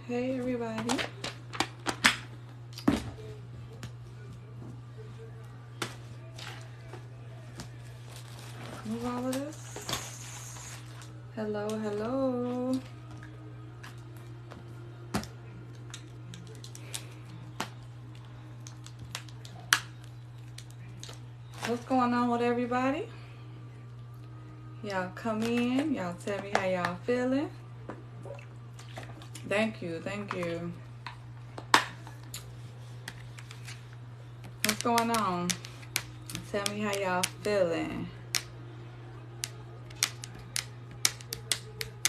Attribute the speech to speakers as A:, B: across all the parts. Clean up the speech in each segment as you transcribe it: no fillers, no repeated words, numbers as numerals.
A: Hey everybody. Move all of this. Hello, hello. What's going on with everybody? Y'all come in. Y'all tell me how y'all feeling. Thank you, thank you. What's going on? Tell me how y'all feeling.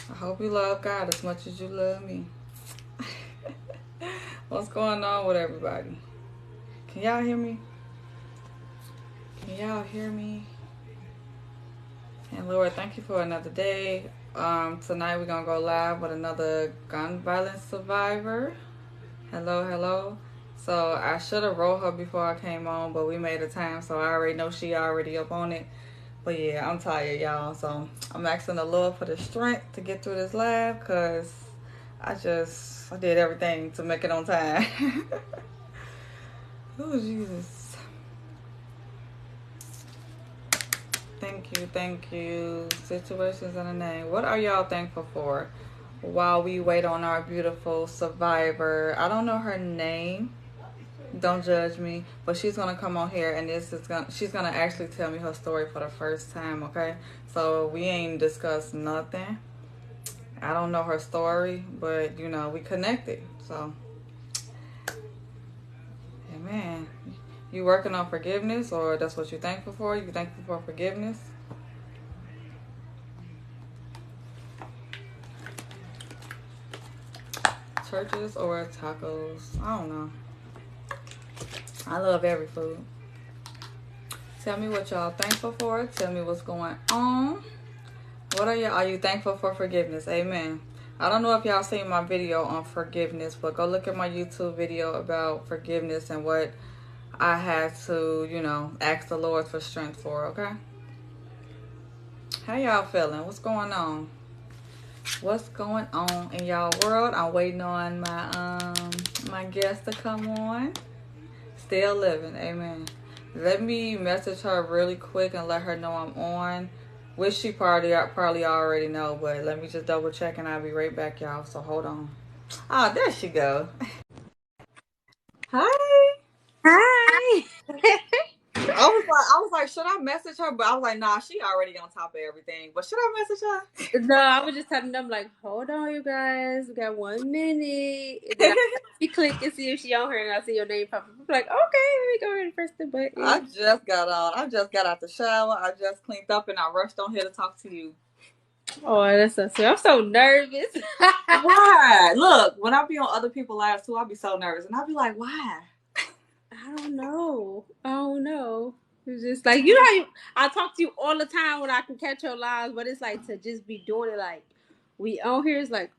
A: I hope you love God as much as you love me. What's going on with everybody? Can y'all hear me? Can y'all hear me? And Lord, thank you for another day. Tonight we're gonna go live with another gun violence survivor. Hello, hello. So I should have wrote her before I came on, but we made a time, so I already know she already up on it. But yeah, I'm tired, y'all. So I'm asking the Lord for the strength to get through this live, cause I did everything to make it on time. Oh Jesus. Thank you, thank you. Situations in the name. What are y'all thankful for while we wait on our beautiful survivor? I don't know her name. Don't judge me, but she's gonna come on here and she's gonna actually tell me her story for the first time, okay? So we ain't discussed nothing. I don't know her story, but we connected. So amen. You working on forgiveness, or that's what you're thankful for? You thankful for forgiveness? Churches or tacos? I don't know. I love every food. Tell me what y'all thankful for. Tell me what's going on. What are you thankful for forgiveness? Amen. I don't know if y'all seen my video on forgiveness, but go look at my YouTube video about forgiveness and what I had to, ask the Lord for strength for, okay? How y'all feeling? What's going on? What's going on in y'all world? I'm waiting on my guest to come on. Still living, amen. Let me message her really quick and let her know I'm on. Which she probably already know, but let me just double check and I'll be right back, y'all. So hold on. Oh, there she go. Hi.
B: Hi.
A: I was like, should I message her? But I was like, nah, she already on top of everything. But should I message her?
B: No, I was just telling them like, hold on, you guys, we got 1 minute. And then I click and see if she on her, and I see your name pop up. I'm like, okay, let me go ahead and press the
A: I
B: button.
A: just got on. I just got out the shower. I just cleaned up and I rushed on here to talk to you.
B: Oh, that's so sweet. I'm so nervous.
A: Why? Look, when I be on other people's lives too, I be so nervous, and I be like, why?
B: I don't know. I don't know. It's just like you know how I talk to you all the time when I can catch your lives, but it's like to just be doing it like we on here is like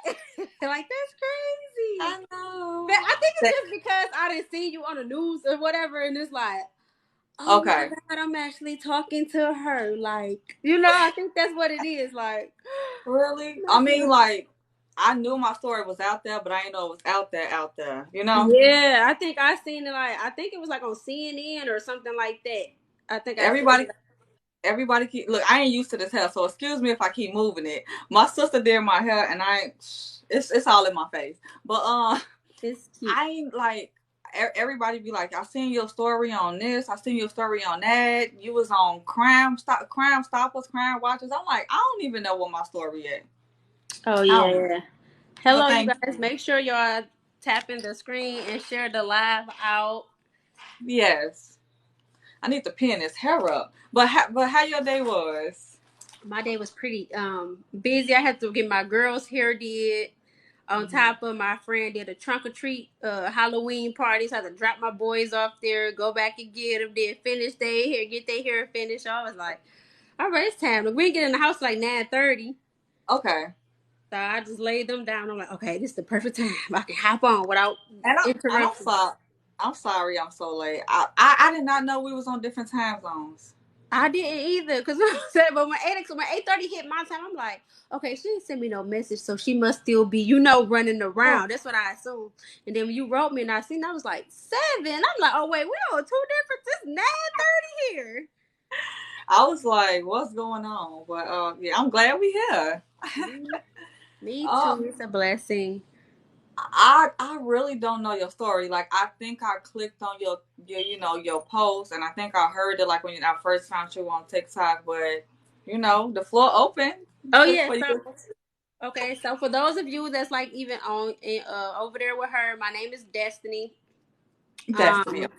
B: what? Like that's crazy.
A: I know.
B: But I think it's just because I didn't see you on the news or whatever, and it's like, oh my
A: Okay.
B: god, I'm actually talking to her. Like, I think that's what it is. Like,
A: Really? I
B: that's
A: mean,
B: what.
A: like, I knew my story was out there, but I didn't know it was out there.
B: Yeah, I think I seen it. Like, I think it was like on CNN or something like that. I think I seen
A: Everybody,
B: it.
A: everybody keep, look, I ain't used to this hair, so excuse me if I keep moving it. My sister did my hair, and it's all in my face. But,
B: It's cute.
A: I ain't like, everybody be like, I seen your story on this, I seen your story on that. You was on Crime Stoppers, Crime Watchers. I'm like, I don't even know what my story is.
B: Oh
A: I
B: yeah,
A: don't know.
B: yeah.
A: But
B: Hello, you
A: thank
B: guys.
A: you.
B: Make sure y'all tapping the screen and share the live out.
A: Yes. I need to pin his hair up. But how your day was?
B: My day was pretty busy. I had to get my girls' hair did. On
A: Mm-hmm.
B: top of my friend did a trunk or treat Halloween party, so I had to drop my boys off there, go back and get them, then finish their hair, get their hair finished. I was like, all right, it's time. We get in the house like 9:30.
A: Okay.
B: So I just laid them down. I'm like, okay, this is the perfect time. I can hop on without
A: And I'm
B: interruptions.
A: sorry. I'm sorry I'm so late. I did not know we was on different time zones.
B: I didn't either, cause but when 8:30 hit my time, I'm like, okay, she didn't send me no message, so she must still be, running
A: Oh,
B: around. That's what I assumed. And then when you wrote me and I seen, I was like 7. I'm like, oh wait, we on two different. It's 9:30 here.
A: I was like, what's going on? But yeah, I'm glad we here.
B: Me too.
A: Um,
B: It's a blessing.
A: I really don't know your story. Like I think I clicked on your post, and I think I heard it like when I first found you on TikTok. But the floor open
B: Oh
A: for
B: yeah.
A: for
B: So
A: you.
B: okay. So for those of you that's like even on over there with her, my name is Destiny.
A: Destiny.
B: Um,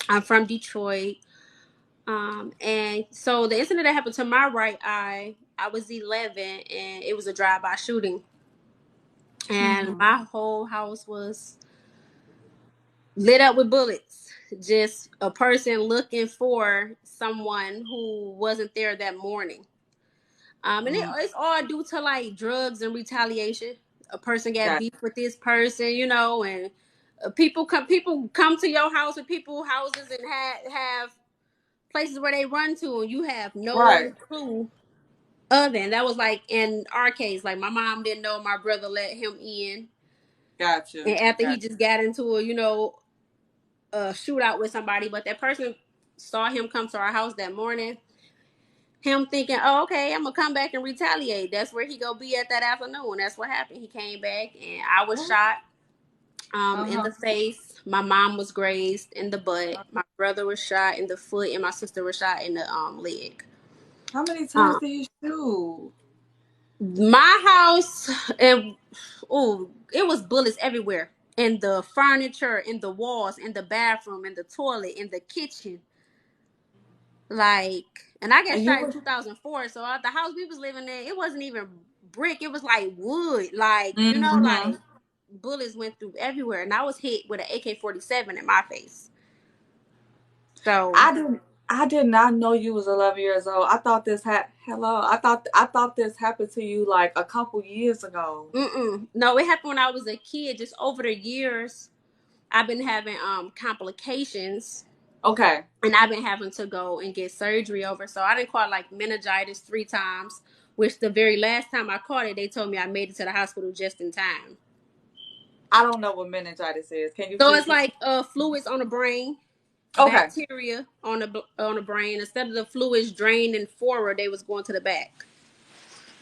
B: I'm from Detroit. And so the incident that happened to my right eye, I was 11, and it was a drive-by shooting, and
A: Mm-hmm.
B: my whole house was lit up with bullets. Just a person looking for someone who wasn't there that morning. And
A: Mm,
B: it's all due to like drugs and retaliation. A person got
A: got
B: beef with this person, and people come to your house with people houses and have places where they run to, and you have no
A: right.
B: clue other. And that was like in our case, like my mom didn't know my brother let him in,
A: Gotcha.
B: and after he
A: Gotcha.
B: just got into a shootout with somebody, but that person saw him come to our house that morning. Him thinking, oh, okay, I'm gonna come back and retaliate. That's where he go be at that afternoon. That's what happened. He came back, and I was shot in
A: Uh-huh.
B: the face. My mom was grazed in the butt. My brother was shot in the foot, and my sister was shot in the leg.
A: How many times
B: Um,
A: did he shoot?
B: my house, and oh, it was bullets everywhere, in the furniture, in the walls, in the bathroom, in the toilet, in the kitchen. Like, and I got
A: And you
B: shot in
A: were
B: 2004. So at the house we was living in, it wasn't even brick. It was like wood. Like,
A: mm-hmm.
B: like bullets went through everywhere, and I was hit with an AK-47 in my face. So,
A: I did not know you was 11 years old. I thought this had hello. I thought this happened to you like a couple years ago.
B: no, it happened when I was a kid. Just over the years, I've been having complications,
A: Okay.
B: and I've been having to go and get surgery over. So I didn't caught like meningitis 3 times, which the very last time I caught it, they told me I made it to the hospital just in time.
A: I don't know what meningitis is. Can you
B: So
A: please
B: it's
A: explain?
B: like fluids on the brain,
A: Okay.
B: bacteria on the brain. Instead of the fluids draining forward, they was going to the back.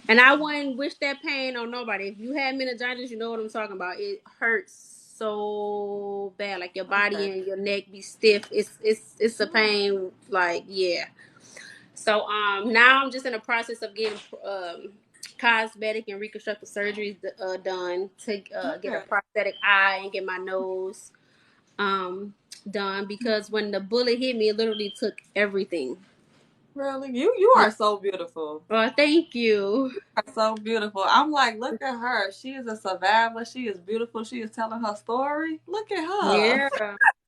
B: And I wouldn't wish that pain on nobody. If you had meningitis, you know what I'm talking about. It hurts so bad, like your body
A: Okay.
B: and your neck be stiff. It's a pain, like yeah. So now I'm just in the process of getting cosmetic and reconstructive surgeries done to get a
A: Okay.
B: prosthetic eye and get my nose um done, because when the bullet hit me, it literally took everything.
A: Really? You
B: Yeah.
A: are so beautiful.
B: Oh, thank you.
A: You are so beautiful. I'm like, look at her. She is a survivor. She is beautiful. She is telling her story. Look at her.
B: Yeah.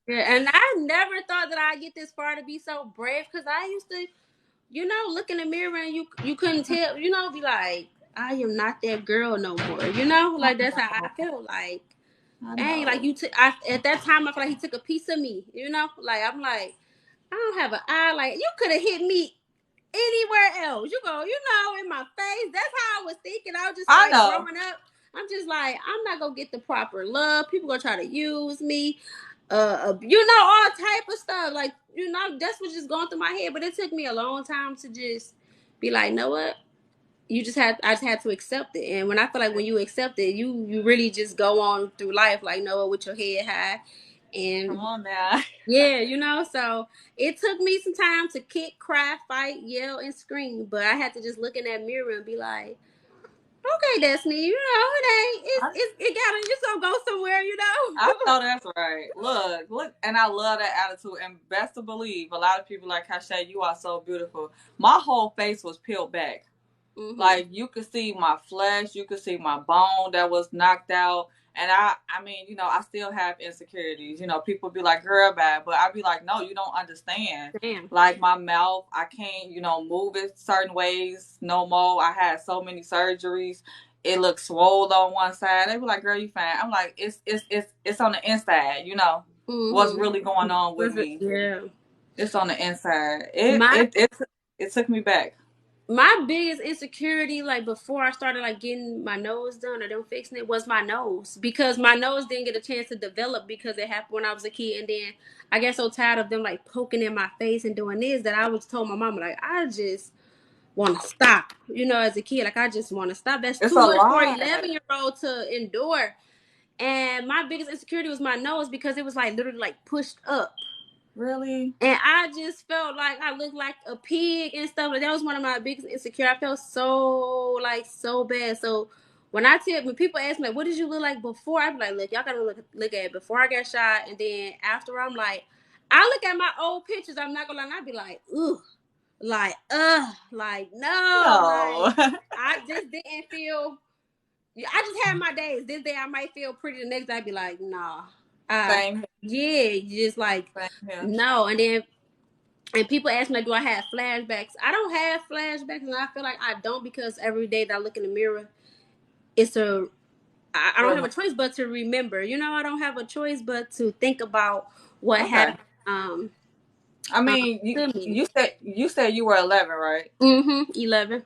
B: Yeah, and I never thought that I'd get this far to be so brave, because I used to, look in the mirror and you couldn't tell, be like, I am not that girl no more. Like that's how I felt. Like,
A: I
B: dang, like
A: know.
B: you took. At that time, I feel like he took a piece of me. Like I'm like, I don't have an eye. Like you could have hit me anywhere else. You go, in my face. That's how I was thinking. I was just
A: I
B: like
A: know.
B: growing up. I'm just like, I'm not gonna get the proper love. People gonna try to use me. All type of stuff. Like, that's what's just going through my head. But it took me a long time to just be like, know what? I just had to accept it. And when I feel like when you accept it, you really just go on through life like Noah, with your head high.
A: Come
B: And
A: on now.
B: yeah, so it took me some time to kick, cry, fight, yell, and scream. But I had to just look in that mirror and be like, okay, Destiny, it ain't, it gotta, just gonna go somewhere.
A: I know that's right. Look, and I love that attitude. And best to believe, a lot of people like Kashay, you are so beautiful. My whole face was peeled back.
B: Hmm.
A: Like you could see my flesh, you could see my bone that was knocked out. And I mean, I still have insecurities. People be like, girl, bad. But I be like, no, you don't understand.
B: Damn.
A: Like my mouth, I can't, move it certain ways no more. I had so many surgeries. It looks swollen on one side. They be like, girl, you fine. I'm like, it's on the inside, what's
B: Hmm.
A: really going on with me.
B: Yeah.
A: It's on the inside.
B: My
A: It took me back.
B: my biggest insecurity, like before I started like getting my nose done or them fixing it, was my nose, because my nose didn't get a chance to develop because it happened when I was a kid, and then I get so tired of them like poking in my face and doing this that I was told my mama like I just want to stop. You know, as a kid, like I just want to stop. That's
A: It's
B: too
A: a
B: much for
A: lot.
B: 11-year-old to endure. And my biggest insecurity was my nose because it was like literally like pushed up.
A: Really?
B: And I just felt like I looked like a pig and stuff. Like that was one of my biggest insecurities. I felt so like so bad. So when people ask me like, what did you look like before? I be like, look, y'all gotta look at it before I got shot, and then after I'm like, I look at my old pictures. I'm not gonna lie, and I be like, ugh, like no, like
A: No.
B: I just didn't feel. I just had my days. This day I might feel pretty. The next day I'd be like, nah.
A: Same,
B: Yeah, just like
A: same here.
B: no. And people ask me like, do I have flashbacks? I don't have flashbacks, and I feel like I don't, because every day that I look in the mirror, it's I don't have a choice but to remember. You know, I don't have a choice but to think about what
A: Okay.
B: happened. Um,
A: I mean,
B: to me.
A: you said you were 11, right?
B: 11.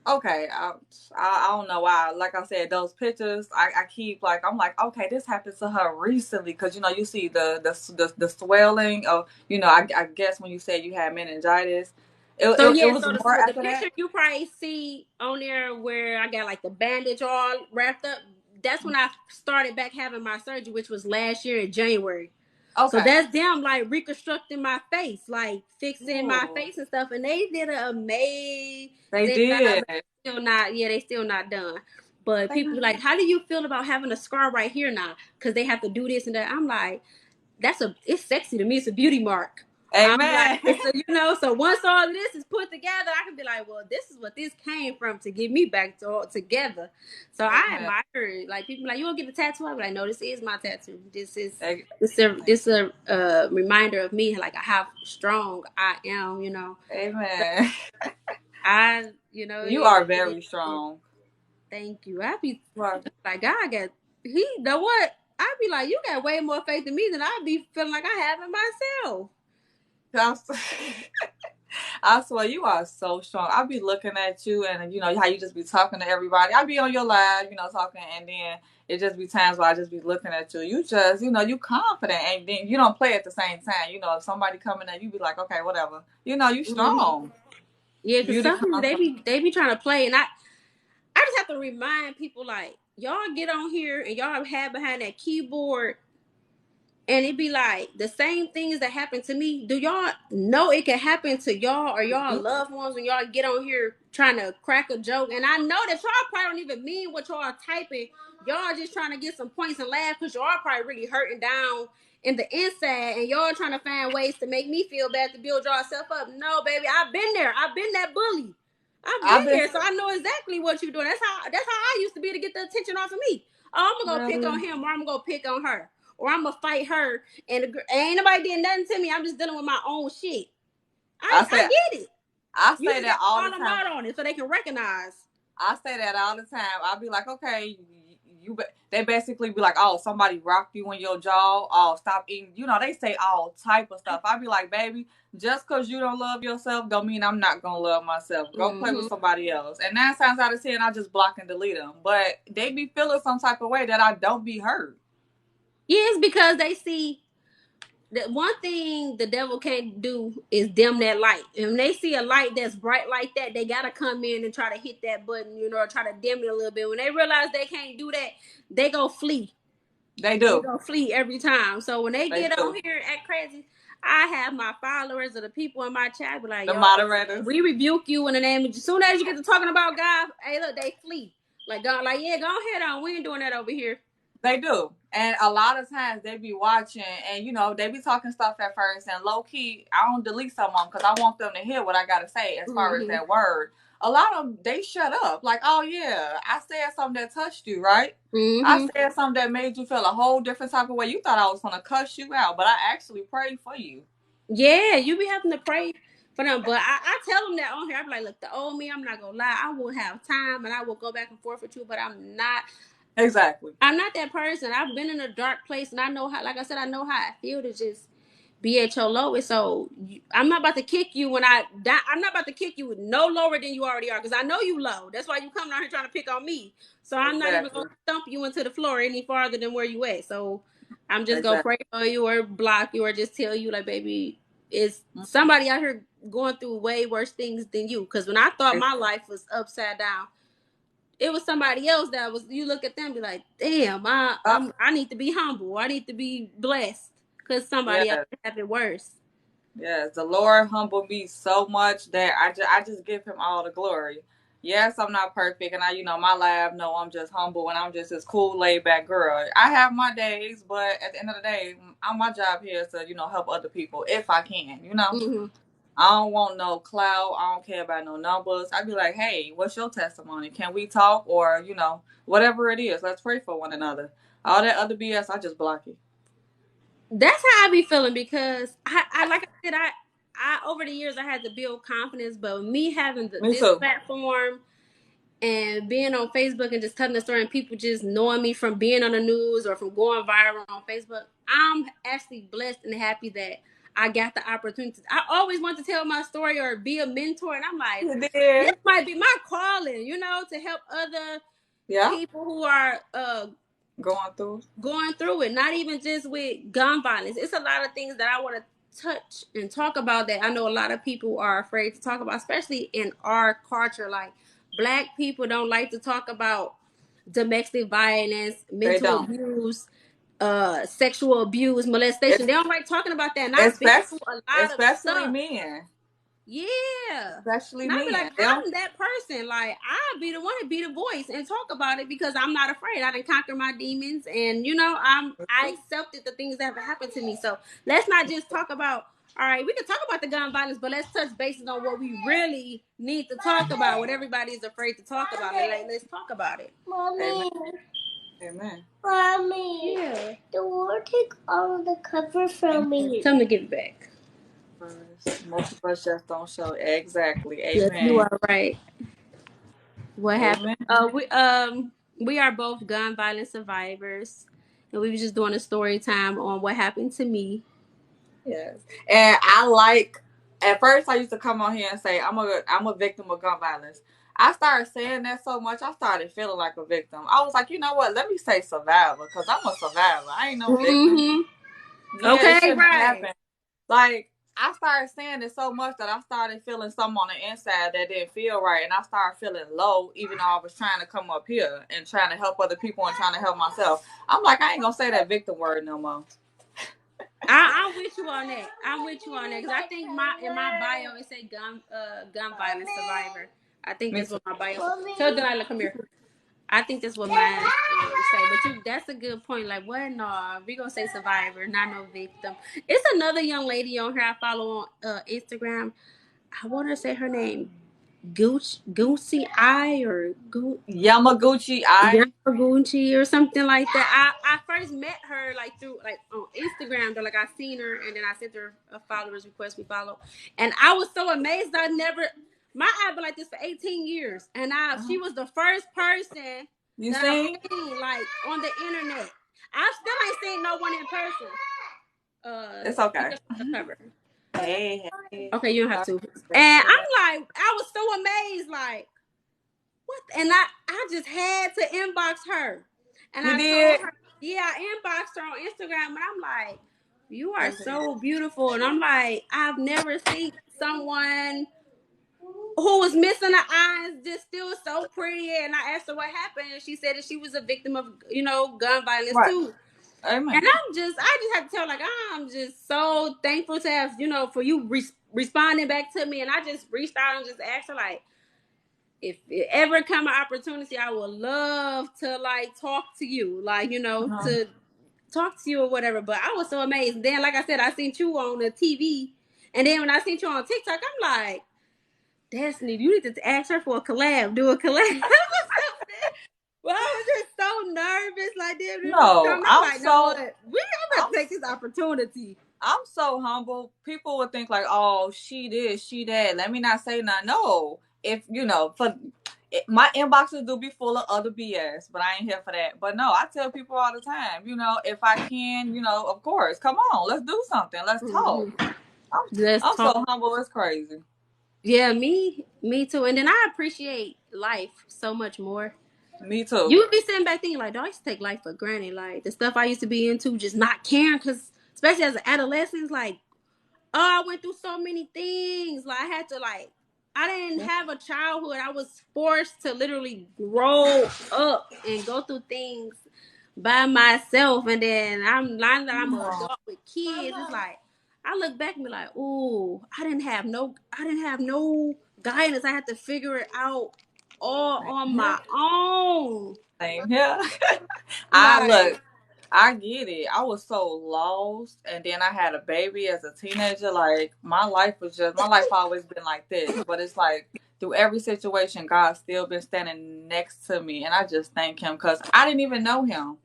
A: Okay. I don't know why. Like I said, those pictures, I keep like I'm like, okay, this happened to her recently, because you see the swelling of, I guess when you said you had meningitis,
B: So
A: it
B: yeah,
A: was
B: so
A: more
B: the
A: after
B: picture
A: that.
B: you probably see on there where I got like the bandage all wrapped up, that's when I started back having my surgery, which was last year in January. So
A: Okay.
B: that's them like reconstructing my face, like fixing my
A: Ooh,
B: face and stuff. And they did an amazing
A: they
B: job.
A: did.
B: They still not done. But
A: They
B: people be like, how do you feel about having a scar right here now? Because they have to do this and that. I'm like, it's sexy to me. It's a beauty mark. I'm like,
A: Amen.
B: so once all of this is put together, I can be like, well, this is what this came from to get me back to all together. So I
A: Amen.
B: admire it. Like people like, you won't get a tattoo? I'm like, no, this is my tattoo.
A: A-
B: This a reminder of me, like how strong I am.
A: Amen.
B: I
A: You are very strong.
B: thank you. I be
A: You are.
B: like, God got he know what? I be like, you got way more faith in me than I be feeling like I have in myself.
A: I swear you are so strong. I be looking at you, and how you just be talking to everybody. I be on your live, talking, and then it just be times where I just be looking at you. You just, you confident, and then you don't play at the same time. If somebody coming at you, be like, okay, whatever. You
B: Mm-hmm.
A: strong.
B: Yeah, because
A: Beauty
B: some people
A: comes from.
B: they be trying to play, and I just have to remind people like y'all get on here and y'all have behind that keyboard, and it be like the same things that happen to me. Do y'all know it can happen to y'all or y'all loved ones when y'all get on here trying to crack a joke? And I know that y'all probably don't even mean what y'all typing. Y'all just trying to get some points and laugh because y'all probably really hurting down in the inside, and y'all trying to find ways to make me feel bad to build yourself up. No, baby, I've been there. I've been that bully. I've
A: I've
B: been
A: been
B: there, so I know exactly what you're doing. That's how I used to be to get the attention off of me. Oh, I'm gonna go pick
A: really.
B: on him, or I'm gonna go pick on her, or I'm gonna fight her, and ain't nobody did nothing to me. I'm just dealing with my own shit.
A: I
B: I
A: say
B: get it.
A: I
B: You
A: say
B: just
A: that
B: gotta
A: all
B: call
A: the
B: them
A: time.
B: out on it so they can recognize.
A: I say that all the time. I'll be like, okay, they basically be like, oh, somebody rocked you in your jaw. Oh, stop eating. They say all type of stuff. I be like, baby, just because you don't love yourself, don't mean I'm not gonna love myself. Go play with
B: Mm-hmm.
A: somebody else. And 9 times out of 10, I just block and delete them. But they be feeling some type of way that I don't be hurt.
B: Yeah, it's because they see that one thing the devil can't do is dim that light. And when they see a light that's bright like that, they gotta come in and try to hit that button, or try to dim it a little bit. When they realize they can't do that, they go flee.
A: They
B: They
A: do.
B: gonna flee every time. So when they
A: They
B: get on
A: do.
B: here and act crazy, I have my followers or the people in my chat be like,
A: The
B: yo,
A: moderators.
B: we rebuke you in the name of. As soon as you get to talking about God, hey, look, they flee. Like God, like yeah, go ahead on. We ain't doing that over here.
A: They do. And a lot of times they be watching, and they be talking stuff at first, and low key, I don't delete someone because I want them to hear what I gotta say as far as
B: Mm-hmm.
A: that word. A lot of them, they shut up. Like, oh yeah, I said something that touched you, right? I
B: Mm-hmm.
A: said something that made you feel a whole different type of way. You thought I was gonna cuss you out, but I actually prayed for you.
B: Yeah, you be having to pray for them. But I tell them that on here. I be like, look, the old me, I'm not gonna lie. I will have time and I will go back and forth with you, but
A: Exactly.
B: I'm not that person. I've been in a dark place and I know how, like I said, I know how I feel to just be at your lowest. So I'm not about to kick you when I die. I'm not about to kick you no lower than you already are, because I know you low. That's why you coming out here trying to pick on me. So I'm not even
A: Exactly.
B: gonna thump you into the floor any farther than where you at. So I'm just gonna
A: Exactly.
B: pray for you or block you or just tell you like, baby, it's
A: Mhm.
B: somebody out here going through way worse things than you. Because when I thought my
A: Exactly.
B: life was upside down, it was somebody else that was. You look at them and be like, damn, I need to be humble. I need to be blessed because somebody else
A: Yeah.
B: have it worse.
A: Yes, the Lord humbled me so much that I just give him all the glory. Yes, I'm not perfect, and my lab know I'm just humble and I'm just this cool, laid back girl. I have my days, but at the end of the day, my job here is to help other people if I can.
B: Mm-hmm.
A: I don't want no clout. I don't care about no numbers. I'd be like, hey, what's your testimony? Can we talk? Or whatever it is, let's pray for one another. All that other BS, I just block it.
B: That's how I be feeling, because I like I said, I over the years I had to build confidence, but me having
A: Me
B: this
A: too.
B: platform and being on Facebook and just telling the story and people just knowing me from being on the news or from going viral on Facebook, I'm actually blessed and happy that I got the opportunity. I always want to tell my story or be a mentor, and I'm like,
A: You
B: this
A: did.
B: might be my calling, to help other
A: Yeah.
B: people who are
A: Going through.
B: going through it, not even just with gun violence. It's a lot of things that I want to touch and talk about that I know a lot of people are afraid to talk about, especially in our culture. Like, Black people don't like to talk about domestic violence,
A: They
B: mental
A: don't.
B: abuse, sexual abuse, molestation.
A: It's
B: They don't like talking about that. And I've been
A: especially
B: through a lot of
A: especially
B: stuff.
A: men.
B: Yeah.
A: Especially
B: And I'd be like,
A: men. They don't.
B: I'm that person. Like, I'll be the one to be the voice and talk about it because I'm not afraid. I didn't conquer my demons, and I accepted the things that have happened to me. So let's not just talk about, all right, we can talk about the gun violence, but let's touch bases on what we really need to talk about, what everybody is afraid to talk about. Like, let's talk about it.
A: Amen.
B: Mommy.
A: Amen.
B: Mommy. Yeah. The Lord take all of the cover from me. Tell him to give it back.
A: Most of us just don't show. Exactly.
B: Yes, you
A: Amen.
B: are right. What happened?
A: Amen.
B: We are both gun violence survivors, and we were just doing a story time on what happened to me.
A: Yes. And I like. At first, I used to come on here and say I'm a victim of gun violence. I started saying that so much, I started feeling like a victim. I was like, you know what? Let me say survivor, because I'm a survivor. I ain't no victim.
B: Mm-hmm.
A: Yeah, it
B: Okay,
A: shouldn't have
B: right.
A: happened. Like, I started saying it so much that I started feeling something on the inside that didn't feel right. And I started feeling low, even though I was trying to come up here and trying to help other people and trying to help myself. I'm like, I ain't going to say that victim word no more.
B: I'm with you on that. I'm with you on that, because I think in my bio it said gun violence survivor. I think
A: Me
B: that's
A: too.
B: what my bio. Tell Delilah, come here. I think that's what mine say. But that's a good point. Like, what? No, we gonna say survivor, not no victim. It's another young lady on here I follow on Instagram. I want to say her name, Gucci Eye or
A: Yamaguchi, I.
B: Yamaguchi or something like that. I first met her like through like on Instagram. Though, like, I seen her and then I sent her a followers request. We follow, and I was so amazed. I never. My eye been like this for 18 years, and she was the first person
A: You
B: that
A: sing?
B: I've seen like on the internet. I still ain't seen no one in person.
A: It's
B: You
A: okay.
B: can cover.
A: Hey, hey.
B: Okay, you don't have to. And I'm like, I was so amazed, like, what? And I just had to inbox her. And
A: You
B: I
A: did?
B: told her, yeah, I inboxed her on Instagram, and I'm like, you are so beautiful. And I'm like, I've never seen someone who was missing her eyes just still so pretty. And I asked her what happened, and she said that she was a victim of, gun violence
A: Right.
B: too.
A: Amen.
B: And I just had to tell, like, I'm just so thankful to have, for you responding back to me. And I just reached out and just asked her, like, if it ever come an opportunity, I would love to, like, talk to you, like, to talk to you or whatever. But I was so amazed. Then, like I said, I seen you on the TV. And then when I seen you on TikTok, I'm like, Destiny, you need to ask her for a collab, do a collab. Well, I was just so nervous, like,
A: No,
B: I'm like, no, what? I'm
A: I'm
B: gonna take this opportunity.
A: I'm so humble. People would think like, oh, she this, she that. Let me not say nothing. No, my inboxes do be full of other BS, but I ain't here for that. But no, I tell people all the time, if I can, of course, come on, let's do something. Let's talk.
B: Mm-hmm.
A: I'm,
B: Let's
A: I'm
B: talk.
A: so humble, it's crazy.
B: Yeah, me too. And then I appreciate life so much more.
A: Me too.
B: You would be sitting back thinking like, "Dog, I used to take life for granted. Like the stuff I used to be into, just not caring." Because especially as an adolescent, like, oh, I went through so many things. Like I had to I didn't have a childhood. I was forced to literally grow up and go through things by myself. And then now that I'm an adult with kids, it's like I look back and be like, "Ooh, I didn't have no guidance. I had to figure it out all on my own."
A: Same here.
B: Like,
A: I get it. I was so lost, and then I had a baby as a teenager. Like my life always been like this. But it's like through every situation, God's still been standing next to me, and I just thank Him because I didn't even know Him.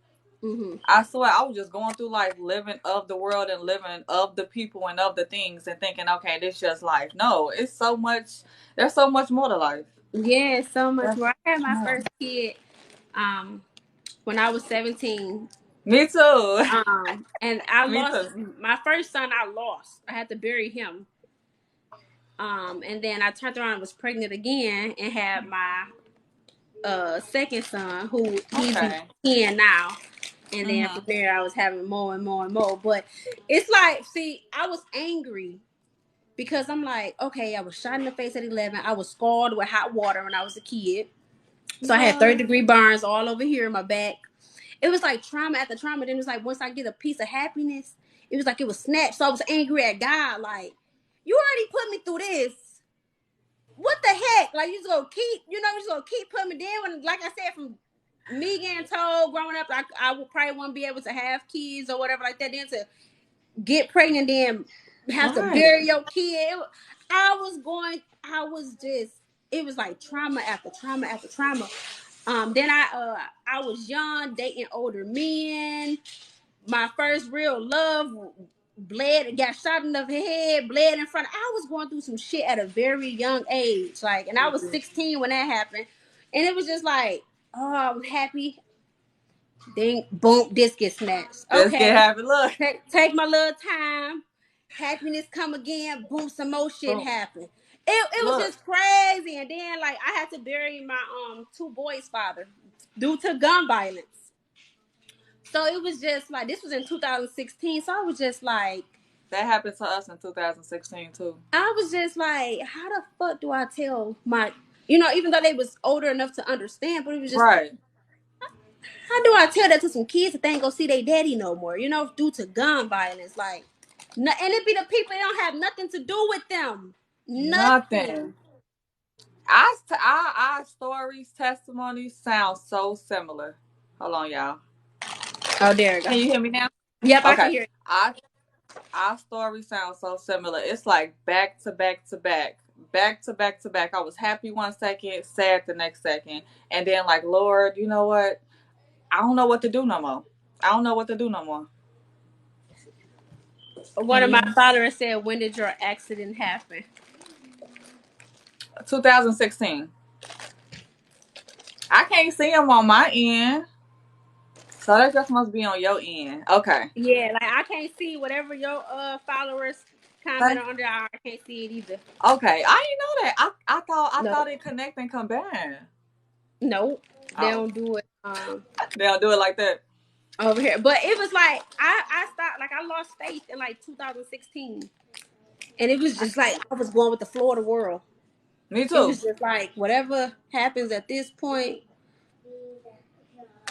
B: mm-hmm.
A: I swear, I was just going through life, living of the world and living of the people and of the things, and thinking, okay, this just life. No, it's so much. There's so much more to life.
B: Yeah, so much
A: There's
B: more. I had my
A: more.
B: first kid um when I was 17.
A: Me too.
B: And I
A: Me
B: lost
A: too.
B: my first son. I lost. I had to bury him. And then I turned around and was pregnant again and had my second son, who he's
A: Okay.
B: 10 now. And then from
A: Mhm.
B: there, I was having more and more and more. But it's like, see, I was angry because I'm like, okay, I was shot in the face at 11. I was scarred with hot water when I was a kid. So I had
A: What?
B: 30-degree burns all over here in my back. It was like trauma after trauma. Then it was like once I get a piece of happiness, it was like it was snatched. So I was angry at God, like, you already put me through this. What the heck? Like, you just gonna keep, you just gonna keep putting me down. When, like I said, from me getting told growing up, I would probably won't be able to have kids or whatever like that. Then to get pregnant, then have to
A: Right.
B: bury your kid. I was just, it was like trauma after trauma after trauma. Then I was young, dating older men. My first real love bled, got shot in the head, bled in front. I was going through some shit at a very young age, like, and I was 16 when that happened, and it was just like, oh, I was happy. Then boom, this gets snatched.
A: Let's get
B: Okay,
A: happy. Look.
B: take my little time. Happiness come again. Boom, some more shit
A: Boom.
B: happened. It was
A: Look.
B: just crazy, and then like I had to bury my two boys' father due to gun violence. So it was just like this was in 2016. So I was just like,
A: That happened to us in 2016 too.
B: I was just like, how the fuck do I tell my, even though they was older enough to understand, but it was just like,
A: Right.
B: how do I tell that to some kids that they ain't gonna see their daddy no more? Due to gun violence, like, no, and it be the people that don't have nothing to do with them, nothing.
A: Nothing. Our stories, testimonies sound so similar. Hold on, y'all.
B: Oh, there we go.
A: Can you hear me now?
B: Yep, I can
A: Okay.
B: hear it.
A: Our stories sound so similar. It's like back to back to back. Back to back to back. I was happy one second, sad the next second. And then like, Lord, you know what? I don't know what to do no more. I don't know what to do no more.
B: One
A: Can
B: of
A: you
B: my
A: hear me?
B: followers said, "When did your accident happen?"
A: 2016. I can't see them on my end. So that just must be on your end. Okay.
B: Yeah, like I can't see whatever your followers comment
A: Thank-
B: on there. I can't see it either.
A: Okay. I didn't know that. I
B: No,
A: thought it connect and combine.
B: no, they
A: Oh.
B: don't do it.
A: They don't do it like that.
B: Over here, but it was like I stopped. Like I lost faith in like 2016, and it was just like I was going with the flow of the world.
A: Me
B: It
A: too.
B: was just like whatever happens at this point,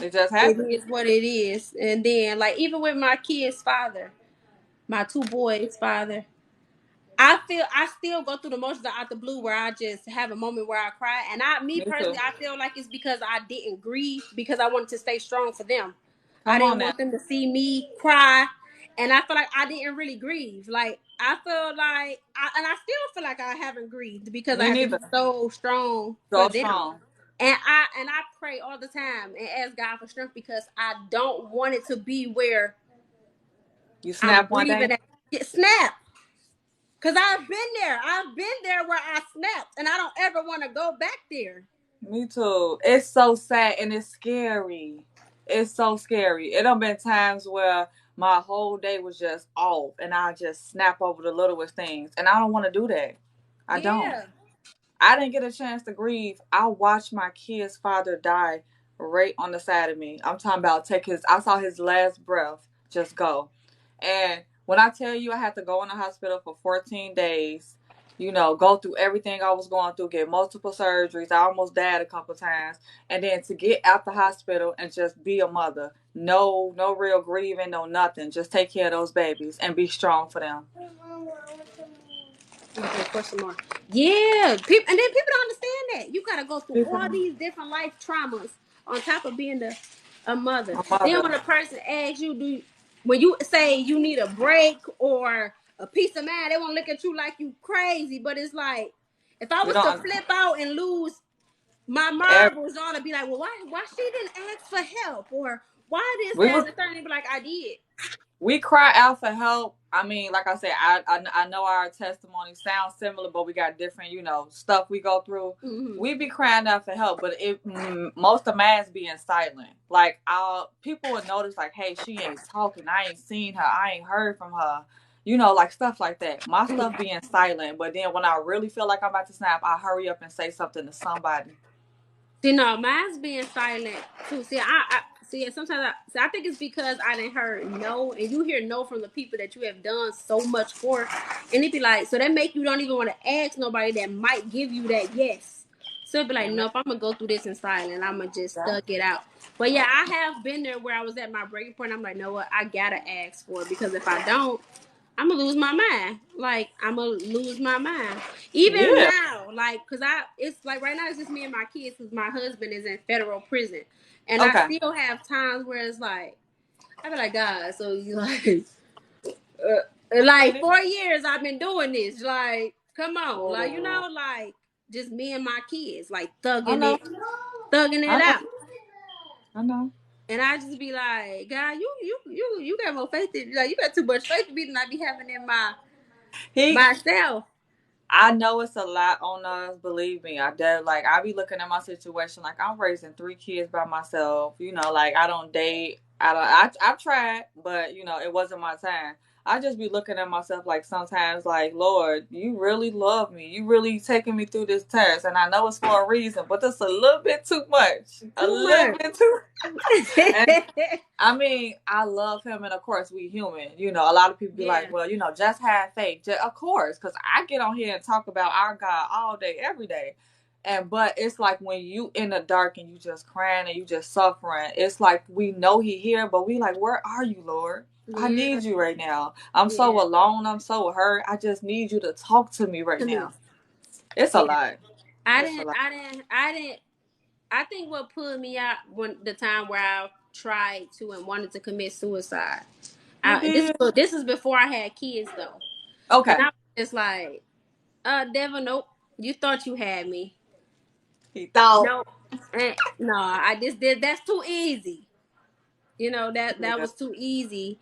A: It just
B: it
A: happened.
B: is what it is. And then like even with my kid's father, my two boys' father, I still go through the motions out the blue where I just have a moment where I cry. And me
A: Me too.
B: personally, I feel like it's because I didn't grieve because I wanted to stay strong for them. I
A: Come on
B: didn't
A: now.
B: want them to see me cry, and I feel like I didn't really grieve. Like I feel like I still feel like I haven't grieved because I
A: Me
B: have to
A: neither.
B: be so strong for
A: So
B: them.
A: strong.
B: And I pray all the time and ask God for strength because I don't want it to be where
A: You
B: I'm
A: snap one day.
B: grieving at get snap. Cause I've been there. I've been there where I snapped, and I don't ever want to go back there.
A: Me too. It's so sad and it's scary. It's so scary. It done been times where my whole day was just off and I just snap over the littlest things. And I don't want to do that. I don't.
B: Yeah.
A: I didn't get a chance to grieve. I watched my kid's father die right on the side of me. I'm talking about I saw his last breath just go. And when I tell you I had to go in the hospital for 14 days, go through everything I was going through, get multiple surgeries. I almost died a couple times. And then to get out the hospital and just be a mother. No, no real grieving, no nothing. Just take care of those babies and be strong for them.
B: Okay, pour some more. Yeah, people, and then people don't understand that you gotta go through all
A: People,
B: these different life traumas on top of being a mother.
A: a
B: Then
A: mother.
B: when a person asks you, when you say you need a break or a peace of mind, they won't look at you like you crazy. But it's like if I
A: We
B: was to
A: don't.
B: flip out and lose my
A: Every,
B: marbles on to be like, well, why she didn't ask for help or why this,
A: we
B: that,
A: was
B: and the third, and be like, I did.
A: we cry out for help. I mean, like I said, I know our testimony sounds similar, but we got different, stuff we go through.
B: Mm-hmm.
A: We be crying out for help, but most of mine's being silent. Like, people would notice, like, hey, she ain't talking. I ain't seen her. I ain't heard from her. Like stuff like that. My stuff being silent, but then when I really feel like I'm about to snap, I hurry up and say something to somebody.
B: See, no, mine's being silent too. See, I see. Sometimes I think it's because I didn't heard no, and you hear no from the people that you have done so much for, and it be like, so that make you don't even want to ask nobody that might give you that yes. So it be like,
A: Amen.
B: nope, I'm gonna go through this in silence. I'm gonna just
A: Yeah.
B: thug it out. But yeah, I have been there where I was at my breaking point. I'm like, no, what? I gotta ask for it because if I don't, I'm gonna lose my mind. Like I'm gonna lose my mind. Even
A: Yeah.
B: now, like, it's like right now it's just me and my kids because my husband is in federal prison, and I
A: Okay.
B: still have times where it's like I be like, God, so you like 4 years I've been doing this. Like, come on, like
A: Oh,
B: like just me and my kids, like
A: I know.
B: thugging
A: I
B: it
A: know.
B: out.
A: I know.
B: And I just be like, God, you got more faith in like you got too much faith in me than I be having in
A: He
B: myself.
A: I know it's a lot on us. Believe me, I be looking at my situation like I'm raising 3 kids by myself. Like I don't date. I don't. I've tried, but it wasn't my time. I just be looking at myself like sometimes, like Lord, you really love me. You really taking me through this test, and I know it's for a reason, but it's a little bit too much. A
B: Too
A: little
B: much.
A: bit too. And I mean, I love him, and of course, we human. A lot of people be
B: Yeah.
A: like, well, just have faith. Of course, because I get on here and talk about our God all day, every day. But it's like when you in the dark and you just crying and you just suffering, it's like we know he here, but we like, where are you, Lord? I
B: Yeah.
A: need you right now. I'm so
B: Yeah.
A: alone. I'm so hurt. I just need you to talk to me right
B: To me.
A: now. It's a
B: Yeah.
A: lot.
B: I
A: It's a
B: didn't
A: lot.
B: I didn't I didn't I think what pulled me out when the time where I tried to and wanted to commit suicide.
A: You did?
B: This is before I had kids though. And I
A: Okay.
B: was just like, devil, nope. You thought you had me.
A: He thought.
B: Nope. No, I just did that's too easy. That
A: Yeah.
B: was too easy.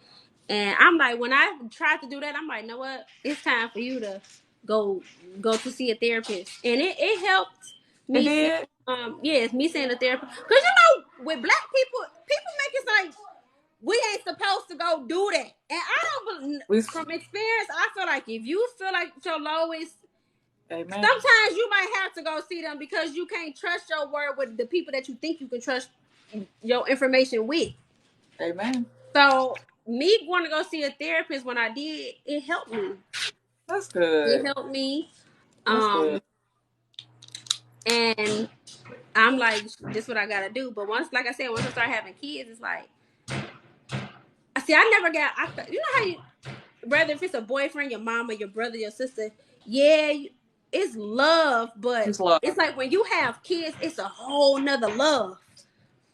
B: And I'm like, when I tried to do that, I'm like, you know what? It's time for you to go go to see a therapist. And it helped
A: It
B: me see
A: did.
B: yes, me seeing a therapist. Cause with black people make it like we ain't supposed to go do that. And I don't
A: We.
B: from experience, I feel like if you feel like your lowest,
A: Amen.
B: sometimes you might have to go see them because you can't trust your word with the people that you think you can trust your information with.
A: Amen.
B: So me going to go see a therapist when I did, it helped me.
A: That's
B: It
A: good.
B: helped me.
A: That's good.
B: Um, and I'm like, this is what I gotta do. But once, like I said, once I start having kids, it's like, I see. I never got. You know how you, whether if it's a boyfriend, your mama, your brother, your sister, yeah, it's love. But
A: It's love.
B: it's like when you have kids, it's a whole nother love.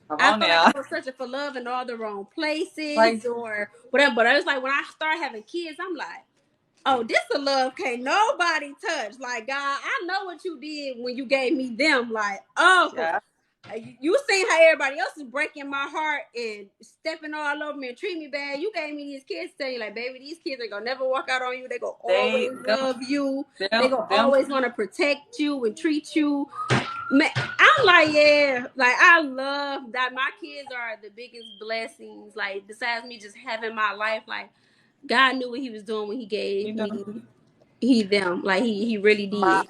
A: Come
B: I
A: on
B: feel like
A: now.
B: I was searching for love in all the wrong places
A: Like,
B: or whatever. But I was like, when I start having kids, I'm like, oh, this a love can't nobody touch. Like, God, I know what you did when you gave me them. Like, oh,
A: yeah,
B: you seen how everybody else is breaking my heart and stepping all over me and treat me bad. You gave me these kids, tell you like, baby, these kids ain't gonna never walk out on you. They gonna
A: they
B: always
A: them
B: love you. They
A: them
B: gonna
A: them
B: always want to protect you and treat you Man, I'm like, yeah, like I love that my kids are the biggest blessings. Like besides me just having my life, like God knew what He was doing when He
A: You
B: gave
A: know,
B: me them. Like He really
A: my
B: did.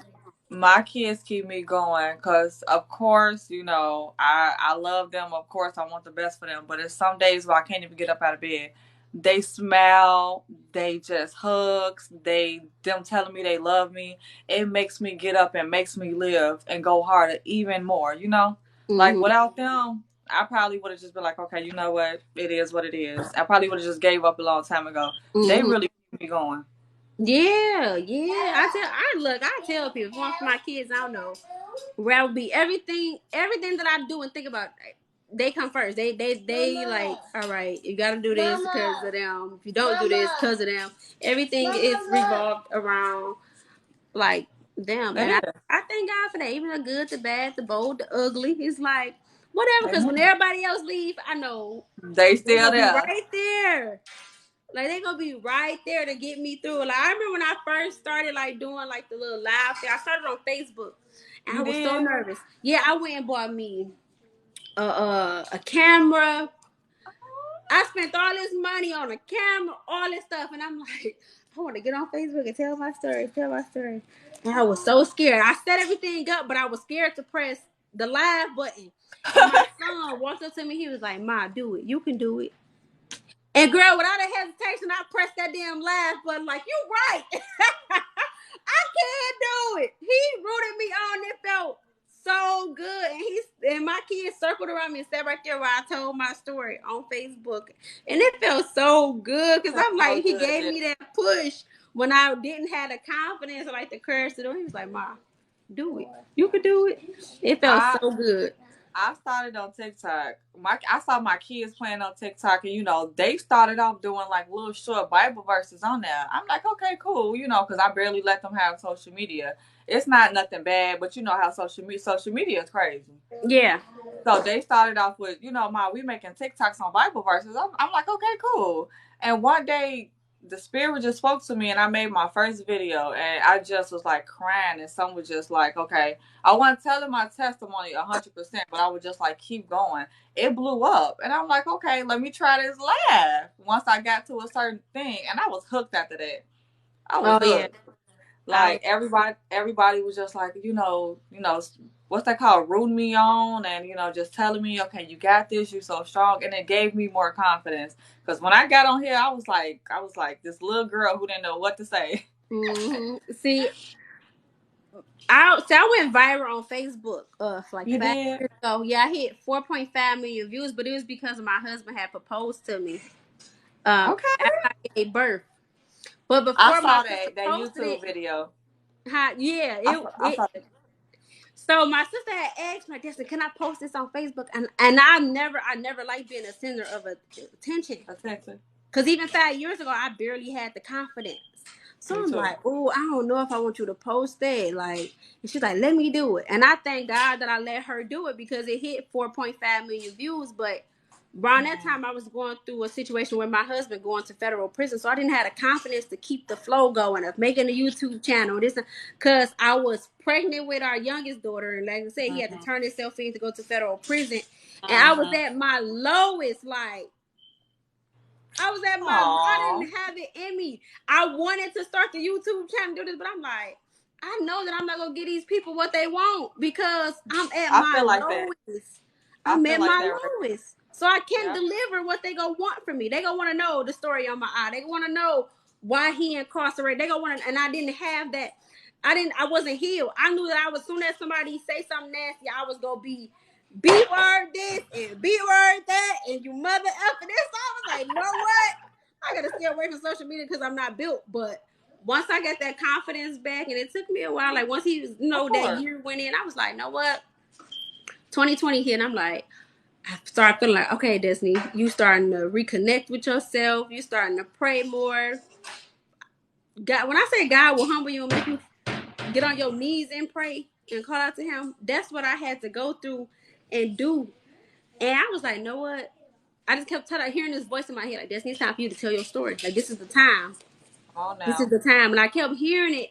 A: my kids keep me going because, of course, I love them. Of course, I want the best for them. But it's some days where I can't even get up out of bed. They smile. They just hugs. Them telling me they love me. It makes me get up and makes me live and go harder even more. Like
B: Hmm.
A: without them, I probably would have just been like, okay, you know what? It is what it is. I probably would have just gave up a long time ago. They
B: Hmm.
A: really keep me going.
B: Yeah, yeah. I tell people, if it weren't for my kids, I don't know where I would be. Everything that I do and think about, they come first. They like, all right, you got to do this because of them. If you don't do this because of them, everything is revolved around like them.
A: It
B: And
A: is.
B: I thank God for that. Even the good, the bad, the bold, the ugly. It's like whatever. Because
A: Amen.
B: when everybody else leave, I know
A: They
B: they're
A: still
B: gonna be
A: there.
B: right there. Like they gonna be right there to get me through. Like I remember when I first started like doing like the little live thing. I started on Facebook, and I
A: You
B: was so
A: did?
B: nervous. Yeah, I went and bought me a camera. I spent all this money on a camera, all this stuff, and I'm like, I want to get on Facebook and tell my story, tell my story. And I was so scared. I set everything up, but I was scared to press the live button. And my son walked up to me. He was like, "Ma, do it. You can do it." And girl, without a hesitation, I pressed that damn laugh button. Like, you right. I can't do it. He rooted me on. It felt so good. And my kids circled around me and sat right there while I told my story on Facebook. And it felt so good because
A: That's
B: I'm
A: so
B: like, he
A: good.
B: gave me that push when I didn't have the confidence or like the courage to do it. He was like, "Ma, do it. You could do it." It felt
A: I
B: so good.
A: I started on TikTok. I saw my kids playing on TikTok, and they started off doing like little short Bible verses on there. I'm like, okay, cool, because I barely let them have social media. It's not nothing bad, but you know how social media is crazy.
B: Yeah.
A: So they started off with, we making TikToks on Bible verses. I'm like, okay, cool. And one day the spirit just spoke to me and I made my first video and I just was like crying and someone was just like, okay, I wasn't telling my testimony 100%, but I would just like keep going. It blew up and I'm like, okay, let me try this laugh. Once I got to a certain thing and I was hooked after that. I was
B: Oh yeah.
A: hooked.
B: I
A: Like everybody was just like, what's that called? Rooting me on and, just telling me, okay, you got this, you're so strong. And it gave me more confidence. Because when I got on here, I was like this little girl who didn't know what to say.
B: See, I went viral on Facebook for like
A: You
B: 5 years
A: did?
B: ago. Yeah, I hit 4.5 million views, but it was because my husband had proposed to me
A: Okay.
B: after I gave birth. But
A: I
B: before my
A: saw
B: sister
A: that
B: posted
A: YouTube
B: it,
A: video.
B: yeah,
A: I saw that.
B: so my sister had asked my sister, "Can I post this on Facebook?" And I never liked being a center of attention.
A: Attention.
B: Because even 5 years ago, I barely had the confidence. So
A: Me
B: I'm
A: too.
B: like, oh, I don't know if I want you to post that. Like, and she's like, let me do it. And I thank God that I let her do it because it hit 4.5 million views. But around that
A: Mm.
B: time, I was going through a situation where my husband going to federal prison. So I didn't have the confidence to keep the flow going of making a YouTube channel. Because I was pregnant with our youngest daughter. And like I said, he had to
A: Mhm.
B: turn himself in to go to federal prison. And I was
A: Mhm.
B: at my lowest, like, I
A: Aw.
B: didn't have it in me. I wanted to start the YouTube channel, do this, but I'm like, I know that I'm not gonna get these people what they want because I'm at
A: I
B: my
A: feel like that.
B: lowest.
A: I
B: I'm
A: feel
B: at
A: like
B: my
A: that right there.
B: lowest. So I can't
A: Yeah.
B: deliver what they gonna want from me. They gonna wanna know the story on my eye. They wanna know why he incarcerated. They gonna wanna, and I didn't have that. I wasn't healed. I knew that I was, soon as somebody say something nasty, I was gonna be B word this and B word that and you mother effing this. So I was like, you know what? I gotta stay away from social media because I'm not built. But once I got that confidence back, and it took me a while, like once he was,
A: Of
B: that
A: course.
B: year went in, I was like, you know what? 2020 hit, and I'm like, I started feeling like, okay, Destiny, you starting to reconnect with yourself. You starting to pray more. God, when I say God will humble you and make you get on your knees and pray and call out to Him, that's what I had to go through and do. And I was like, you know what? I just kept hearing this voice in my head, like, Destiny, it's time for you to tell your story. Like, this is the time.
A: Come on
B: This is
A: now.
B: the time. And I kept hearing it.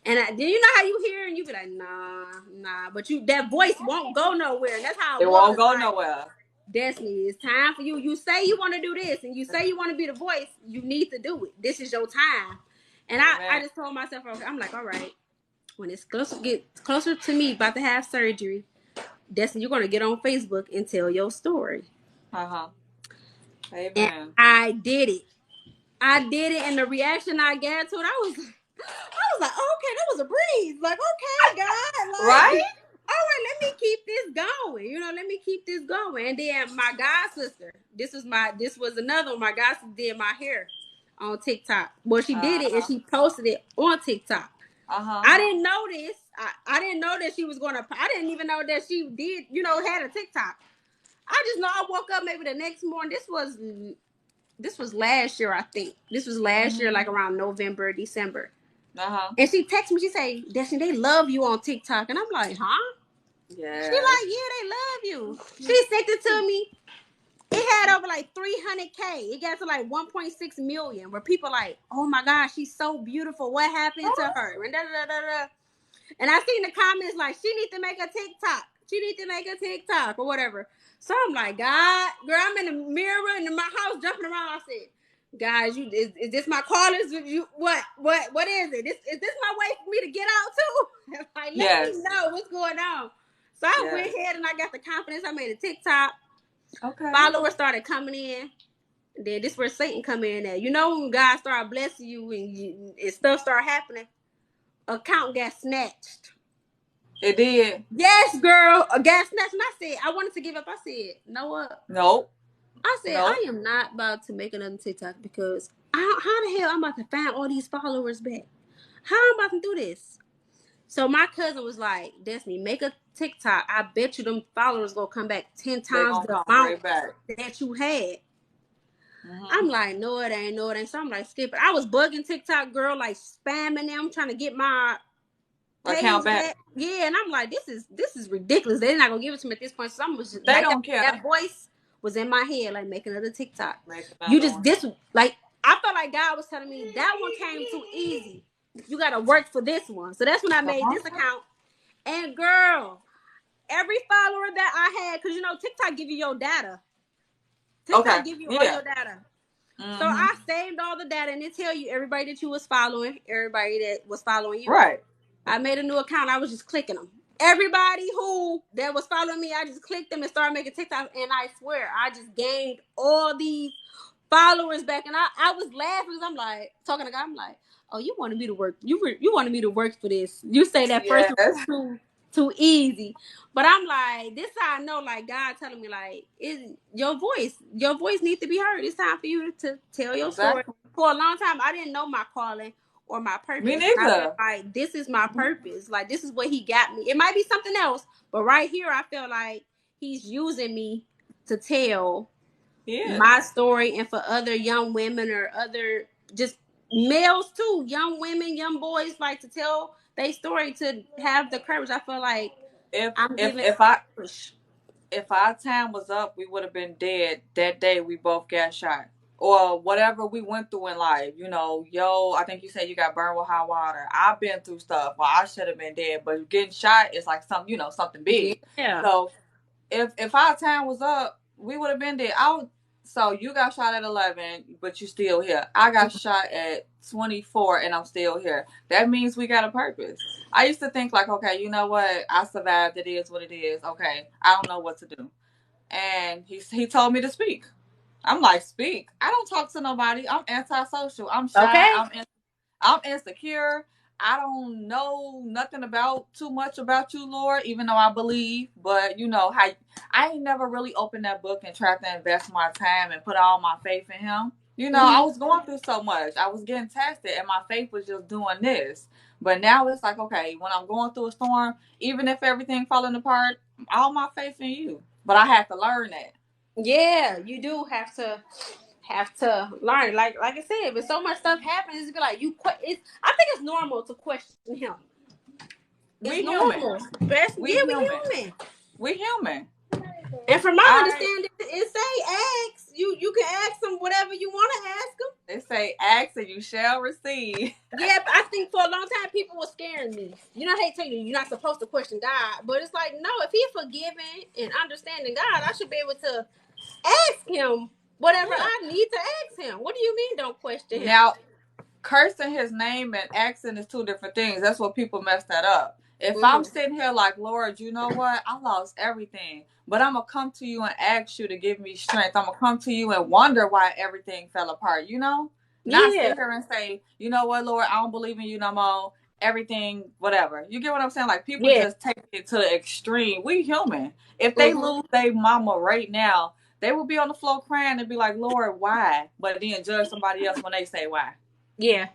B: And then you know how you hear and you be like, nah. But that voice won't go nowhere. And that's how
A: it
B: it was.
A: won't go nowhere.
B: Destiny, it's time for you. You say you want to do this and you say you want to be the voice. You need to do it. This is your time. And I just told myself, okay, I'm like, all right, when it's get closer to me about to have surgery, Destiny, you're going to get on Facebook and tell your story.
A: Uh-huh. Amen.
B: And I did it. And the reaction I got to it, I was like, oh, okay, that was a breeze. Like, okay, God, like,
A: right?
B: All right, let me keep this going. Let me keep this going. And then my god sister, this was another one. My god sister did my hair on TikTok. Well, she did it and she posted it on TikTok. I didn't know this. I didn't know that she was gonna. I didn't even know that she did. Had a TikTok. I just know I woke up maybe the next morning. This was last year, I think. This was last year, like around November, December. And she texted me. She say, "Destiny, they love you on TikTok." And I'm like, "Huh?" Yeah. She like, "Yeah, they love you." She sent it to me. It had over like 300K. It got to like 1.6 million. Where people like, "Oh my gosh, she's so beautiful. What happened to her?" And And I seen the comments like, "She need to make a TikTok. She need to make a TikTok or whatever." So I'm like, God, girl, I'm in the mirror in my house jumping around. I said, guys, is this my call? Is you what is it? Is this my way for me to get out too? Like, let me know what's going on. So I went ahead and I got the confidence. I made a TikTok. Okay. Followers started coming in. Then this where Satan come in at. When God started blessing you and stuff started happening, account got snatched.
A: It did.
B: Yes, girl. A gas snatch. And I said, I wanted to give up. I said, know what?
A: Nope.
B: I said, I am not about to make another TikTok because how the hell I'm about to find all these followers back? How I'm about to do this? So my cousin was like, Destiny, make a TikTok. I bet you them followers gonna come back 10 times the amount that you had. I'm like, no, it ain't. So I'm like, skip it. I was bugging TikTok, girl, like spamming them, trying to get my account back. Yeah, and I'm like, this is ridiculous. They're not gonna give it to me at this point. So I'm just,
A: they don't care.
B: That voice was in my head, like, make another TikTok. You just like, I felt like God was telling me that one came too easy. You gotta work for this one. So that's when I made this account. And girl, every follower that I had, because TikTok give you your data. TikTok give you all your data. So I saved all the data and it tell you everybody that you was following, everybody that was following you.
A: Right.
B: I made a new account. I was just clicking them. Everybody that was following me, I just clicked them and started making TikToks. And I swear, I just gained all these followers back. And I was laughing because I'm like, talking to God, I'm like, oh, you wanted me to work. You wanted me to work for this. You say that first was too easy. But I'm like, this how I know, like, God telling me, like, your voice needs to be heard. It's time for you to tell your story. For a long time, I didn't know my calling or my purpose.
A: Me neither.
B: Like, this is my purpose. Like, this is what he got me. It might be something else, but right here, I feel like he's using me to tell my story and for other young women or other just males too, young women, young boys, like to tell their story, to have the courage. I feel like
A: if our time was up, we would have been dead that day we both got shot. Or whatever we went through in life, I think you said you got burned with hot water. I've been through stuff. Well, I should have been dead, but getting shot is like something big.
B: Yeah.
A: So if our time was up, we would have been dead. So you got shot at 11, but you still here. I got shot at 24 and I'm still here. That means we got a purpose. I used to think like, okay, you know what? I survived. It is what it is. Okay, I don't know what to do. And he told me to speak. I'm like, speak. I don't talk to nobody. I'm antisocial. I'm shy. Okay. I'm insecure. I don't know nothing too much about you, Lord, even though I believe. But how I ain't never really opened that book and tried to invest my time and put all my faith in him. I was going through so much. I was getting tested and my faith was just doing this. But now it's like, okay, when I'm going through a storm, even if everything falling apart, all my faith in you. But I have to learn that.
B: Yeah, you do have to learn. Like I said, if so much stuff happens, it's be like I think it's normal to question him.
A: We human.
B: We human.
A: We human.
B: And from my understanding, it say ask. you can ask them whatever you want to ask them.
A: They say, ask and you shall receive.
B: Yeah, but I think for a long time people were scaring me. You know, I hate telling you, you're not supposed to question God, but it's like, no, if He's forgiving and understanding God, I should be able to ask Him whatever
A: Yeah.
B: I need to ask Him. What do you mean, don't question Him?
A: Now, cursing His name and asking is two different things. That's what people mess that up. If I'm
B: Mm-hmm.
A: sitting here like, Lord, you know what? I lost everything. But I'm going to come to you and ask you to give me strength. I'm going to come to you and wonder why everything fell apart, you know? Not
B: Yeah.
A: sit here and say, you know what, Lord, I don't believe in you no more. Everything, whatever. You get what I'm saying? Like, people
B: Yeah.
A: just take it to the extreme. We human. If they
B: Mm-hmm.
A: lose their mama right now, they will be on the floor crying and be like, Lord, why? But then judge somebody else when they say why.
B: Yeah.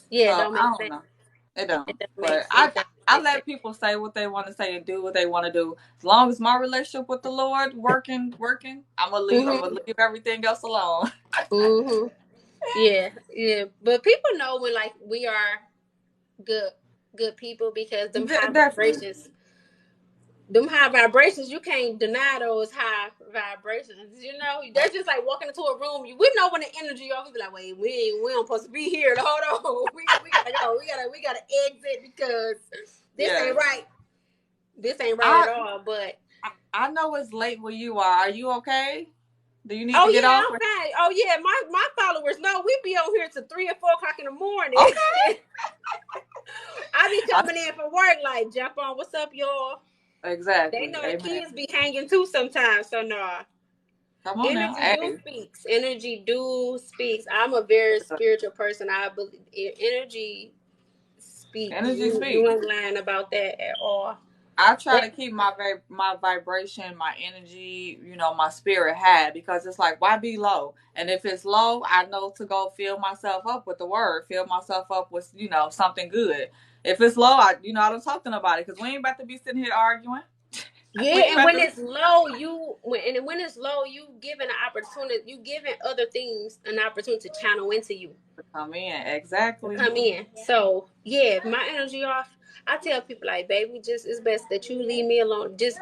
B: Yeah. It
A: So
B: don't
A: I
B: make
A: don't
B: sense.
A: know. It don't.
B: It doesn't make
A: But
B: sense. It doesn't
A: I
B: make sense.
A: let people say what they want to say and do what they want to do. As long as my relationship with the Lord working, I'm gonna leave. I'm
B: Mm-hmm.
A: gonna leave everything else alone.
B: Mm-hmm. Yeah. Yeah. But people know when like we are good people because
A: Definitely.
B: them high vibrations, you can't deny those high vibrations. You know, that's just like walking into a room. We know when the energy off. We be like, wait, we don't supposed to be here. Hold on, we gotta go. We gotta exit because this
A: Yeah.
B: ain't right. This ain't right at
A: I,
B: all. But
A: I know it's late where you are. Are you okay? Do you need
B: oh
A: to get
B: yeah,
A: off?
B: I'm fine. Oh yeah, my followers know we be on here to 3 or 4 o'clock in the morning.
A: Okay.
B: I be coming in from work like jump on. What's up, y'all? They
A: Exactly.
B: know the
A: Amen.
B: kids be hanging too sometimes. So no.
A: Come on now.
B: Energy do
A: Hey.
B: speaks. Energy do speaks. I'm a very spiritual person. I believe energy speaks.
A: Energy
B: You
A: speaks.
B: ain't lying about that at all.
A: I try
B: That,
A: to keep my vibration, my energy, my spirit high because it's like, why be low? And if it's low, I know to go fill myself up with the word, fill myself up with something good. If it's low, I don't talk to nobody because we ain't about to be sitting here arguing. We
B: yeah,
A: ain't
B: and
A: about
B: when
A: to
B: it's low, when it's low, you giving an opportunity. You giving other things an opportunity to channel into you.
A: come in
B: To
A: exactly.
B: come in. So yeah, if my energy off, I tell people like, baby, just it's best that you leave me alone. Just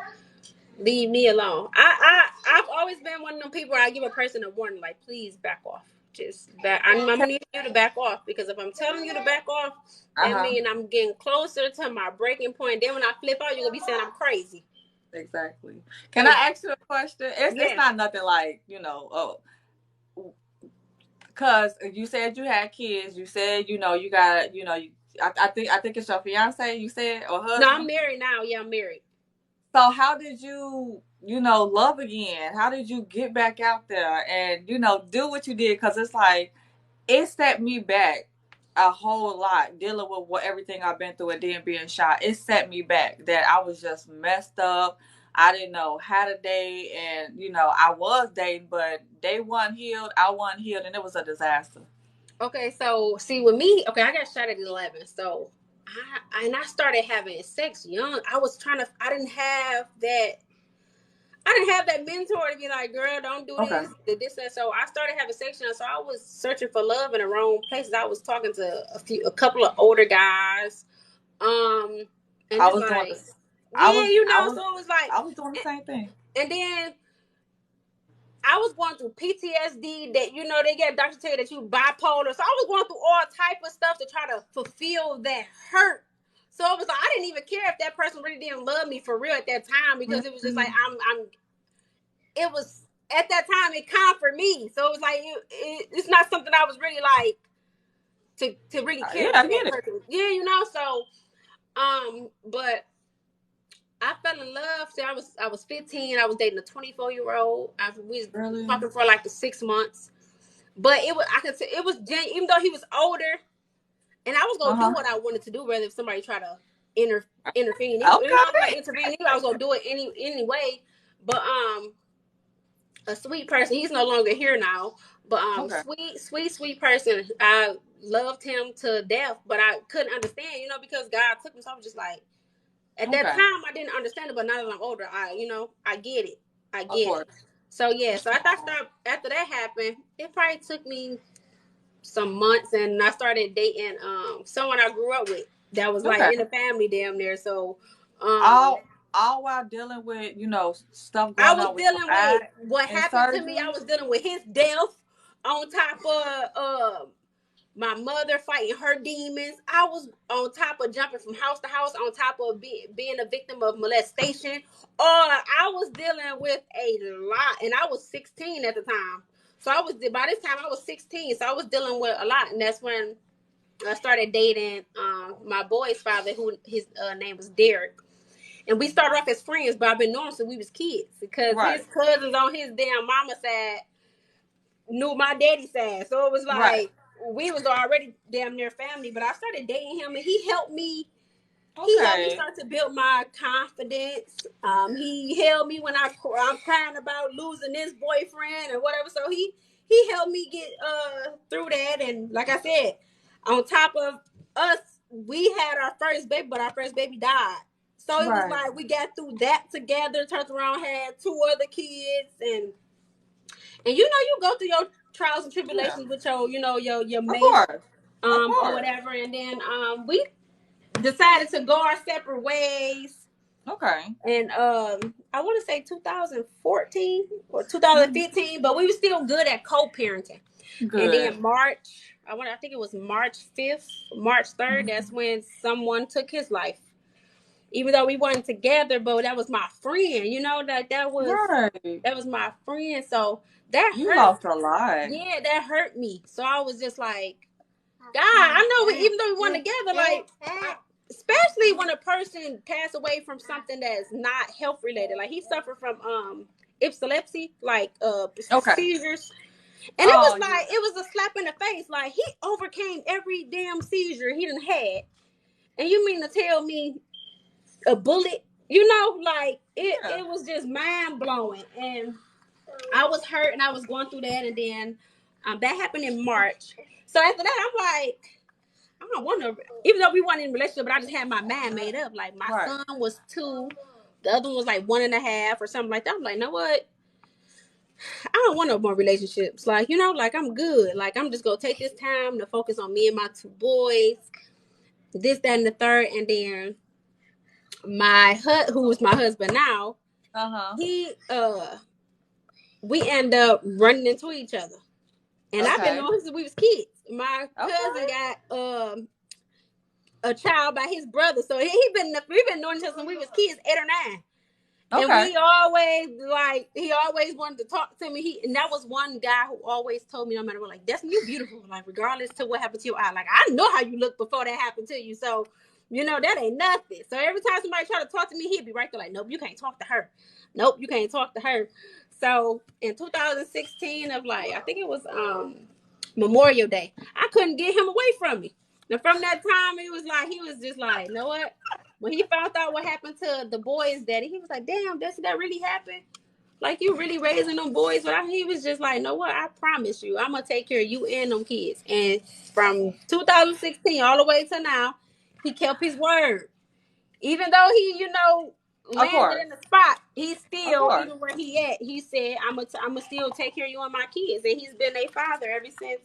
B: leave me alone. I've always been one of them people where I give a person a warning, like, please back off. Just back. I'm gonna need you to back off because if I'm telling you to back off, that
A: Uh-huh.
B: means I'm getting closer to my breaking point. Then when I flip out, you're gonna be saying I'm crazy.
A: Exactly. Can
B: So
A: I ask you a question? It's
B: yeah.
A: not nothing like, because you said you had kids. You said, you got, I think it's your fiance, you said, or
B: No, I'm
A: husband.
B: married now. Yeah, I'm married.
A: So how did you, love again? How did you get back out there and, do what you did? Because it's like, it set me back a whole lot dealing with everything I've been through and then being shot. It set me back that I was just messed up. I didn't know how to date. And, I was dating, but they wasn't healed. I wasn't healed. And it was a disaster.
B: Okay, so see with me, okay, I got shot at 11. So I started having sex young. I didn't have that. I didn't have that mentor to be like, girl, don't do
A: Okay.
B: this, and so I started having sex, so I was searching for love in the wrong places. I was talking to a couple of older guys, and
A: I
B: it's
A: was doing
B: like,
A: this.
B: yeah, so it was like,
A: I was doing the same thing.
B: and then I was going through PTSD that, they get doctors tell you that you bipolar. So I was going through all type of stuff to try to fulfill that hurt. So it was like, I didn't even care if that person really didn't love me for real at that time because it was just like, it was at that time it comforted me. So it was like, it's not something I was really like to really care
A: Yeah,
B: for
A: I
B: that
A: get it.
B: person. Yeah, so, but I fell in love. See, I was 15. I was dating a 24-year-old. We was
A: Really?
B: talking for like the 6 months. But I could say it was even though he was older, and I was gonna do
A: Uh-huh.
B: what I wanted to do, whether if somebody tried to intervene. Like
A: Okay.
B: intervene. I was gonna do it anyway. But a sweet person. He's no longer here now. But
A: Okay.
B: sweet person. I loved him to death, but I couldn't understand, because God took him. So I was just like, at that
A: Okay.
B: time, I didn't understand it, but now that I'm older, I get it. I
A: Of
B: get it.
A: course.
B: So yeah, so after that happened, it probably took me some months, and I started dating someone I grew up with that was like
A: Okay.
B: in the family damn near. So
A: All
B: um
A: all while dealing with, stuff
B: I
A: going
B: was
A: on with your
B: dealing with
A: eye
B: what
A: and
B: happened to me. I
A: surgery.
B: was dealing with his death on top of my mother fighting her demons. I was on top of jumping from house to house, on top of being a victim of molestation. I was dealing with a lot, and I was 16 at the time. So by this time I was 16, so I was dealing with a lot, and that's when I started dating my boy's father, who his name was Derek. And we started off as friends, but I've been knowing him since we was kids because his
A: Right.
B: cousins on his damn mama side knew my daddy's side. So it was
A: Right.
B: like we was already damn near family. But I started dating him, and he helped me. He helped me
A: Okay.
B: start to build my confidence. He held me when I'm crying about losing this boyfriend or whatever. So he helped me get through that. And like I said, on top of us, we had our first baby, but our first baby died. So it was
A: Right.
B: like we got through that together. Turned around, had two other kids, and you go through your trials and
A: Yeah.
B: tribulations with your
A: Of
B: mate
A: course. Of
B: or
A: course.
B: whatever, and then we decided to go our separate ways.
A: Okay.
B: And I want to say 2014 or
A: Mhm.
B: 2015, but we were still good at co-parenting. And
A: Good.
B: then I think it was March 5th, March 3rd. That's when someone took his life. Even though we weren't together, but that was my friend. That
A: Right.
B: was my friend. So that
A: You
B: hurt.
A: lost a lot.
B: Yeah, that hurt me. So I was just like, God, I know. Even though we weren't together, like, especially when a person passed away from something that's not health related, like he suffered from epilepsy, like
A: Okay.
B: seizures, and
A: Oh,
B: it was a slap in the face. Like he overcame every damn seizure he done had, and you mean to tell me a bullet? Like it.
A: yeah.
B: It was just mind blowing, and I was hurt, and I was going through that, and then that happened in March. So after that, I'm like, I don't want to, even though we weren't in a relationship, but I just had my mind made up. Like my
A: Right.
B: son was 2, the other one was like 1.5 or something like that. I'm like, you know what? I don't want no more relationships. Like, like I'm good. Like I'm just gonna take this time to focus on me and my 2 boys, this, that, and the third. And then who was my husband now,
A: Uh-huh.
B: he we end up running into each other. And I've been
A: Okay.
B: knowing him since we was kids. My cousin
A: Okay.
B: got a child by his brother. So we've been knowing each other since we was kids, 8 or 9. And
A: Okay.
B: we always he always wanted to talk to me. And that was one guy who always told me no matter what, like, Destiny, you beautiful. Like, regardless to what happened to your eye. Like, I know how you look before that happened to you. So, that ain't nothing. So every time somebody try to talk to me, he'd be right there like, nope, you can't talk to her. Nope, you can't talk to her. So in 2016 of I think it was Memorial Day, I couldn't get him away from me. And from that time, he was just like, you know what? When he found out what happened to the boys' daddy, he was like, damn, that really happened? Like, you really raising them boys? But he was just like, you know what? I promise you, I'm going to take care of you and them kids. And from 2016 all the way to now, he kept his word. Even though he,
A: Of
B: landed
A: course.
B: in the spot, he
A: Of
B: still,
A: course.
B: even where he at, he said, I'm gonna still take care of you and my kids. And he's been a father ever since,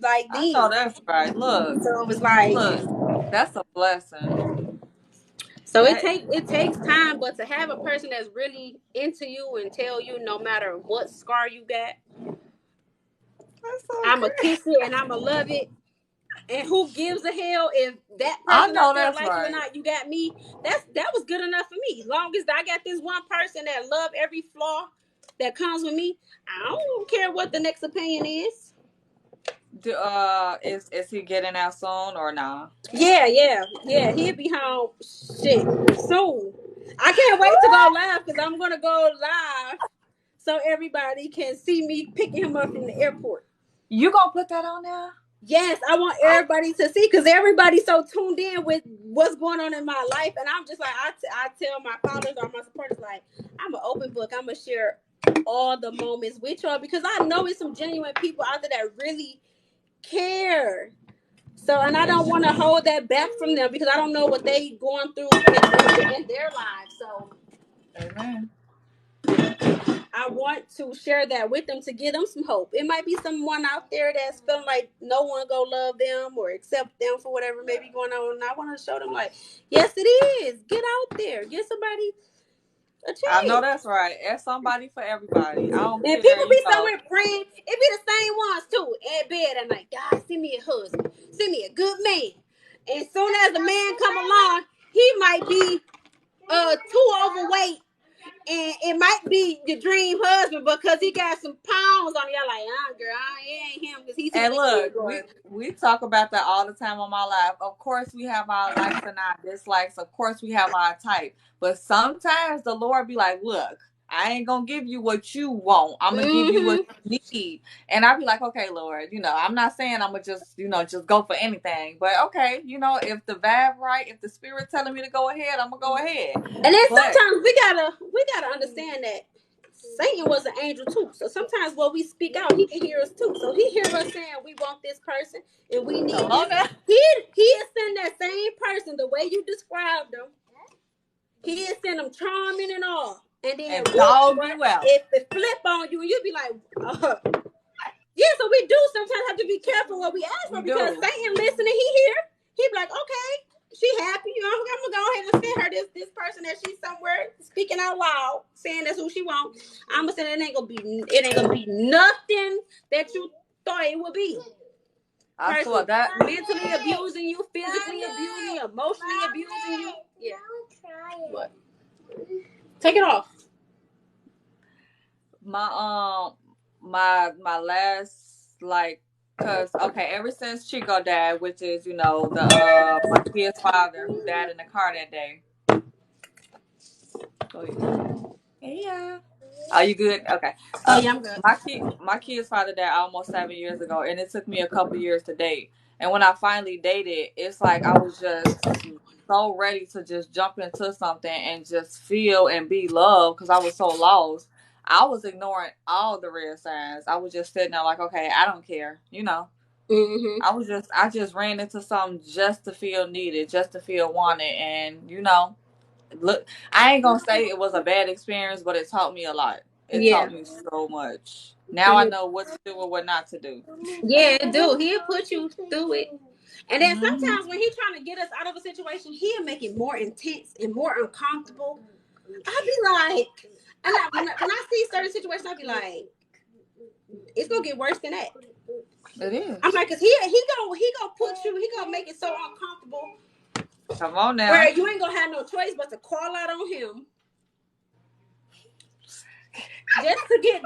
A: I know
B: then.
A: that's right. Look.
B: So it was like,
A: Look. That's a blessing.
B: so
A: That
B: it takes time, but to have a person that's really into you and tell you no matter what scar you got,
A: that's so
B: I'ma
A: good.
B: kiss it and I'ma love it. And who gives a hell if that
A: I
B: person
A: know
B: out there
A: that's
B: like you or
A: right.
B: not? You got me. That was good enough for me. As long as I got this one person that love every flaw that comes with me, I don't care what the next opinion is.
A: Is he getting out soon or not?
B: Yeah. He'll be home shit soon. I can't wait to go live because I'm gonna go live so everybody can see me picking him up from the airport.
A: You gonna put that on there?
B: Yes, I want everybody to see because everybody's so tuned in with what's going on in my life, and I'm just like I tell my followers or my supporters like I'm an open book. I'm gonna share all the moments with y'all because I know it's some genuine people out there that really care. So, and I don't want to hold that back from them because I don't know what they going through in their lives. So,
A: Amen.
B: I want to share that with them to give them some hope. It might be someone out there that's feeling like no one go love them or accept them for whatever may be going on. And I want to show them like, yes, it is. Get out there. Get somebody.
A: I know that's right. There's somebody for everybody. I don't
B: And
A: care,
B: people
A: you
B: be
A: know.
B: somewhere praying. It be the same ones too. At bed at night, God, send me a husband. Send me a good man. And soon as the man come along, he might be too overweight. And it might be your dream husband because he got some pounds on you. Like, girl, it ain't him because he's too
A: And look,
B: big.
A: we talk about that all the time on my life. Of course, we have our likes and our dislikes. Of course, we have our type. But sometimes the Lord be like, "Look, I ain't gonna give you what you want. I'm gonna give you what you need." And I be like, "Okay, Lord, I'm not saying I'm gonna just go for anything, but okay, if the vibe right, if the spirit telling me to go ahead, I'm gonna go ahead."
B: And then
A: But
B: sometimes we gotta understand that Satan was an angel too. So sometimes when we speak out, he can hear us too. So he hears us saying we want this person and we need
A: come on
B: this.
A: now,
B: He is sending that same person the way you described them. He is sending them charming and all. And then
A: and dog you out.
B: if it flip on you, you'll be like, yeah, so we do sometimes have to be careful what we ask for
A: We
B: because
A: do.
B: Satan listening, he hear. He be like, okay, she happy. I'm gonna go ahead and send her this person that she's somewhere speaking out loud, saying that's who she wants. I'm gonna say it ain't gonna be nothing that you thought it would be.
A: I saw that.
B: Mentally abusing you, physically abusing you, emotionally abusing you. Yeah. What? Take it off.
A: My last, like, cause okay, ever since Chico died, which is the my kid's father who died in the car that day. Go ahead. Yeah. Are you good? Okay.
B: Oh yeah, I'm good.
A: My kid's father died almost 7 years ago, and it took me a couple years to date. And when I finally dated, it's like I was just so ready to just jump into something and just feel and be loved because I was so lost. I was ignoring all the red signs. I was just sitting there like, okay, I don't care.
B: Mm-hmm.
A: I just ran into something just to feel needed, just to feel wanted, and look, I ain't gonna say it was a bad experience, but it taught me a lot. It
B: Yeah.
A: taught me so much. Now I know what to do and what not to do.
B: Yeah, it do. He'll put you through it. And then
A: Hmm.
B: sometimes when he's trying to get us out of a situation, he'll make it more intense and more uncomfortable. I'll be like, when I see certain situations, I'll be like, it's gonna get worse than that.
A: It
B: I'm
A: is.
B: like, cause he gonna put you, he gonna make it so uncomfortable
A: Come on
B: where
A: now.
B: you ain't gonna have no choice but to call out on him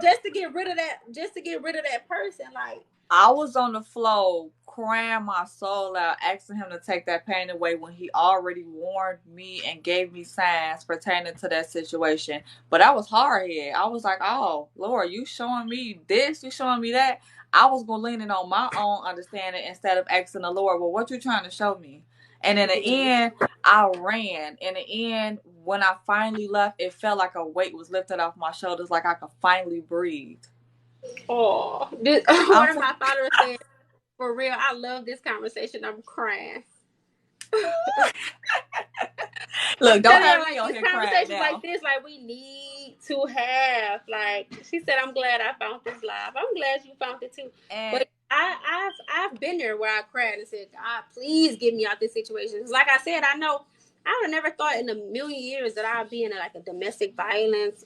B: just to get rid of that person. Like,
A: I was on the floor crying my soul out, asking him to take that pain away when he already warned me and gave me signs pertaining to that situation. But I was hard headed. I was like, oh, Lord, you showing me this, you showing me that. I was going to lean in on my own understanding instead of asking the Lord, well, what you trying to show me? And in the end, I ran. In the end, when I finally left, it felt like a weight was lifted off my shoulders, like I could finally breathe.
B: oh,
A: I'm
B: one of my followers said, for real, I love this conversation. I'm crying. I'm
A: Look, don't
B: telling you,
A: have me
B: like
A: on
B: these
A: here crying
B: conversations like
A: now.
B: this, like we need to have. Like she said, I'm glad I found this live. I'm glad you found it too.
A: And
B: But I've been there where I cried and said, God, please get me out this situation. 'Cause like I said, I know I would have never thought in a million years that I'd be in like a domestic violence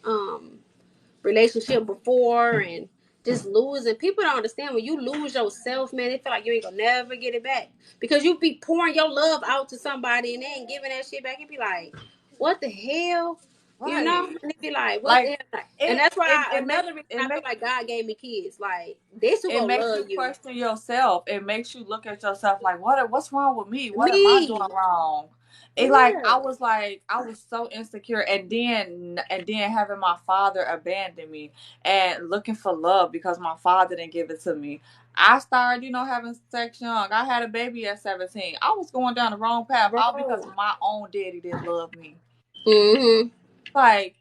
B: relationship before and just losing. People don't understand when you lose yourself, man, they feel like you ain't gonna never get it back. Because you be pouring your love out to somebody and they ain't giving that shit back. You be like, what the hell? You know?
A: right,
B: And it be like, what the
A: like
B: hell? And
A: it
B: that's why
A: it it makes
B: another reason
A: it
B: I feel
A: makes
B: like God gave me kids. Like, this who
A: it
B: gonna
A: makes
B: love
A: you
B: you.
A: question yourself. It makes you look at yourself like, what's wrong with me? What am I doing
B: Me.
A: wrong? It like I was so insecure, and then having my father abandon me and looking for love because my father didn't give it to me. I started, having sex young. I had a baby at 17. I was going down the wrong path, all because
B: Bro.
A: my own daddy didn't love me.
B: Mm-hmm.
A: Like,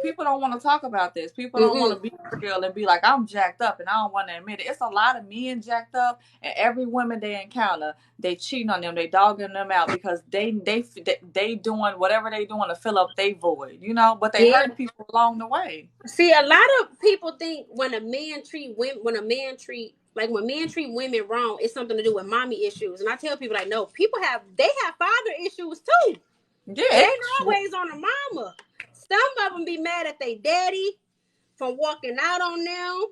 A: people don't want to talk about this. People don't want to
B: Mm-mm.
A: be real and be like, I'm jacked up, and I don't want to admit it. It's a lot of men jacked up, and every woman they encounter, they cheating on them, they dogging them out because they doing whatever they doing to fill up their void, but they
B: Yeah.
A: hurting people along the way.
B: See, a lot of people think when a man treat women, when men treat women wrong, it's something to do with mommy issues. And I tell people like, no, they have father issues too.
A: Yeah,
B: It ain't always on the mama. Some of them be mad at their daddy for walking out on them,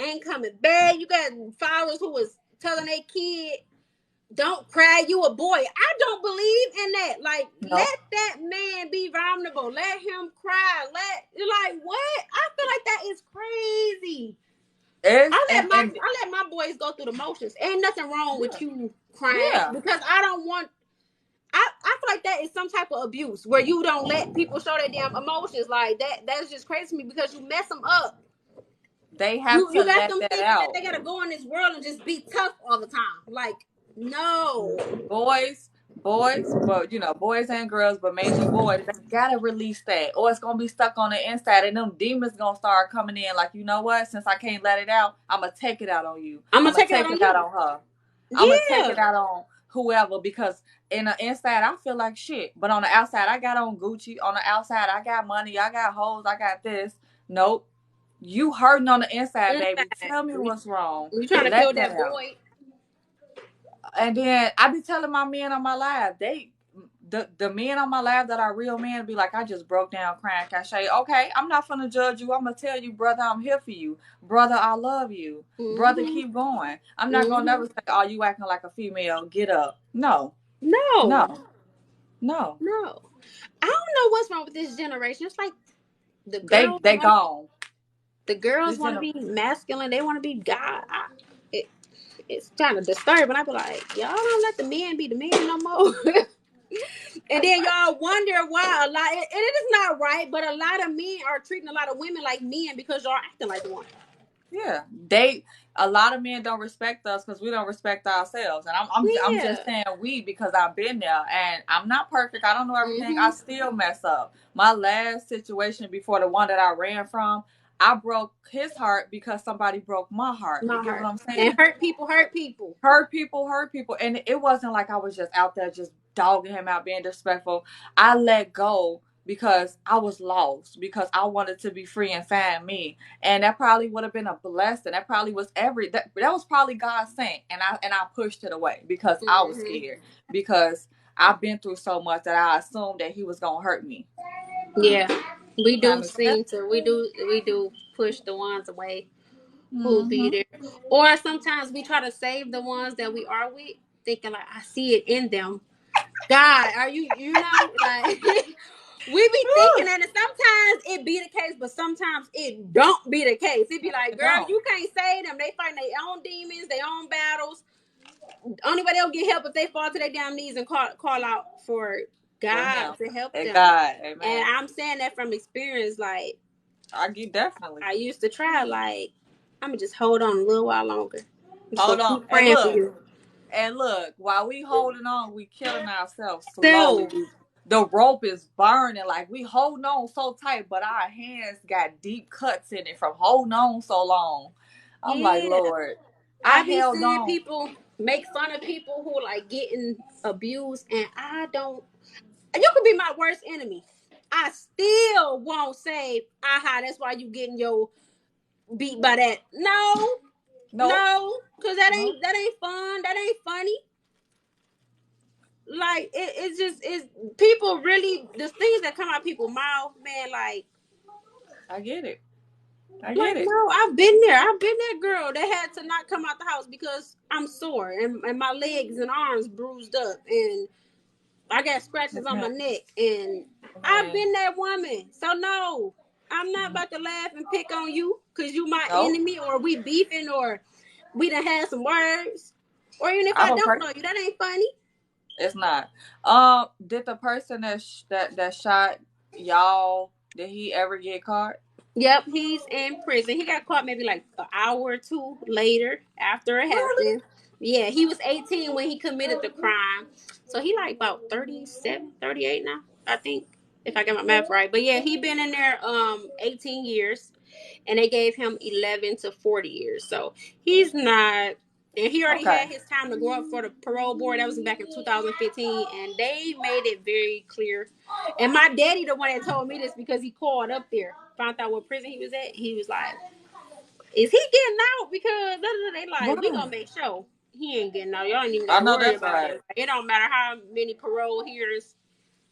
B: ain't coming back. You got fathers who was telling their kid, don't cry, you a boy. I don't believe in that. Like,
A: No.
B: let that man be vulnerable. Let him cry. Like, what? I feel like that is crazy.
A: It's
B: I let my boys go through the motions. Ain't nothing wrong with you crying
A: yeah.
B: because I don't want. I feel like that is some type of abuse where you don't let people show their damn emotions like that. That's just crazy to me because you mess them up.
A: They have
B: You
A: to
B: got
A: let
B: them
A: that
B: thinking that
A: out.
B: they gotta go in this world and just be tough all the time. Like, no.
A: Boys, but boys and girls, but mainly boys, they gotta release that, or it's gonna be stuck on the inside, and them demons gonna start coming in. Like, you know what? Since I can't let it out, I'm gonna take it out on you.
B: I'm
A: I'm
B: gonna
A: gonna
B: take it out
A: take
B: on
A: it out
B: you.
A: on her. I'm gonna take
B: Yeah.
A: it out on whoever, because in the inside I feel like shit, but on the outside I got on Gucci. On the outside I got money. I got hoes. I got this. Nope. You hurting on the inside, baby. Tell me what's wrong.
B: You trying to
A: Let
B: fill
A: that
B: that
A: out.
B: void?
A: And then I be telling my men on my live, the men on my live that are real men be like, I just broke down crying. Cachet. Okay, I'm not gonna judge you. I'm gonna tell you, brother, I'm here for you. Brother, I love you. Brother,
B: Mm-hmm.
A: keep going. I'm not gonna
B: Mm-hmm.
A: never say, oh, you acting like a female. Get up. No,
B: No.
A: no, no.
B: No. I don't know what's wrong with this generation. It's like the
A: They
B: girls
A: they
B: want
A: gone.
B: the girls
A: This
B: want to
A: gener-
B: be masculine. They want to be God. It, it's kind of disturbing. I be like, y'all don't let the men be the men no more. And then y'all wonder why it is not right, but a lot of men are treating a lot of women like men because y'all acting like one.
A: Yeah, a lot of men don't respect us because we don't respect ourselves, and I'm just
B: Yeah.
A: saying we, because I've been there, and I'm not perfect. I don't know everything. I
B: Mm-hmm.
A: still mess up. My last situation before the one that I ran from, I broke his heart because somebody broke my heart. You
B: My
A: get what
B: heart.
A: I'm
B: And
A: saying?
B: hurt people hurt people.
A: Hurt people, and it wasn't like I was just out there just dogging him out, being disrespectful. I let go because I was lost, because I wanted to be free and find me, and that probably would have been a blessing. That probably was that was probably God sent, and I pushed it away because I was
B: Mm-hmm.
A: scared, because I've been through so much that I assumed that he was gonna hurt me.
B: Yeah. We
A: That
B: do
A: makes sense.
B: seem to we do push the ones away who be
A: Mm-hmm.
B: there. Or sometimes we try to save the ones that we are with, thinking like I see it in them. God, are you know, like we be thinking that, and sometimes it be the case, but sometimes it don't be the case. It be like,
A: It
B: girl,
A: don't.
B: you can't save them. They fighting their own demons, their own battles. Only way they'll get help if they fall to their damn knees and call out for
A: For
B: God
A: him.
B: to help
A: And
B: them.
A: God,
B: And
A: amen.
B: I'm saying that from experience. Like,
A: I get definitely.
B: I used to try, like, I'm gonna just hold on a little while longer. I'm just
A: Hold
B: gonna
A: on.
B: keep praying for you.
A: And look, while we holding on, we killing ourselves slowly.
B: So,
A: The rope is burning, like we holding on so tight, but our hands got deep cuts in it from holding on so long. I'm like,
B: yeah.
A: Lord, I
B: I be
A: held
B: seeing
A: on.
B: people make fun of people who like getting abused, and I don't. You could be my worst enemy. I still won't say, "Aha, that's why you getting your beat by that." No,
A: Nope.
B: no, because that
A: Nope.
B: ain't fun. That ain't funny. Like it's just it's people really the things that come out people's mouth, man.
A: I get it. I get
B: Like
A: it.
B: no, I've been there. I've been that girl that had to not come out the house because I'm sore and my legs and arms bruised up and I got scratches on my
A: Amen.
B: neck, and I've
A: Amen.
B: been that woman. So no, I'm not about to laugh and pick on you because you my
A: Nope.
B: enemy, or we beefing, or we done had some words, or even if
A: I
B: I
A: hope
B: don't know you, that ain't funny.
A: it's not. Did the person that shot y'all, did he ever get caught?
B: Yep, he's in prison. He got caught maybe like an hour or two later after it
A: Really?
B: happened. Yeah, he was 18 when he committed the crime. So he like about 37, 38 now, I think, if I get my math right. But yeah, he been in there 18 years, and they gave him 11 to 40 years. So he's not, and he already
A: Okay.
B: had his time to grow up for the parole board. That was back in 2015, and they made it very clear. And my daddy, the one that told me this, because he called up there, found out what prison he was at. He was like, "Is he getting out?" Because they like, we gonna
A: Right.
B: make sure he ain't getting out. Y'all ain't even
A: I
B: gotta
A: know
B: worry
A: that's
B: about
A: right.
B: it. It don't matter how many parole hearings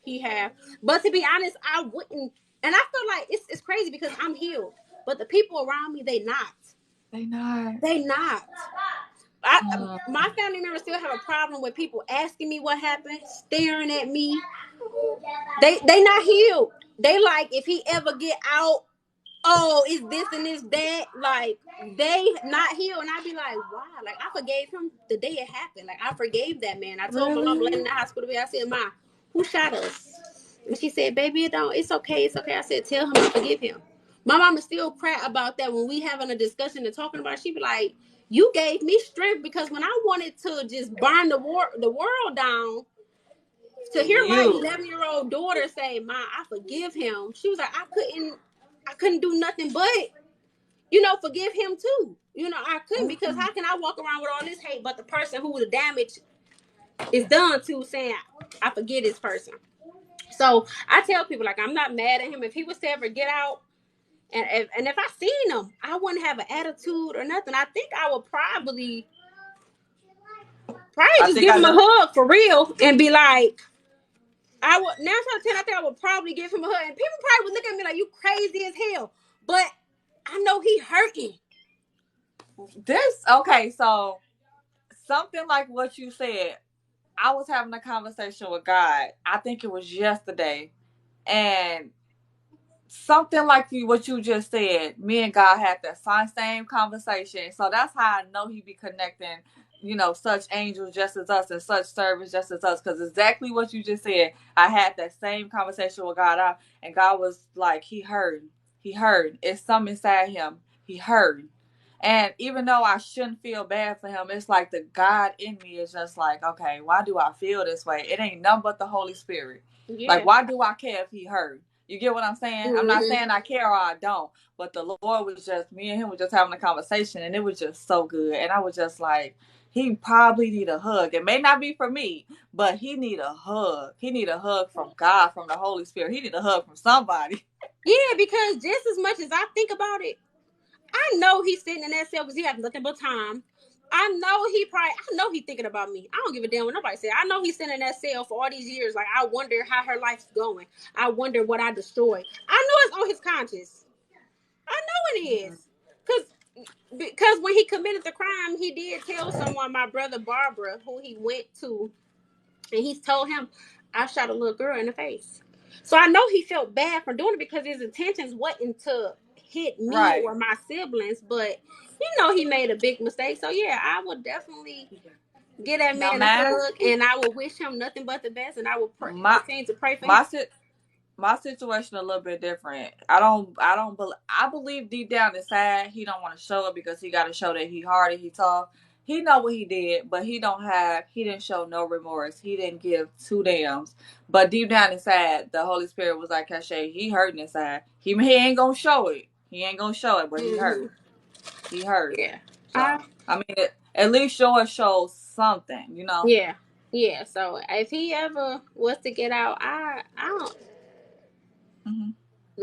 B: he have. But to be honest, I wouldn't. And I feel like it's crazy because I'm healed, but the people around me, they not.
A: They not.
B: They not. My family members still have a problem with people asking me what happened, staring at me. They not healed. They like if he ever get out, oh, it's this and this that. Like they not healed, and I be like, wow. Like I forgave him the day it happened. Like I forgave that man. I told my mom laying in the hospital bed. I said, Ma, who shot us? And she said, baby, it's okay, it's okay. I said, tell him I forgive him. My mama still cry about that when we having a discussion and talking about it. She be like, you gave me strength because when I wanted to just burn the world down, to hear my 11-year-old daughter say, Ma, I forgive him. She was like, I couldn't do nothing but, forgive him too. I couldn't because how can I walk around with all this hate, but the person who the damage is done to saying, I forget this person. So I tell people, like, I'm not mad at him. If he was to ever get out, and if I seen him, I wouldn't have an attitude or nothing. I think I would probably just give him a hug for real and be like, I would 9 out of 10. I think I would probably give him a hug, and people probably would look at me like, you crazy as hell. But I know he hurting.
A: So something like what you said. I was having a conversation with God. I think it was yesterday, and something like what you just said. Me and God had that same conversation. So that's how I know He be connecting, such angels just as us and such servants just as us. Because exactly what you just said, I had that same conversation with God, and God was like, He heard. He heard. It's something inside Him. He heard. And even though I shouldn't feel bad for him, it's like the God in me is just like, okay, why do I feel this way? It ain't nothing but the Holy Spirit. Yeah. Like, why do I care if he heard? You get what I'm saying? Mm-hmm. I'm not saying I care or I don't, but the Lord was just, me and him was just having a conversation, and it was just so good. And I was just like, he probably need a hug. It may not be for me, but he need a hug. He need a hug from God, from the Holy Spirit. He need a hug from somebody.
B: Yeah, because just as much as I think about it, I know he's sitting in that cell because he has nothing but time. I know he's thinking about me. I don't give a damn what nobody said. I know he's sitting in that cell for all these years. Like, I wonder how her life's going. I wonder what I destroyed. I know it's on his conscience. I know it is. Because when he committed the crime, he did tell someone, my brother Barbara, who he went to, and he told him, I shot a little girl in the face. So I know he felt bad for doing it because his intentions wasn't to hit me or my siblings, but he made a big mistake. So yeah, I would definitely get that man a hug, and I would wish him nothing but the best, and I would continue to pray for him.
A: My situation a little bit different. I believe deep down inside he don't want to show it because he got to show that he hard and he tough. He know what he did, but he didn't show no remorse. He didn't give two damns. But deep down inside, the Holy Spirit was like, Cache, he hurting inside. He ain't gonna show it. He ain't gonna show it, but he hurt. He hurt.
B: Yeah.
A: So, I mean, at least show something,
B: Yeah. Yeah. So if he ever was to get out, I don't. Mm-hmm.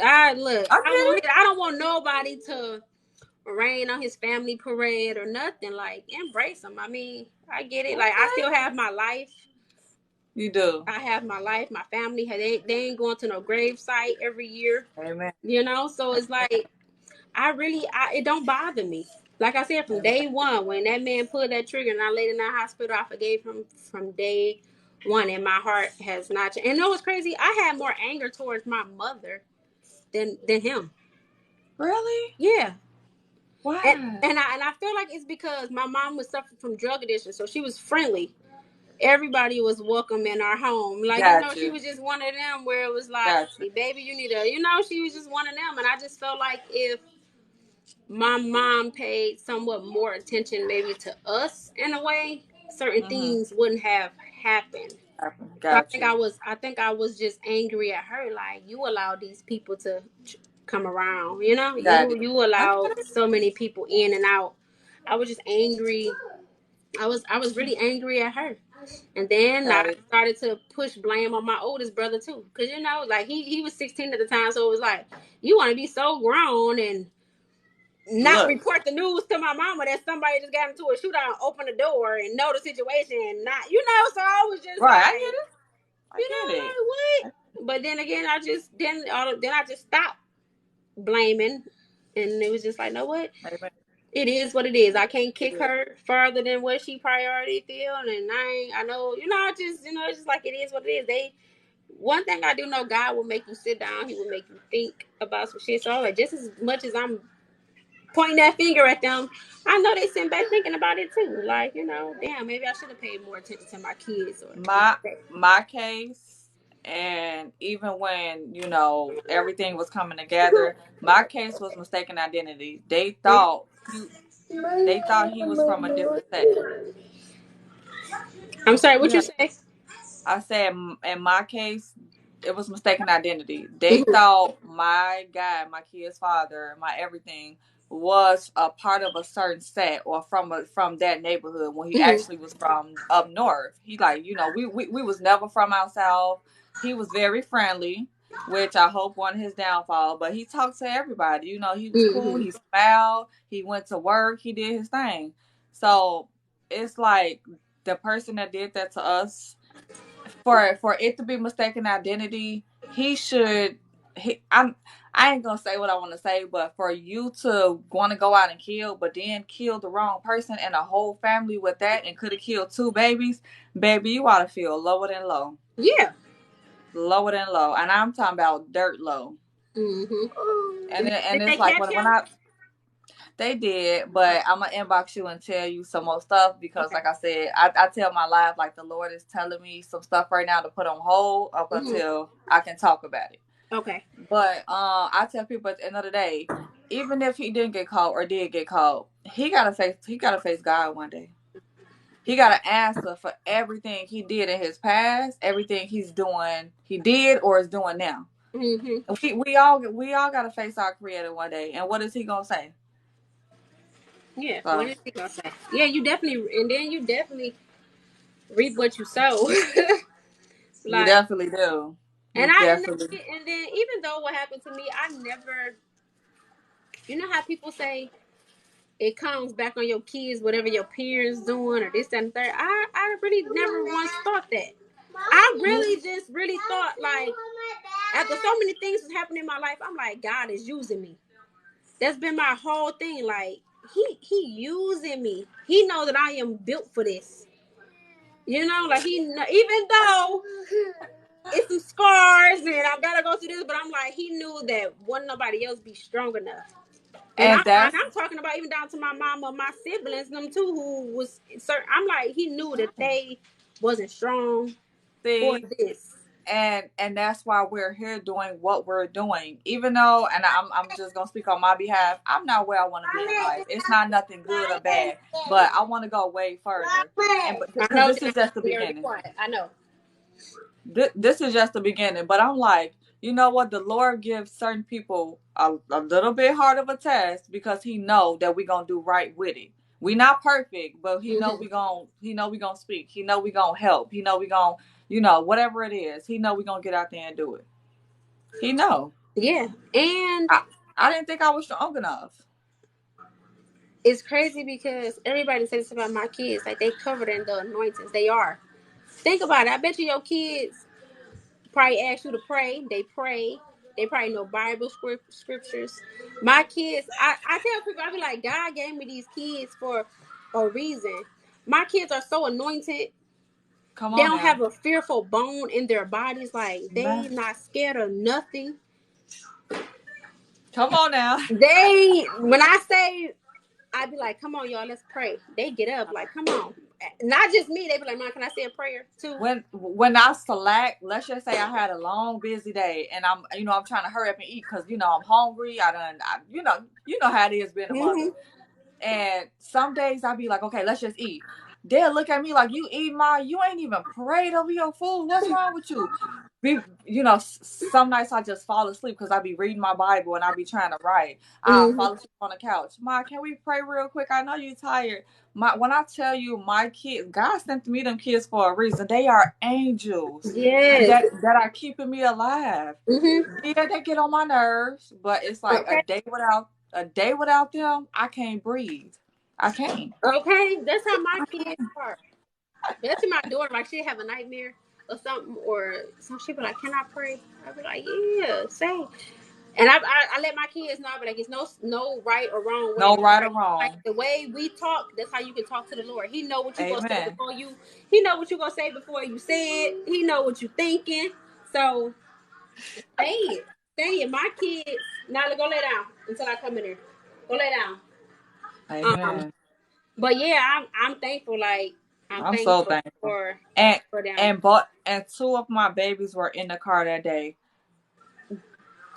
B: I don't want nobody to rain on his family parade or nothing. Like, embrace him. I mean, I get it. Like, I still have my life.
A: You do.
B: I have my life. My family they ain't going to no grave site every year.
A: Amen.
B: So it's like it don't bother me. Like I said, from day one, when that man pulled that trigger and I laid in that hospital, I forgave him from day one, and my heart has not changed. And you know what's crazy? I had more anger towards my mother than him.
A: Really?
B: Yeah.
A: Wow.
B: And I feel like it's because my mom was suffering from drug addiction, so she was friendly. Everybody was welcome in our home. Like, she was just one of them where it was like, baby, you need to, she was just one of them. And I just felt like if my mom paid somewhat more attention maybe to us in a way, certain things wouldn't have happened. So I think I was just angry at her. Like, you allowed these people to come around, you allowed so many people in and out. I was just angry. I was really angry at her. And then I started to push blame on my oldest brother too. Cause like he was 16 at the time. So it was like, you want to be so grown and not report the news to my mama that somebody just got into a shootout and open the door and know the situation and not, so I was just
A: right. Like, I get it.
B: like, what? But then again, I just stopped blaming, and it was just like, know what?
A: Amen.
B: It is what it is. I can't
A: It
B: kick
A: is.
B: her further than what she priority feel, and I know, it's just like it is what it is. One thing I do know, God will make you sit down. He will make you think about some shit. So like, just as much as I'm pointing that finger at them, I know they sitting back thinking about it too. Like, damn, maybe I should have paid more attention to my kids or
A: My my case, and even when everything was coming together, my case was mistaken identity. They thought he was from a different set.
B: I'm sorry, what
A: You
B: you say?
A: I said in my case, it was mistaken identity. They
B: Mm-hmm.
A: thought my guy, my kid's father, my everything was a part of a certain set or from that neighborhood when he
B: Mm-hmm.
A: actually was from up north. He like, we was never from out south. He was very friendly, which I hope won his downfall, but he talked to everybody. He was cool,
B: Mm-hmm.
A: he smiled, he went to work, he did his thing. So it's like the person that did that to us, for it to be mistaken identity, he should. I ain't gonna say what I want to say, but for you to want to go out and kill, but then kill the wrong person and a whole family with that, and could have killed two babies, baby, you ought to feel lower than low,
B: Yeah.
A: lower than low, and I'm talking about dirt low.
B: Mm-hmm.
A: And
B: Did they
A: it's like
B: catch
A: when
B: him?
A: I they did, but I'm gonna inbox you and tell you some more stuff because,
B: Okay.
A: like I said, I tell my live like the Lord is telling me some stuff right now to put on hold up
B: Mm-hmm.
A: until I can talk about it.
B: Okay.
A: But I tell people at the end of the day, even if he didn't get caught or did get caught, he gotta face God one day. He gotta answer for everything he did in his past, everything he did or is doing now.
B: Mm-hmm.
A: We all gotta face our Creator one day, and what is he gonna say?
B: Yeah. What
A: So
B: is he gonna say? Yeah, you definitely reap what you sow.
A: you
B: Like,
A: definitely do.
B: and
A: You definitely.
B: then even though what happened to me, I never. You know how people say it comes back on your kids, whatever your parents doing or this that, and the third. I really never once thought that. I really just really thought like after so many things was happening in my life, I'm like, God is using me. That's been my whole thing. Like he using me. He knows that I am built for this. Like even though it's some scars and I gotta go through this, but I'm like, he knew that wasn't nobody else be strong enough. And
A: And that's
B: I'm talking about even down to my mama, my siblings, them too, who was certain. I'm like, he knew that they wasn't strong for
A: see,
B: this.
A: and that's why we're here doing what we're doing. Even though, and I'm just gonna speak on my behalf. I'm not where I want to be in life. It's not nothing good or bad, but I want to go way further. And
B: I
A: because
B: know
A: this
B: this.
A: is just the
B: We gotta be
A: beginning.
B: quiet. I know.
A: This is just the beginning. But I'm like, you know what? The Lord gives certain people a little bit hard of a test because He know that we gonna do right with it. We not perfect, but
B: Mm-hmm.
A: He know we gonna speak. He know we gonna help. He know we gonna whatever it is. He know we gonna get out there and do it. He know.
B: Yeah, and
A: I didn't think I was strong enough.
B: it's crazy because everybody says this about my kids, like they covered in the anointings. They are. Think about it. I bet you your kids probably ask you to pray. They pray. They probably know Bible scriptures. My kids, I tell people, I be like, God gave me these kids for a reason. My kids are so anointed.
A: Come
B: They
A: on
B: don't have
A: now.
B: a fearful bone in their bodies. Like they
A: Man.
B: not scared of nothing.
A: Come on now.
B: When I say, I be like, come on, y'all, let's pray. They get up, like, come on. Not just me. They be like, Mom, can I say a prayer too?
A: When I slack, let's just say I had a long busy day and I'm trying to hurry up and eat because I'm hungry. You know how it is being a
B: Mm-hmm.
A: mother. And some days I'll be like, okay, let's just eat. They'll look at me like, you eat you ain't even prayed over your food. What's wrong with you? Some nights I just fall asleep because I be reading my Bible and I be trying to write. I'll
B: Mm-hmm.
A: fall asleep on the couch. Ma, can we pray real quick? I know you're tired. When I tell you my kids, God sent me them kids for a reason. They are angels
B: Yes.
A: that are keeping me alive.
B: Mm-hmm.
A: Yeah, they get on my nerves, but it's like
B: Okay.
A: a day without them, I can't breathe. I can't.
B: Okay. That's how my
A: I
B: kids
A: can't.
B: are. That's my daughter. Like she have a nightmare. or something, or some shit be like, "Can I pray?" I be like, "Yeah, say." And I let my kids know, but like it's no right or wrong way
A: No
B: to
A: right or
B: pray. Like
A: wrong.
B: the way we talk, that's how you can talk to the Lord. He know what you gonna say
A: Amen.
B: before you. He know what you gonna say before you say it. He know what you thinking. So say it, say it. My kids, Nyla, go lay down until I come in there. Go lay down. Um,
A: Amen.
B: but yeah, I'm thankful. Like I'm
A: I'm so
B: thankful
A: thankful.
B: for
A: And
B: them.
A: and two of my babies were in the car that day.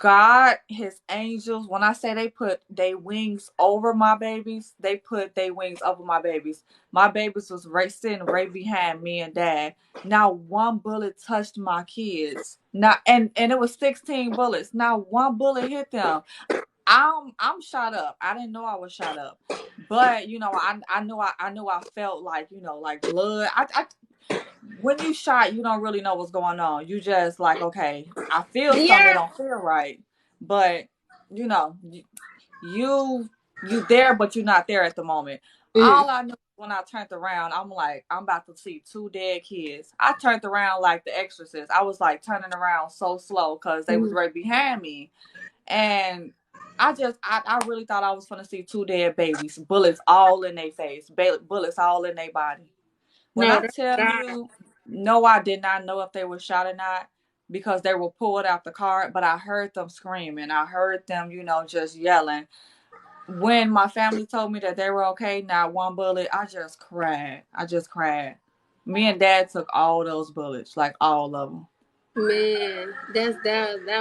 A: God, his angels, when I say they put their wings over my babies, they put their wings over my babies. My babies was racing right behind me and dad. Now one bullet touched my kids. Now and it was 16 bullets. Now one bullet hit them. I'm shot up. I didn't know I was shot up. But I knew I felt like, like blood. I when you shot, you don't really know what's going on. You just like, okay, I feel something that
B: Yeah.
A: don't feel right. But you know, you there, but you're not there at the moment.
B: Mm-hmm.
A: All I knew when I turned around, I'm like, I'm about to see two dead kids. I turned around like the exorcist. I was like turning around so slow because they was
B: Mm-hmm.
A: right behind me. And I really thought I was gonna see two dead babies, bullets all in their face, bullets all in their body. When
B: No,
A: I
B: that's
A: tell
B: God.
A: you, no, I did not know if they were shot or not because they were pulled out the car, but I heard them screaming. I heard them, just yelling. When my family told me that they were okay, not one bullet, I just cried. I just cried. Me and dad took all those bullets, like all of them.
B: Man, that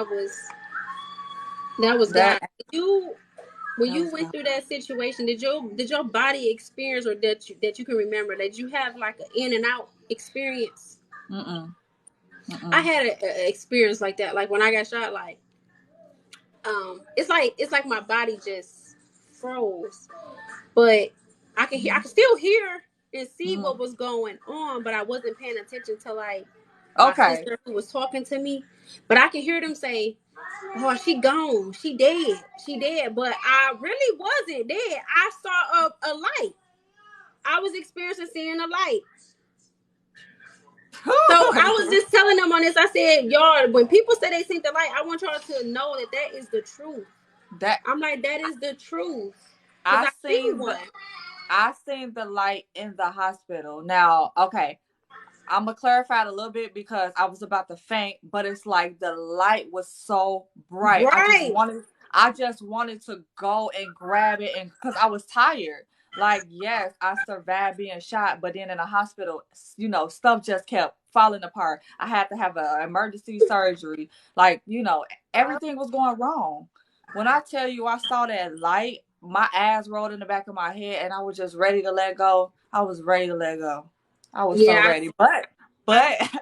B: was
A: That
B: God. You when
A: that
B: you
A: was
B: went
A: God.
B: through that situation, did your body experience, or that you can remember, that you have like an in and out experience?
A: Mm-mm.
B: I
A: Mm-mm.
B: had a experience like that. Like when I got shot, like it's like my body just froze. But I
A: Mm-hmm.
B: can still hear and see
A: Mm-hmm.
B: what was going on, but I wasn't paying attention to like my
A: Okay.
B: sister who was talking to me. But I can hear them say, "Oh, she gone. She dead. She dead." But I really wasn't dead. I saw a light. I was experiencing seeing a light. So I was just telling them on this. I said, "Y'all, when people say they seen the light, I want y'all to know that that is the truth."
A: that
B: I'm like, that is the truth. Because
A: I
B: I seen
A: seen the
B: one.
A: I seen the light in the hospital. Now, okay, I'm gonna clarify it a little bit because I was about to faint, but it's like the light was so bright.
B: Right.
A: I just wanted to go and grab it, and because I was tired. Like, yes, I survived being shot, but then in the hospital, stuff just kept falling apart. I had to have an emergency surgery. Like, everything was going wrong. When I tell you I saw that light, my eyes rolled in the back of my head, and I was just ready to let go. I was ready to let go. I was so
B: Yeah,
A: ready, but
B: I
A: but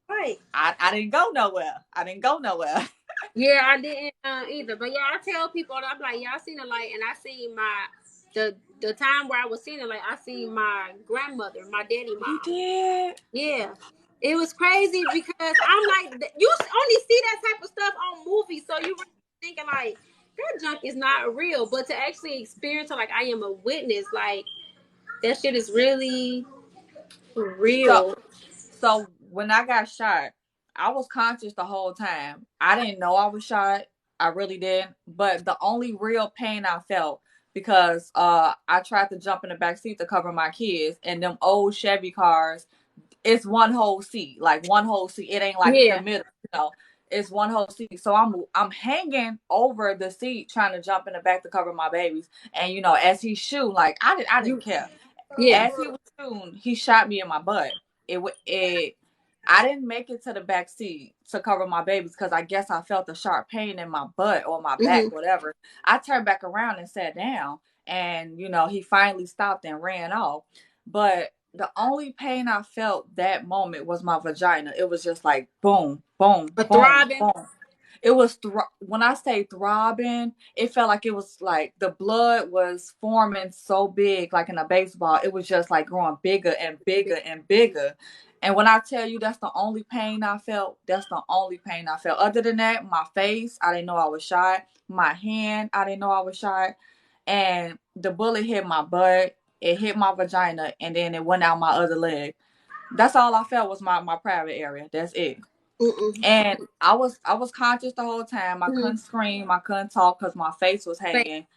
B: right.
A: I didn't go nowhere. I didn't go nowhere.
B: Yeah, I didn't either. But yeah, I tell people, I'm like, y'all seen the light, and I seen the time where I was seeing it, like I seen my grandmother, my daddy
A: You
B: mom.
A: did.
B: Yeah, it was crazy because I'm like, you only see that type of stuff on movies, so you really thinking like that junk is not real, but to actually experience it, like I am a witness, like that shit is really
A: So
B: real.
A: so when I got shot, I was conscious the whole time. I didn't know I was shot. I really didn't. But the only real pain I felt because I tried to jump in the back seat to cover my kids, and them old Chevy cars, it's one whole seat, like one whole seat. It ain't like the
B: Yeah.
A: middle, it's one whole seat. So I'm hanging over the seat trying to jump in the back to cover my babies. And as he's shooting, like I didn't
B: You.
A: care.
B: Yeah.
A: As he was shooting, he shot me in my butt. It I didn't make it to the back seat to cover my babies because I guess I felt a sharp pain in my butt or my back,
B: Hmm.
A: whatever. I turned back around and sat down, and he finally stopped and ran off. But the only pain I felt that moment was my vagina. It was just like boom, boom,
B: A
A: boom,
B: throbbing.
A: boom. It was when I say throbbing, it felt like it was like the blood was forming so big, like in a baseball. It was just like growing bigger and bigger and bigger. And when I tell you that's the only pain I felt, that's the only pain I felt. Other than that, my face, I didn't know I was shot. My hand, I didn't know I was shot. And the bullet hit my butt, it hit my vagina, and then it went out my other leg. That's all I felt was my private area. That's it.
B: Mm-mm.
A: And I was conscious the whole time. I
B: Mm-hmm.
A: couldn't scream. I couldn't talk because my face was hanging.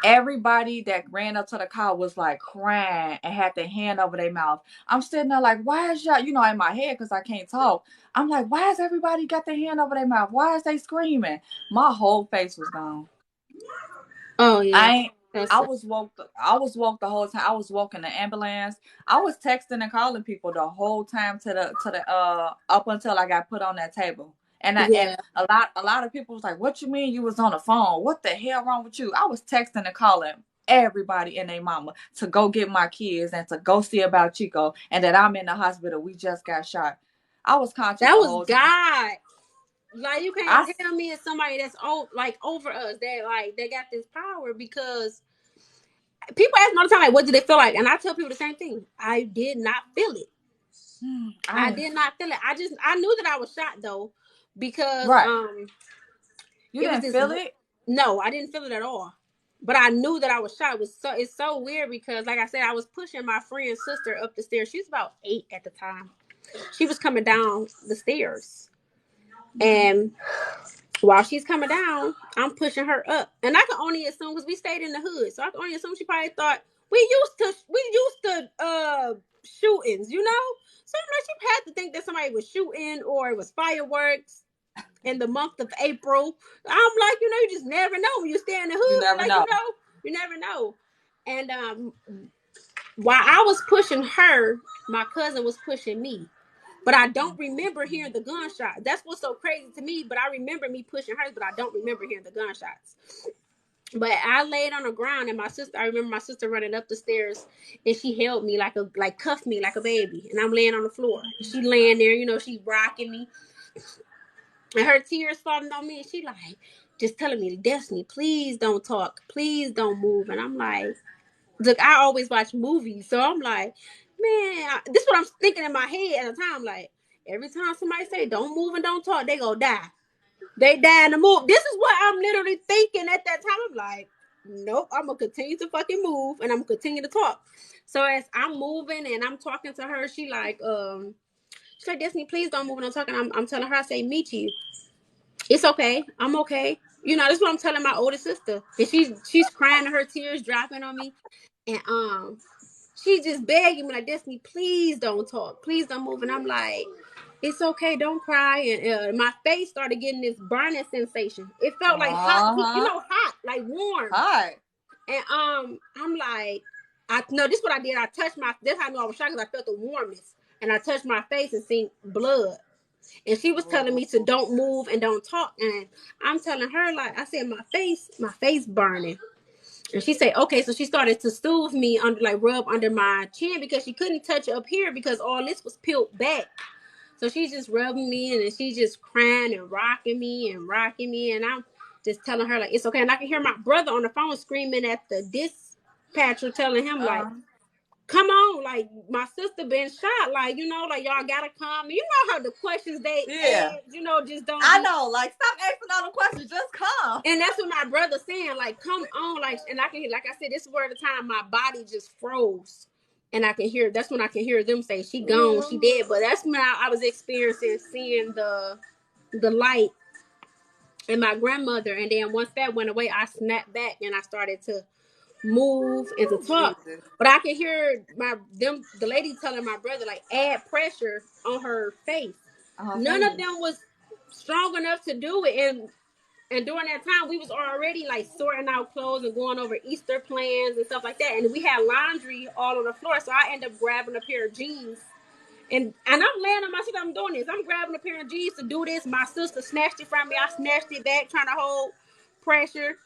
A: Everybody that ran up to the car was like crying and had their hand over their mouth. I'm sitting there like, why is y'all, in my head because I can't talk. I'm like, why has everybody got their hand over their mouth? Why is they screaming? My whole face was gone.
B: Oh yeah.
A: I ain't.
B: That's
A: I was woke. I was woke the whole time. I was woke in the ambulance. I was texting and calling people the whole time to the up until I got put on that table. And
B: yeah.
A: a lot of people was like, "What you mean you was on the phone? What the hell wrong with you?" I was texting and calling everybody and their mama to go get my kids and to go see about Chico and that I'm in the hospital. We just got shot. I was conscious
B: That
A: the
B: was
A: whole time.
B: God. Like you
A: I
B: can't tell me it's somebody that's over us that like they got this power because people ask me all the time like what do they feel like and I tell people the same thing. I did not feel it. I
A: I
B: did not feel it. I knew that I was shot though because
A: right. You
B: it was
A: didn't
B: this
A: feel it.
B: no I didn't feel it at all. But I knew that I was shot. It's so weird because like I said I was pushing my friend's sister up the stairs. She was about 8 at the time. She was coming down the stairs and while she's coming down, I'm pushing her up, and I can only assume because we stayed in the hood, so I can only assume she probably thought we used to shootings, you know. So I'm like, she had to think that somebody was shooting or it was fireworks in the month of April. I'm like, you just never know when you stay in the
A: You
B: hood,
A: never
B: like
A: know.
B: you never know. And while I was pushing her, my cousin was pushing me. But I don't remember hearing the gunshot. That's what's so crazy to me. But I remember me pushing hers, but I don't remember hearing the gunshots. But I laid on the ground, and I remember my sister running up the stairs, and she held me like cuffed me like a baby, and I'm laying on the floor. She laying there, she's rocking me, and her tears falling on me, and she like just telling me, Destiny, please don't talk, please don't move, and I'm like, look, I always watch movies, so I'm like, man, this is what I'm thinking in my head at the time. Like, every time somebody say don't move and don't talk, they go die. They die in the move. This is what I'm literally thinking at that time. I'm like, nope, I'm gonna continue to fucking move and I'm gonna continue to talk. So as I'm moving and I'm talking to her, she's like, Destiny, please don't move and I'm talking. I'm telling her, I say, meet you. It's okay. I'm okay. This is what I'm telling my older sister. And she's crying and her tears dropping on me. And she's just begging me like, Destiny, please don't talk. Please don't move. And I'm like, it's okay. Don't cry. And my face started getting this burning sensation. It felt like hot heat,
A: Uh-huh.
B: hot, like warm.
A: Hi.
B: And I'm like, I no, this is what I did. I touched that's how I knew I was shocked because I felt the warmness. And I touched my face and seen blood. And she was telling me to don't move and don't talk. And I'm telling her, like, I said, my face burning. And she said, okay. So she started to soothe me rub under my chin because she couldn't touch up here because all this was peeled back. So she's just rubbing me and she's just crying and rocking me. And I'm just telling her, like, it's okay. And I can hear my brother on the phone screaming at the dispatcher, telling him, like, come on, like, my sister been shot. Like, like, y'all gotta come. You know how the questions they ask, just don't
A: I
B: be.
A: know. Like, stop asking all the questions. Just come.
B: And that's what my brother saying, like, come on, like, and I can, like I said, this is where the time my body just froze, and that's when I can hear them say, she gone, she dead. But that's when I was experiencing seeing the light and my grandmother, and then once that went away, I snapped back and I started to move and to talk.
A: Jesus.
B: But I could hear the lady telling my brother, like, add pressure on her face. None of them was strong enough to do it, and during that time, we was already like sorting out clothes and going over Easter plans and stuff like that. And we had laundry all on the floor. So I ended up grabbing a pair of jeans. And I'm laying on my seat. I'm doing this. I'm grabbing a pair of jeans to do this. My sister snatched it from me. I snatched it back, trying to hold pressure.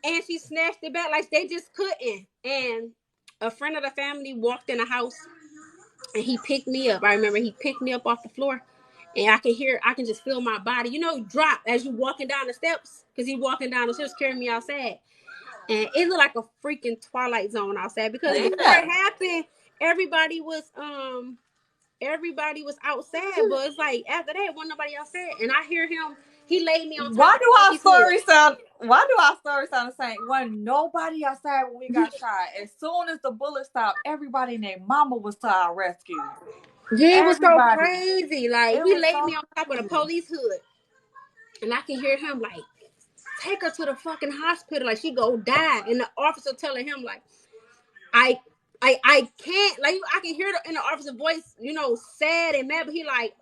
B: And she snatched it back like they just couldn't. And a friend of the family walked in the house and he picked me up. I remember he picked me up off the floor. And I can just feel my body, drop as you walking down the steps. Because he walking down the steps carrying me outside. And it looked like a freaking Twilight Zone outside. Because before it happened, everybody was outside. But it's like after that, wasn't nobody outside. And I hear him He laid me on top
A: Why
B: of
A: do
B: the
A: our
B: police hood.
A: stories sound? Why do our stories sound the same? When nobody outside when we got shot. As soon as the bullet stopped, everybody and their mama was to our rescue.
B: Yeah, it was so
A: Everybody.
B: crazy. Like,
A: It
B: he
A: was
B: laid
A: so
B: me on top of the
A: crazy.
B: police hood. And I can hear him like, take her to the fucking hospital. Like, she go die. And the officer telling him like, I I can't, like, I can hear in the officer voice, sad and mad, but he like,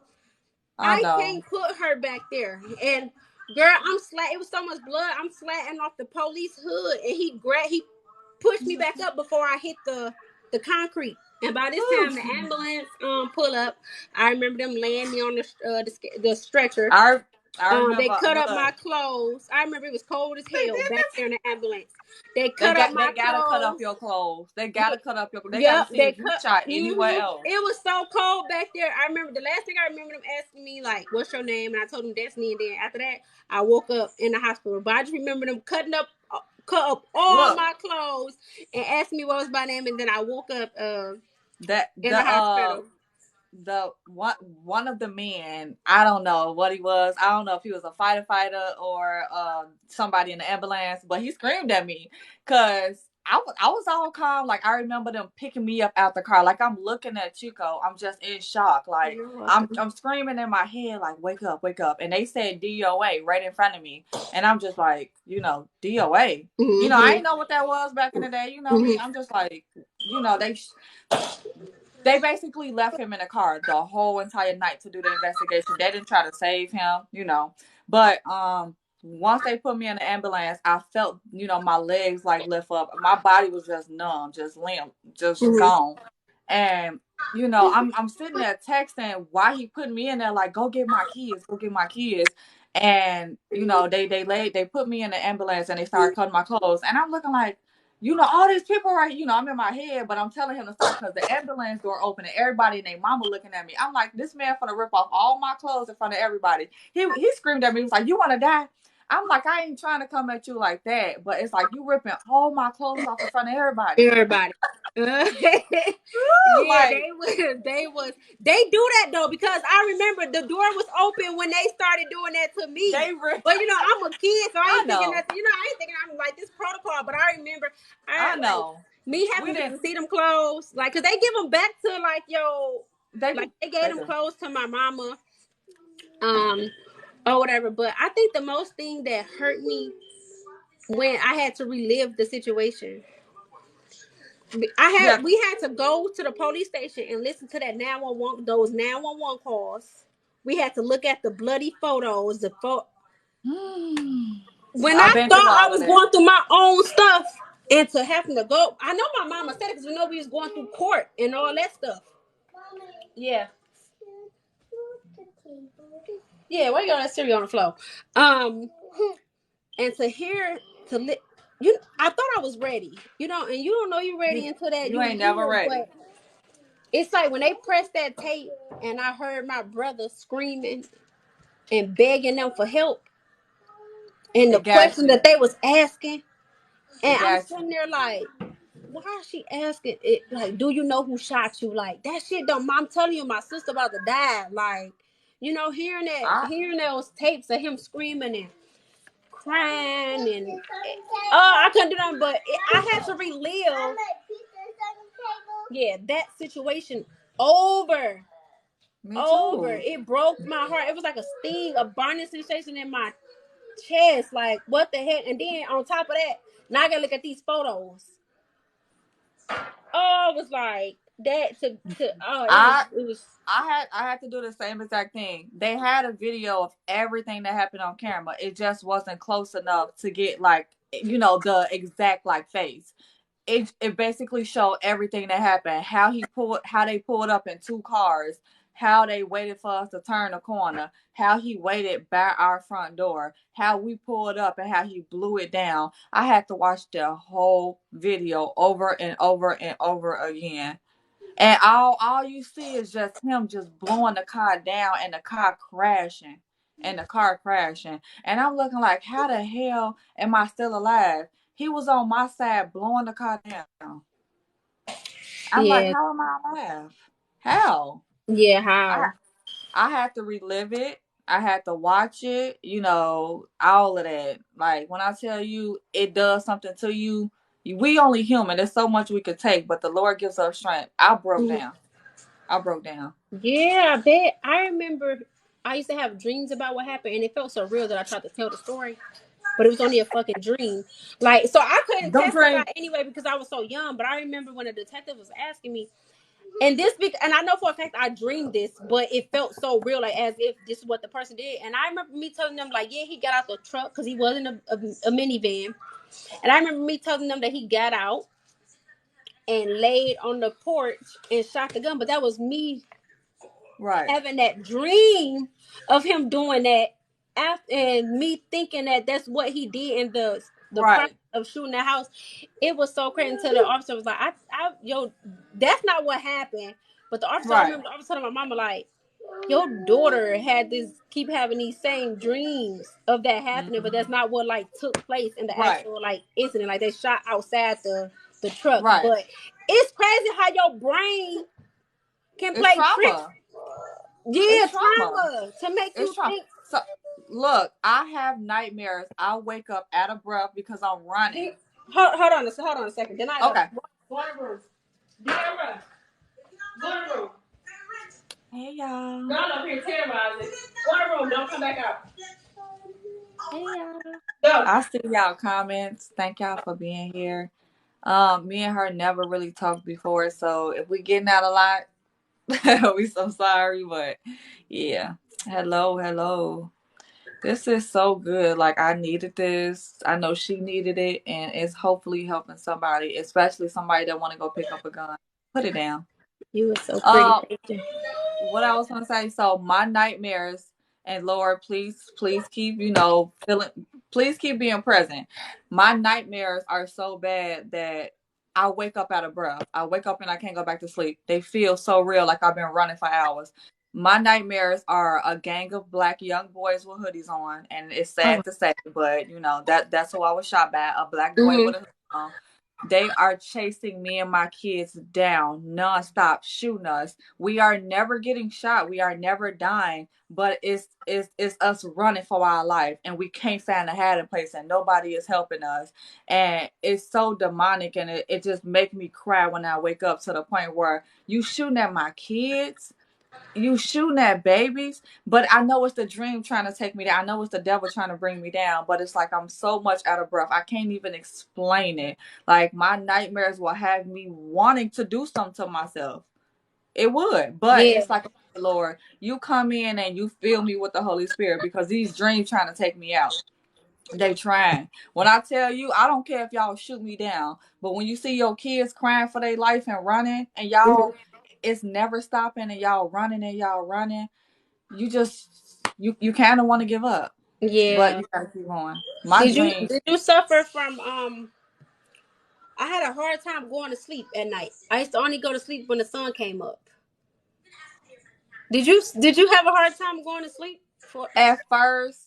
A: I
B: I
A: know.
B: can't put her back there. And girl, it was so much blood. I'm slatting off the police hood, and he pushed me back up before I hit the concrete. And by this time, the ambulance pull up. I remember them laying me on the stretcher.
A: I
B: They
A: remember.
B: cut up
A: Look,
B: my clothes. I remember it was cold as
A: they
B: hell
A: did
B: back
A: this.
B: there in the ambulance. They cut up my
A: They gotta cut up
B: clothes.
A: your clothes. They gotta
B: Yeah,
A: cut up your. They gotta
B: yep,
A: see
B: they
A: if you
B: cut.
A: shot anywhere else.
B: It was so cold back there. I remember the last thing I remember them asking me like, "What's your name?" And I told them Destiny. And then after that, I woke up in the hospital. But I just remember them cut up all
A: Look,
B: my clothes and asked me what was my name. And then I woke up
A: that
B: in the hospital.
A: the one of the men, I don't know what he was. I don't know if he was a fighter or somebody in the ambulance, but he screamed at me because I was all calm. Like, I remember them picking me up out the car. Like, I'm looking at Chico. I'm just in shock. Like, I'm screaming in my head like, wake up, wake up. And they said DOA right in front of me. And I'm just like, DOA. I didn't know what that was back in the day. You know me. I'm just like, they basically left him in the car the whole entire night to do the investigation. They didn't try to save him. But once they put me in the ambulance, I felt, my legs like lift up. My body was just numb, just limp, just gone. And I'm sitting there texting why he put me in there, like, go get my kids, go get my kids. And they put me in the ambulance and they started cutting my clothes. And I'm looking like, all these people, right? I'm in my head, but I'm telling him to stop because the ambulance door open and everybody and their mama looking at me. I'm like, this man finna rip off all my clothes in front of everybody. He screamed at me. He was like, you want to die? I'm like, I ain't trying to come at you like that, but it's like, you ripping all my clothes off in front of everybody.
B: Everybody. Yeah,
A: Like,
B: they do that though, because I remember the door was open when they started doing that to me.
A: they rip.
B: But I'm a kid, so I ain't thinking
A: know.
B: nothing. I ain't thinking I'm like this protocol. But I remember,
A: I know.
B: me
A: We
B: having to
A: didn't.
B: see them clothes, like, cause they give them back to
A: They
B: like
A: do.
B: they gave
A: They
B: them
A: do.
B: clothes to my mama, or whatever. But I think the most thing that hurt me when I had to relive the situation.
A: Yeah.
B: We had to go to the police station and listen to that 911, those 911 calls. We had to look at the bloody photos, when
A: I've
B: I
A: been through
B: thought I
A: all of
B: was
A: that.
B: going through my own stuff, and to having to go. I know my mama said it because we know we was going through court and all that stuff. Yeah. Yeah, why you got that cereal on the floor? And to hear I thought I was ready, and you don't know you're ready until that
A: You
B: you
A: ain't never
B: hear,
A: ready.
B: but it's like when they pressed that tape and I heard my brother screaming and begging them for help and the
A: It got
B: question
A: you.
B: that they was asking,
A: It
B: and I'm
A: got you.
B: sitting there like, why is she asking it? Like, do you know who shot you? Like, that shit don't. I'm telling you, my sister about to die. Like,
A: I
B: hearing those tapes of him screaming and crying and I couldn't do nothing. But I had to relive, that situation over.
A: Me too.
B: It broke my heart. It was like a sting, a burning sensation in my chest. Like, what the heck? And then on top of that, now I gotta look at these photos. Oh, it was like that
A: I
B: it was
A: I had to do the same exact thing. They had a video of everything that happened on camera. It just wasn't close enough to get, like, the exact, like, face. It basically showed everything that happened. How they pulled up in two cars, how they waited for us to turn the corner, how he waited by our front door, how we pulled up and how he blew it down. I had to watch the whole video over and over and over again. And all you see is just him just blowing the car down and the car crashing. And the car crashing. And I'm looking like, how the hell am I still alive? He was on my side blowing the car down. I'm like, how am I alive? How?
B: yeah,
A: I
B: how?
A: I had to relive it. I had to watch it, all of that. Like when I tell you it does something to you, we only human. There's so much we could take, but the Lord gives us strength. I broke
B: Mhm.
A: down. I broke down.
B: Yeah, I bet. I remember I used to have dreams about what happened, and it felt so real that I tried to tell the story, but it was only a fucking dream. Like, so I couldn't
A: Don't
B: testify
A: drink.
B: anyway because I was so young. But I remember when the detective was asking me, and I know for a fact I dreamed this, but it felt so real, like as if this is what the person did. And I remember me telling them, like, yeah, he got out the truck because he was in a minivan, and I remember me telling them that he got out and laid on the porch and shot the gun. But that was me
A: Right.
B: having that dream of him doing that after, and me thinking that that's what he did in the process
A: Right.
B: of shooting the house. It was so crazy until the officer was like, yo, that's not what happened. But the officer, I
A: Right.
B: remember the officer telling my mama, like, your daughter had this, keep having these same dreams of that happening, but that's
A: Mhm.
B: not what like took place in the
A: Right.
B: actual like incident. Like they shot outside the truck.
A: Right.
B: But it's crazy how your brain can
A: It's
B: play tricks.
A: trauma.
B: Yeah,
A: It's trauma.
B: trauma to make
A: It's
B: you
A: trauma.
B: think.
A: So look, I have nightmares. I wake up out of breath because I'm running.
B: Hold on a second. Then I go
A: Okay.
B: go in the room. Deborah, go in the room.
A: Hey y'all.
B: Go up here, terrorize it. Go in the room. Don't come back out.
A: Hey y'all.
B: Go.
A: I see y'all comments. Thank y'all for being here. Me and her never really talked before, so if we getting out a lot, we so sorry, but yeah. Hello, hello. This is so good. Like I needed this. I know she needed it, and it's hopefully helping somebody, especially somebody that want to go pick up a gun. Put it down.
B: You were so pretty.
A: Um,
B: Thank you.
A: what I was gonna say. So my nightmares, and Lord, please keep feeling. Please keep being present. My nightmares are so bad that I wake up out of breath. I wake up and I can't go back to sleep. They feel so real, like I've been running for hours. My nightmares are a gang of black young boys with hoodies on, and it's
B: Oh.
A: sad to say, but that's who I was shot by, a black boy
B: Mhm.
A: with a hoodie on. They are chasing me and my kids down nonstop, shooting us. We are never getting shot. We are never dying, but it's us running for our life, and we can't find a hiding place, and nobody is helping us. And it's so demonic, and it just makes me cry when I wake up, to the point where you shooting at my kids, you shooting at babies, but I know it's the dream trying to take me down. I know it's the devil trying to bring me down, but it's like I'm so much out of breath. I can't even explain it. Like my nightmares will have me wanting to do something to myself. It would, but
B: Yeah.
A: it's like, Lord, you come in and you fill me with the Holy Spirit, because these dreams trying to take me out. They trying. When I tell you, I don't care if y'all shoot me down, but when you see your kids crying for their life and running, and
B: Mhm.
A: y'all, it's never stopping, and y'all running, you kind of want to give up, but
B: Yeah.
A: you gotta keep going. My dream.
B: Did you suffer from I had a hard time going to sleep at night. I used to only go to sleep when the sun came up. Did you have a hard time going to sleep? For
A: At first,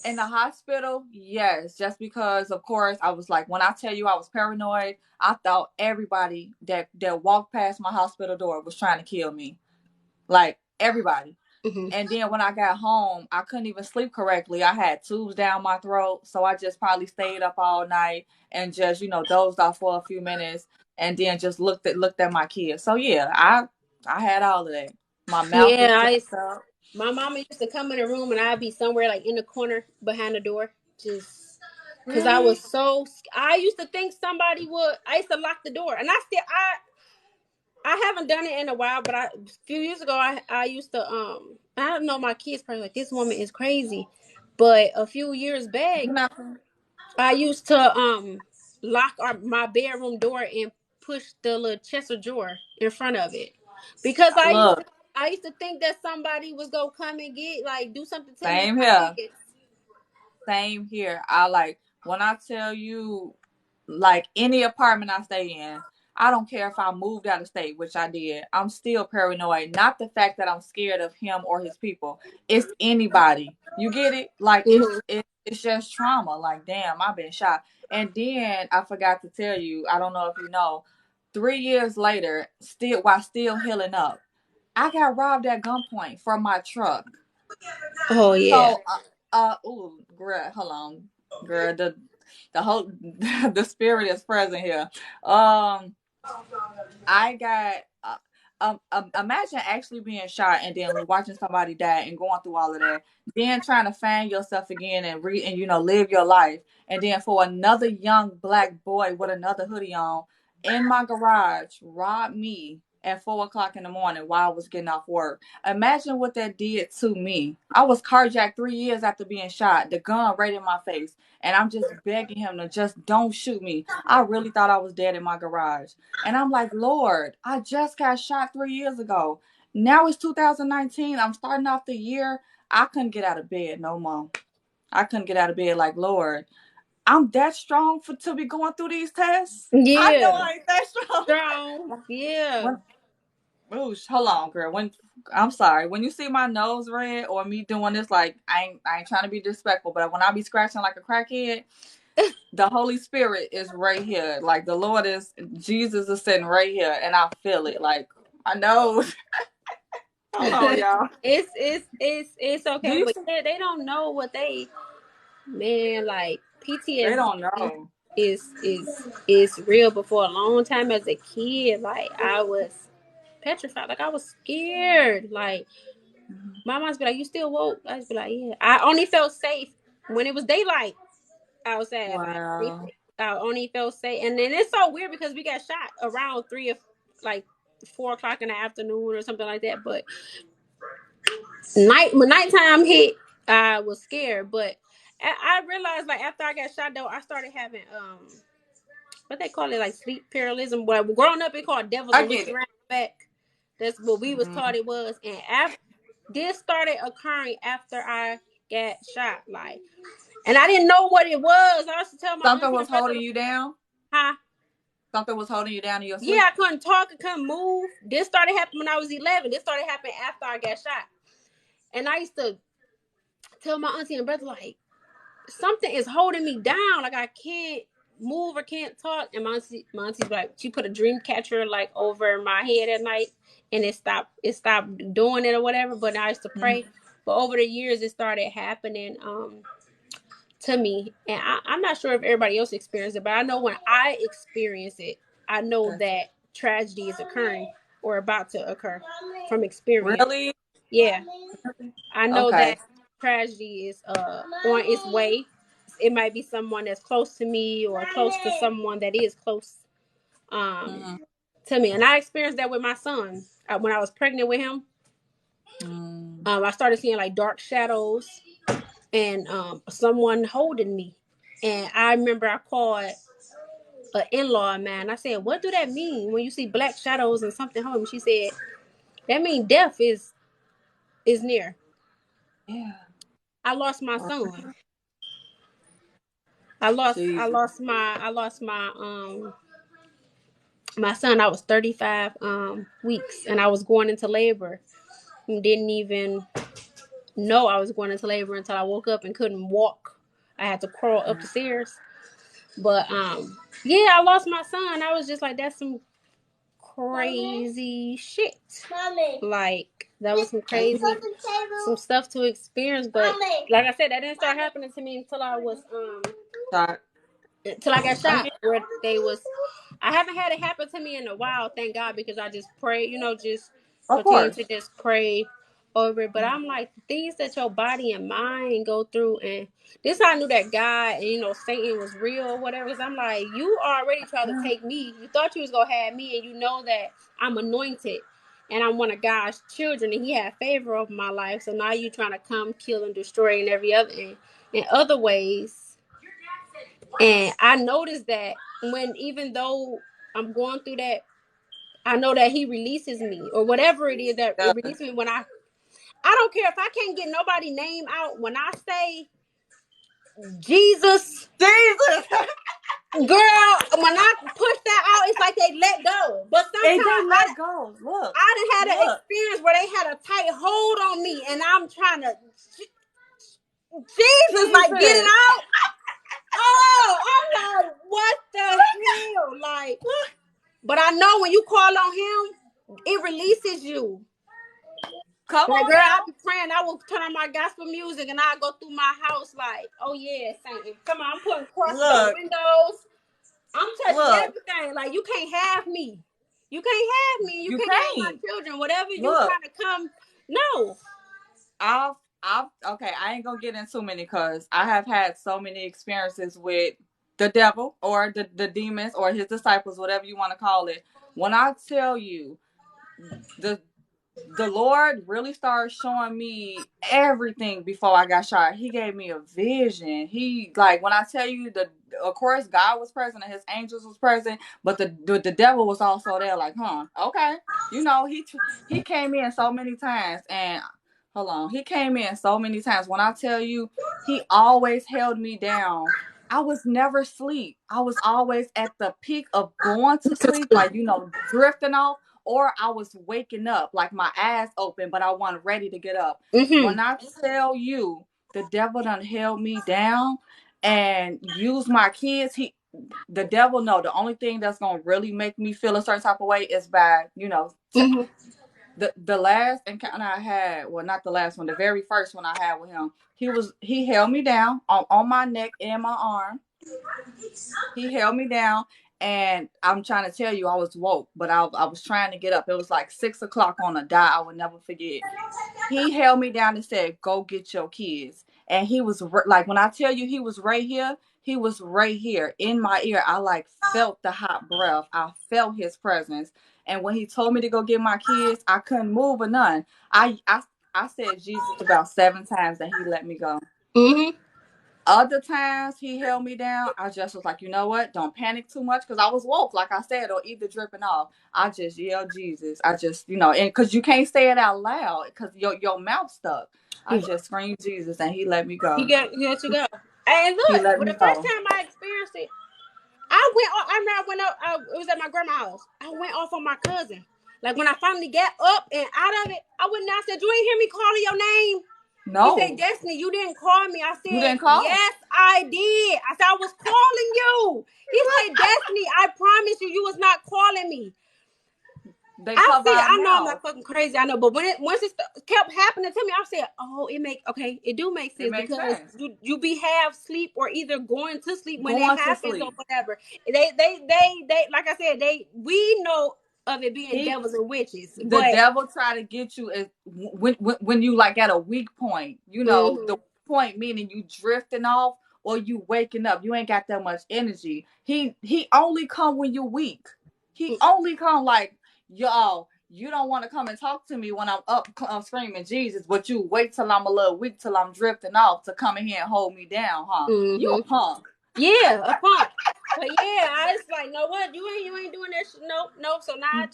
A: in the hospital, yes, just because, of course, I was like, when I tell you I was paranoid, I thought everybody that walked past my hospital door was trying to kill me, like everybody.
B: Mhm.
A: And then when I got home, I couldn't even sleep correctly. I had tubes down my throat, so I just probably stayed up all night and just dozed off for a few minutes, and then just looked at my kids. So yeah, I had all of that. My mouth was
B: Yeah,
A: closed up.
B: my mama used to come in the room and I'd be somewhere like in the corner behind the door, just because I was
A: Really?
B: I used to think somebody would. I used to lock the door, and I haven't done it in a while, but a few years ago I used to I don't know, my kids probably like, this woman is crazy, but a few years back
A: You know,
B: I used to lock my bedroom door and push the little chest of drawer in front of it because
A: look,
B: I used to think that somebody was gonna come and do something to me and
A: same
B: my
A: here.
B: kids.
A: Same here. I like when I tell you, like any apartment I stay in, I don't care if I moved out of state, which I did. I'm still paranoid. Not the fact that I'm scared of him or his people. It's anybody. You get it? Like
B: Mhm.
A: it's just trauma. Like damn, I've been shot. And then I forgot to tell you. I don't know if you know. 3 years later, still while still healing up, I got robbed at gunpoint from my truck.
B: Oh yeah.
A: So, ooh, girl, hold on, girl. The whole the spirit is present here. I got. Imagine actually being shot and then watching somebody die and going through all of that, then trying to find yourself again and live your life, and then for another young black boy with another hoodie on in my garage rob me at 4 o'clock in the morning while I was getting off work. Imagine what that did to me. I was carjacked 3 years after being shot, the gun right in my face, and I'm just begging him to just don't shoot me. I really thought I was dead in my garage. And I'm like, Lord, I just got shot 3 years ago. Now it's 2019. I'm starting off the year. I couldn't get out of bed no more. I couldn't get out of bed. Like, Lord, I'm that strong to be going through these tests. I know
B: Yeah.
A: I ain't that strong.
B: Strong. Yeah.
A: when, hold on, girl. I'm sorry. When you see my nose red or me doing this, like I ain't trying to be disrespectful, but when I be scratching like a crackhead, the Holy Spirit is right here. Like the Lord Jesus is sitting right here, and I feel it. Like I know. Hold on, y'all.
B: It's
A: Do
B: okay,
A: you?
B: but yeah, they don't know what man, like
A: They
B: PTSD
A: don't know.
B: is real. But for a long time as a kid, like I was petrified, like I was scared. Like my mom's be like, "You still woke?" I just be like, "Yeah." I only felt safe when it was daylight outside.
A: Wow.
B: I only felt safe, and then it's so weird because we got shot around like 4 o'clock in the afternoon or something like that. But when nighttime hit, I was scared. But I realized like after I got shot though, I started having what they call it, like sleep paralysis. But growing up, it called devils
A: I
B: are
A: get
B: whispering
A: it.
B: around the back. That's what we was taught
A: Mhm.
B: it was. And after this started occurring after I got shot, like, and I didn't know what it was. I used to tell my
A: Something
B: auntie
A: was
B: and brother,
A: holding
B: like,
A: you down.
B: "Huh?
A: Something was holding you down in your
B: Yeah,
A: sleep.
B: I couldn't talk, I couldn't move." This started happening when I was 11. This started happening after I got shot. And I used to tell my auntie and brother, like, something is holding me down. Like, I can't move or can't talk. And my auntie's like, she put a dream catcher, like, over my head at night. And it stopped doing it or whatever. But I used to
A: Mhm.
B: pray. But over the years, it started happening to me. And I'm not sure if everybody else experienced it. But I know when I experience it, I know
A: Gotcha.
B: that tragedy is occurring or about to occur from experience.
A: Really?
B: Yeah,
A: Really?
B: I know
A: Okay.
B: that tragedy is on its way. It might be someone that's close to me or close to someone that is close um
A: Mm-hmm.
B: to me. And I experienced that with my son. When I was pregnant with him,
A: Mm.
B: I started seeing like dark shadows and someone holding me. And I remember I called an in-law of mine. I said, "What do that mean when you see black shadows and something holding me?" She said, "That means death is near."
A: Yeah.
B: I lost my
A: Wow.
B: son. I lost I
A: Jesus.
B: lost my I lost my son. I was 35 weeks and I was going into labor. And didn't even know I was going into labor until I woke up and couldn't walk. I had to crawl up the stairs. But yeah, I lost my son. I was just like, that's some crazy shit. Mommy. Like that was some stuff to experience. But like I said, that didn't start happening to me
A: Sorry.
B: until I got
A: I
B: shot.
A: get.
B: Where they was, I haven't had it happen to me in a while, thank God, because I just pray, just
A: Of
B: continue to
A: course.
B: just pray over it. But I'm like, the things that your body and mind go through, and this how I knew that God and Satan was real or whatever. Cause I'm like, you already tried to
A: Yeah.
B: take me. You thought you was gonna have me, and you know that I'm anointed. And I'm one of God's children, and He had favor over my life. So now you trying to come, kill, and destroy in every other in other ways. And I noticed that even though I'm going through that, I know that He releases me or whatever it is that it
A: Yeah.
B: releases me when I don't care if I can't get nobody's name out. When I say Jesus,
A: Jesus.
B: girl, when I push that out, it's like they let go. But
A: And they
B: sometimes
A: let go. Look.
B: I done had an
A: Look.
B: experience where they had a tight hold on me, and I'm trying to Jesus, like get it
A: Jesus.
B: out. Oh, I'm like, what the hell? Like, but I know when you call on Him, it releases you.
A: Come
B: Like,
A: on
B: girl, I
A: now.
B: be praying. I will turn on my gospel music and I go through my house like, oh yeah, Satan. Come on, I'm putting crosses on
A: Look,
B: windows. I'm touching
A: look,
B: everything. Like, you can't have me. You can't have me. You
A: you
B: can't have my
A: can't.
B: children. Whatever you
A: Look,
B: trying to come. No.
A: okay, I ain't gonna get into too many because I have had so many experiences with the devil or the demons or his disciples, whatever you want to call it. When I tell you, the the Lord really started showing me everything before I got shot. He gave me a vision. He, like, when I tell you, the of course God was present and his angels was present, but the devil was also there. Like, okay, he came in so many times, and hold on, he came in so many times. When I tell you, he always held me down. I was never asleep. I was always at the peak of going to sleep, like, drifting off, or I was waking up, like my eyes open, but I wasn't ready to get up.
B: Mm-hmm.
A: When I tell you, the devil done held me down and used my kids, the devil know the only thing that's gonna really make me feel a certain type of way is by,
B: Mm-hmm.
A: the last encounter I had, well, not the last one, the very first one I had with him, he held me down on my neck and my arm. He held me down, and I'm trying to tell you, I was woke, but I was trying to get up. It was like 6 o'clock on a dot. I would never forget. He held me down and said, "Go get your kids." And he was like, when I tell you, he was right here. He was right here in my ear. I like felt the hot breath. I felt his presence. And when he told me to go get my kids, I couldn't move or none. I said Jesus about 7 times, and he let me go.
B: Mm-hmm.
A: Other times he held me down, I just was like, you know what? Don't panic too much, because I was woke, like I said, or either dripping off. I just yelled Jesus. I just, and because you can't say it out loud because your mouth stuck. I just screamed Jesus, and he let me go.
B: You got to go. And
A: He
B: look,
A: let
B: well,
A: me
B: the first
A: go.
B: time I experienced it, I went. I remember I went up. It was at my grandma's house. I went off on my cousin. Like, when I finally got up and out of it, I went down. I said, "You ain't hear me calling your name?" He said,
A: No,
B: "Destiny, you didn't call me." I
A: you
B: said,
A: didn't call.
B: "Yes, I did." I said, "I was calling you." He said, "Destiny, I promise you, you was not calling me."
A: They
B: I
A: cover
B: see.
A: our
B: I know I'm
A: mouth.
B: not fucking crazy. I know, but once it kept happening to me, I said, "Oh, it do make
A: It
B: sense
A: makes
B: because
A: sense.
B: you be half sleep or either going to sleep when it
A: Going to
B: happens or
A: sleep.
B: whatever." They like I said, we know of it being
A: He
B: devils and witches,
A: the
B: but
A: devil try to get you is when you like at a weak point. The
B: mm-hmm,
A: point meaning you drifting off or you waking up. You ain't got that much energy. He only come when you weak. He only come like, y'all. You don't want to come and talk to me when I'm up screaming Jesus, but you wait till I'm a little weak, till I'm drifting off to come in here and hold me down, huh? You
B: mm-hmm.
A: a punk.
B: Yeah, a punk. But yeah, I was like, no, what you ain't doing that shit. Nope. So now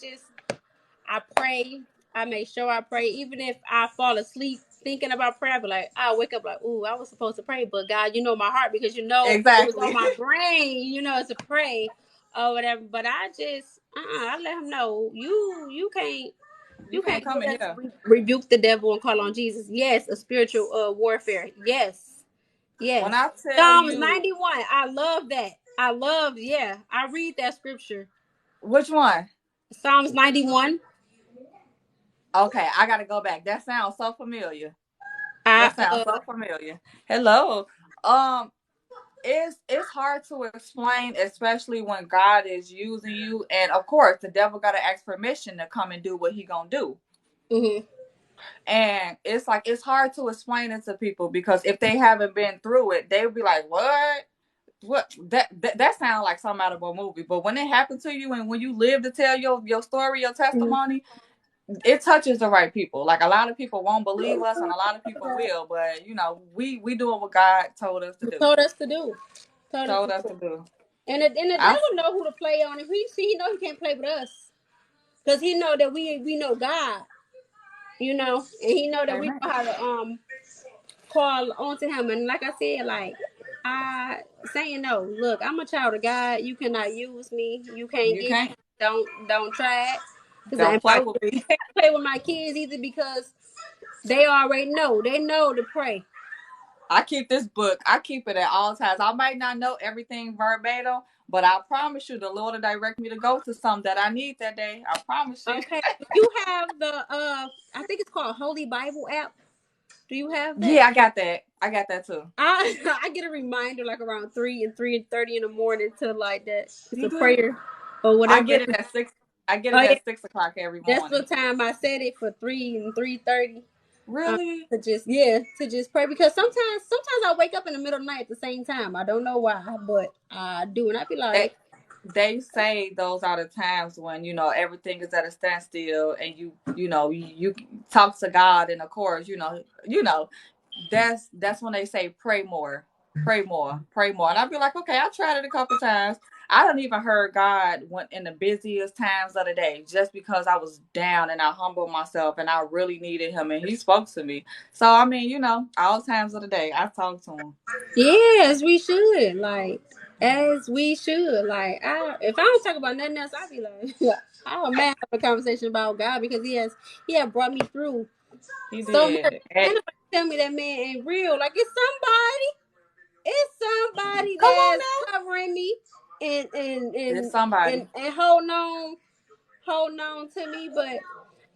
B: I pray. I make sure I pray. Even if I fall asleep thinking about prayer, I be like, I wake up like, ooh, I was supposed to pray, but God, you know my heart because you know it was on
A: Exactly.
B: my brain, to pray or whatever. But I just, I let him know you can't.
A: You
B: You
A: can't
B: can't
A: come in
B: just
A: here.
B: rebuke the devil and call on Jesus. Yes, a spiritual warfare. Yes,
A: When
B: yes.
A: I tell
B: Psalms
A: you,
B: 91. I love that. Yeah. I read that scripture.
A: which one?
B: Psalms 91.
A: Okay, I gotta go back. That sounds so familiar.
B: I
A: That sounds so familiar. Hello. Um, it's hard to explain, especially when God is using you, and of course, the devil gotta ask permission to come and do what he gonna do.
B: mm-hmm.
A: And it's like it's hard to explain it to people because if they haven't been through it, they'll be like, "What? What? That sounds like something out of a movie." But when it happened to you, and when you live to tell your story, your testimony, it touches the right people. Like, a lot of people won't believe us, and a lot of people will. But we doing what God told us to do.
B: Told us to do. Told us
A: Told
B: to
A: us
B: do.
A: to do.
B: And the
A: I
B: devil know who to play on. If he know he can't play with us, because he know that we know God, and he know that we
A: Amen.
B: know how to call onto him. And like I said, like I saying no. Look, I'm a child of God. You cannot use me. You can't
A: You
B: get.
A: can't
B: Don't try it. Because
A: don't play with
B: you
A: me.
B: can't play with my kids either because they already know. They know to pray.
A: I keep this book. I keep it at all times. I might not know everything verbatim, But I promise you, the Lord will direct me to go to some that I need that day. I promise you.
B: Okay. Do you have the I think it's called Holy Bible app. Do you have that?
A: Yeah, I got that. I got that too.
B: I I get a reminder like around 3 and 3:30 in the morning to like that. It's
A: You
B: a
A: do?
B: prayer or
A: I
B: whatever.
A: get it at 6. I get
B: Oh
A: it
B: yeah,
A: at 6 o'clock every
B: that's
A: morning.
B: the time I set it for 3 and 3:30.
A: Really?
B: To just pray because sometimes I wake up in the middle of the night at the same time. I don't know why, but I do, and I be
A: They
B: like,
A: they say those are the times when everything is at a standstill, and you talk to God, and of course that's when they say pray more, pray more, pray more. And I'd be like, okay, I tried it a couple times. I don't even heard God went in the busiest times of the day, just because I was down and I humbled myself and I really needed him, and he spoke to me. So I mean, all times of the day I talk to him.
B: yes, we should, like, as we should, like, if I don't talk about nothing else, I'd be like, I'm mad have a conversation about God because he has brought me through
A: He
B: so much.
A: did.
B: And nobody tell me that man ain't real. Like it's somebody
A: Come on
B: that's
A: now.
B: covering me and and
A: It's
B: and and,
A: somebody.
B: and holding on to me. But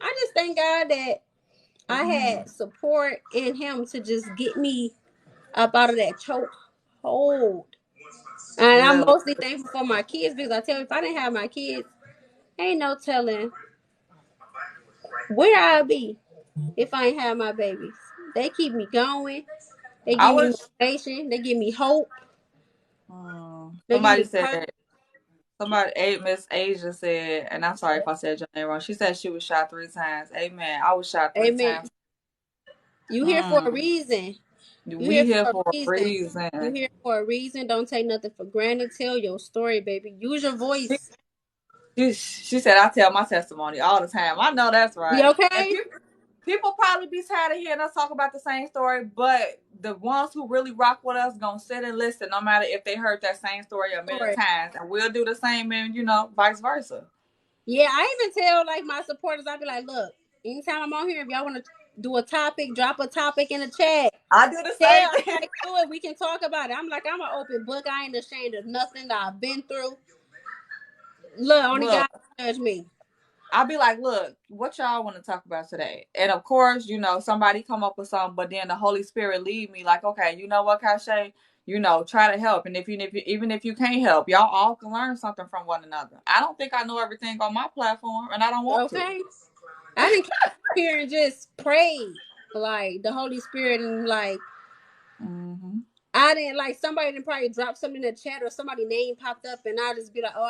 B: I just thank God that I
A: Mhm.
B: had support in him to just get me up out of that choke hold. And I'm
A: Look,
B: mostly thankful for my kids because I tell you, if I didn't have my kids, ain't no telling where I'd be if I ain't have my babies. They keep me going. They
A: I
B: give me
A: wish
B: motivation. They give me hope. They give
A: somebody
B: me
A: said
B: purpose.
A: Miss Asia said, and I'm sorry if I said your name wrong. She said she was shot 3 times. Amen. I was shot three
B: Amen.
A: times.
B: You here for a
A: Mm.
B: reason. You
A: We
B: here
A: here
B: for a
A: for a
B: reason. You
A: reason.
B: here for a reason. Don't take nothing for granted. Tell your story, baby. Use your voice.
A: She said I tell my testimony all the time. I know that's
B: You
A: right. And
B: okay?
A: people probably be tired of hearing us talk about the same story, but the ones who really rock with us gonna sit and listen, no matter if they heard that same story a million
B: Story.
A: times, and we'll do the same, and vice versa.
B: Yeah, I even tell like my supporters, I be like, look, anytime I'm on here, if y'all want to do a topic, drop a topic in the chat.
A: I do the
B: Yeah,
A: same thing.
B: like do it. We can talk about it. I'm an open book. I ain't ashamed of nothing that I've been through. Look, only God
A: Look,
B: can judge me.
A: I'll be like, look, what y'all want to talk about today? And of course, somebody come up with something, but then the Holy Spirit lead me like, okay, you know what, Kashay? Try to help. And even if you can't help, y'all all can learn something from one another. I don't think I know everything on my platform, and I don't want to.
B: Okay, I didn't come here and just pray like the Holy Spirit and like
A: Mm-hmm.
B: I didn't like somebody didn't probably drop something in the chat or somebody's name popped up and I'll just be like, oh,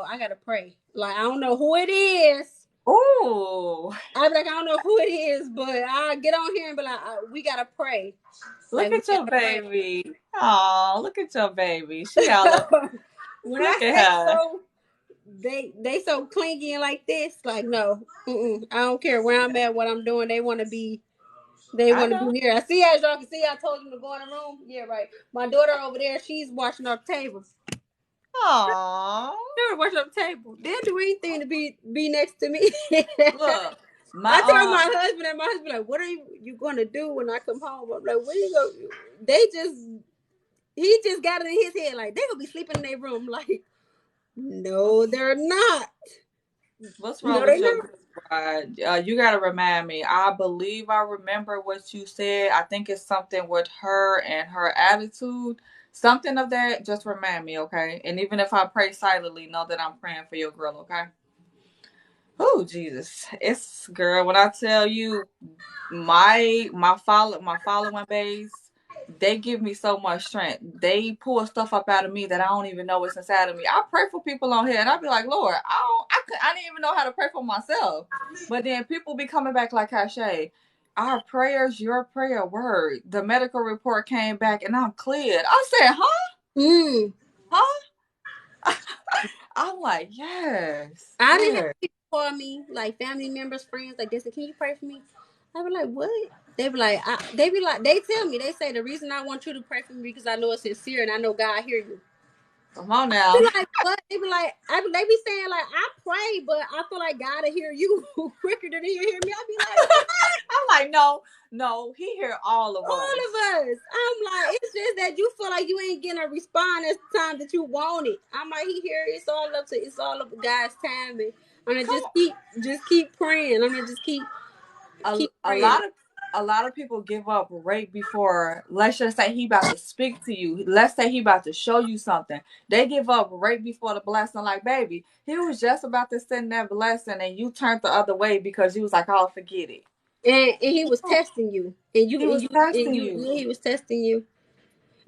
B: I gotta pray. Like I don't know who it is.
A: Ooh,
B: I'd be like, I don't know who it is, but I get on here and be like, we gotta pray.
A: look
B: Like we
A: at your
B: gotta pray.
A: baby. Oh, look at your baby. She all up.
B: When
A: Look
B: I
A: at
B: say
A: her.
B: so, they so clingy and like this. Like no, I don't care where I'm at, what I'm doing. They want to be. They
A: I
B: want to
A: know.
B: be near. I see as y'all can see. I told them to go in the room. Yeah, right. My daughter over there, she's washing up tables.
A: Aw.
B: They're washing up tables. They'll do anything to be next to me.
A: Look,
B: I tell
A: my
B: my husband and my husband like, "What are you going to do when I come home?" I'm like, "Where you go?" They just he just got it in his head like they gonna be sleeping in their room. Like, no, they're not.
A: what's
B: No,
A: wrong
B: they're
A: with your
B: not.
A: girl, Bride? You gotta remind me. I believe I remember what you said. I think it's something with her and her attitude. Something of that. Just remind me, okay? And even if I pray silently, know that I'm praying for your girl, okay? Oh Jesus, it's girl. When I tell you, my following base, they give me so much strength. They pull stuff up out of me that I don't even know what's inside of me. I pray for people on here, and I be like, Lord, I didn't even know how to pray for myself. But then people be coming back like Hashay, our prayers, your prayer word. The medical report came back, and I'm cleared. I said, huh,
B: Mm.
A: huh? I'm like, yes,
B: I didn't have
A: yes.
B: people call me like family members, friends like this. Can you pray for me? I be like, what? They be like, they tell me, they say the reason I want you to pray for me because I know it's sincere and I know God hear you.
A: Come on
B: Be
A: now.
B: like, what? They be like, they be saying like, I pray, but I feel like God will hear you quicker than He hear me. I be like, what?
A: like, no, he hear all of us.
B: All of us. I'm like, it's just that you feel like you ain't getting a response at the time that you want it. I'm like, he here. It's all up to God's timing. I'm gonna just keep praying. I'm gonna just keep praying.
A: A lot of people give up right before, let's just say he about to speak to you. Let's say he about to show you something. They give up right before the blessing. Like, baby, he was just about to send that blessing and you turned the other way because you was like, oh, forget it.
B: And he was testing you. And
A: He was testing you.
B: yeah, he was testing you.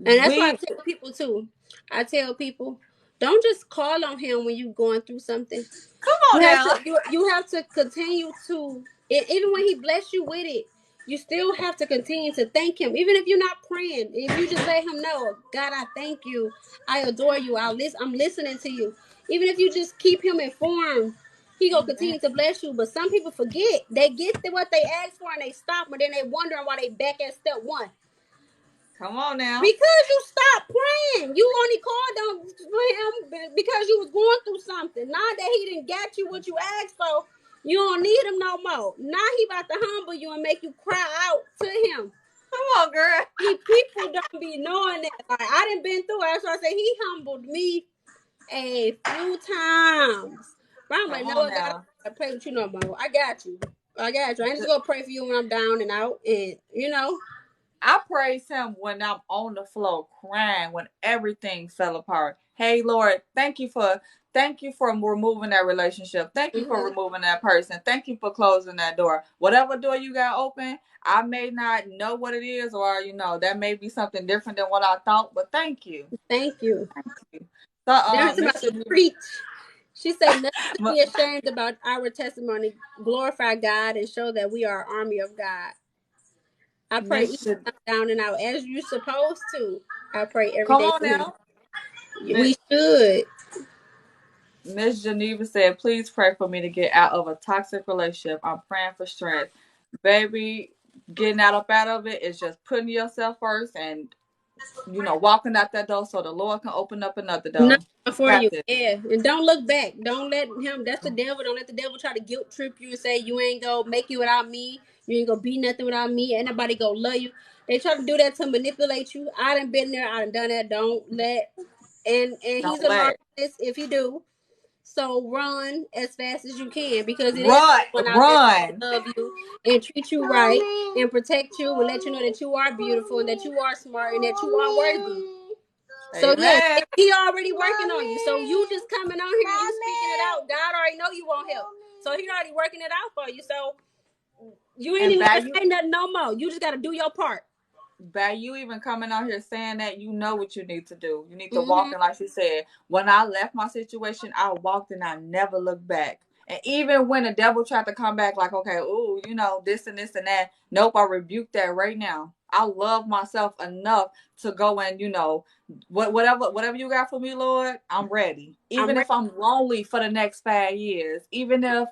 B: And that's why I
A: We
B: tell people too. I tell people, don't just call on him when you're going through something.
A: come
B: You
A: on
B: have
A: now.
B: to you have to continue to, even when he bless you with it, you still have to continue to thank him. Even if you're not praying, if you just let him know, God, I thank you, I adore you, I'm listening to you. Even if you just keep him informed, he gonna continue to bless you. But some people forget. They get what they asked for and they stop, but then they wondering why they back at step one.
A: Come on now.
B: Because you stopped praying. You only called on for him because you was going through something. Not that he didn't get you what you asked for. You don't need him no more. Now he about to humble you and make you cry out to him.
A: Come on, girl.
B: See, people don't be knowing that. Like, I done been through it. So I say he humbled me a few times. But I'm like, no, I gotta pray with you no more. I got you. I ain't just gonna pray for you when I'm down and out. And
A: I praise him when I'm on the floor crying, when everything fell apart. Hey Lord, thank you for removing that relationship. Thank you for removing that person. Thank you for closing that door. Whatever door you got open, I may not know what it is, or that may be something different than what I thought, but thank you.
B: Thank you.
A: So
B: There's about to preach. She said, nothing to be ashamed about our testimony. Glorify God and show that we are an army of God. I pray down and out as you're supposed to. I pray every day for him. We should.
A: Miss Geneva said, please pray for me to get out of a toxic relationship. I'm praying for strength. Baby, getting out of it is just putting yourself first and walking out that door so the Lord can open up another door.
B: Not for you. Yeah. And don't look back. Don't let him, that's the devil. Don't let the devil try to guilt trip you and say you ain't gonna make it without me. You ain't gonna be nothing without me. Ain't nobody gonna love you. They try to do that to manipulate you. I done been there. I done done that. Don't let. And he's a narcissist if he do. So run as fast as you can because it is someone out there that love you and treat you right and protect you and let you know that you are beautiful and that you are smart and that you are worthy. So yes, he already working on you. So you just coming on here, you speaking it out. God already know you want help. So he already working it out for you. So you ain't even gotta say nothing no more. You just gotta do your part.
A: By you even coming out here saying that, you know what you need to do. You need to walk in, like she said. When I left my situation, I walked and I never looked back. And even when the devil tried to come back, like, okay, ooh, this and this and that. Nope, I rebuke that right now. I love myself enough to go and, whatever you got for me, Lord, I'm ready. Even if I'm lonely for the next 5 years, even if,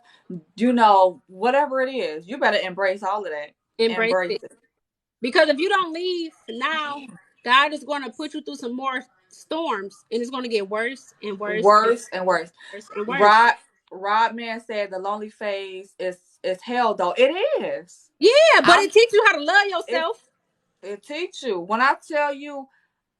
A: whatever it is, you better embrace all of that. Embrace it.
B: Because if you don't leave now, God is going to put you through some more storms, and it's going to get worse and worse.
A: Worse and worse. Rod Man said the lonely phase is hell, though. It is.
B: Yeah, but it teaches you how to love yourself.
A: It teaches you. When I tell you,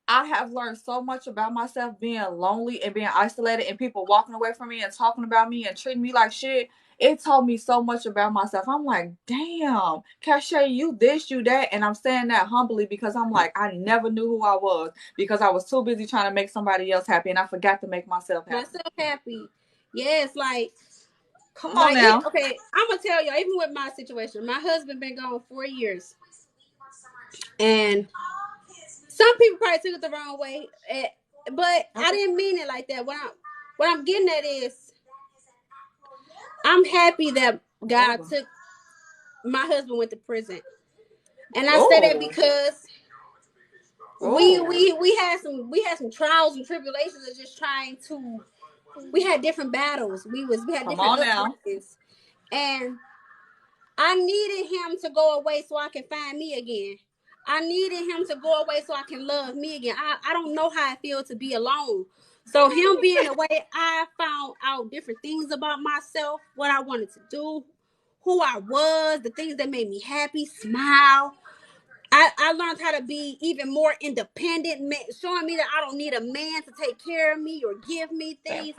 A: I have learned so much about myself being lonely and being isolated and people walking away from me and talking about me and treating me like shit. It told me so much about myself. I'm like, damn, Cache, you this, you that. And I'm saying that humbly because I'm like, I never knew who I was because I was too busy trying to make somebody else happy and I forgot to make myself happy.
B: Yes, like,
A: come on now.
B: Okay, I'm going to tell y'all, even with my situation, my husband been gone 4 years. And some people probably took it the wrong way. But I didn't mean it like that. What I'm getting at is, I'm happy that God took my husband went to prison, and I say that because we had some trials and tribulations of just trying to. We had different battles. We had different upbringings, and I needed him to go away so I can find me again. I needed him to go away so I can love me again. I don't know how I feel to be alone. So him being away, I found out different things about myself, what I wanted to do, who I was, the things that made me happy, smile. I learned how to be even more independent, showing me that I don't need a man to take care of me or give me things.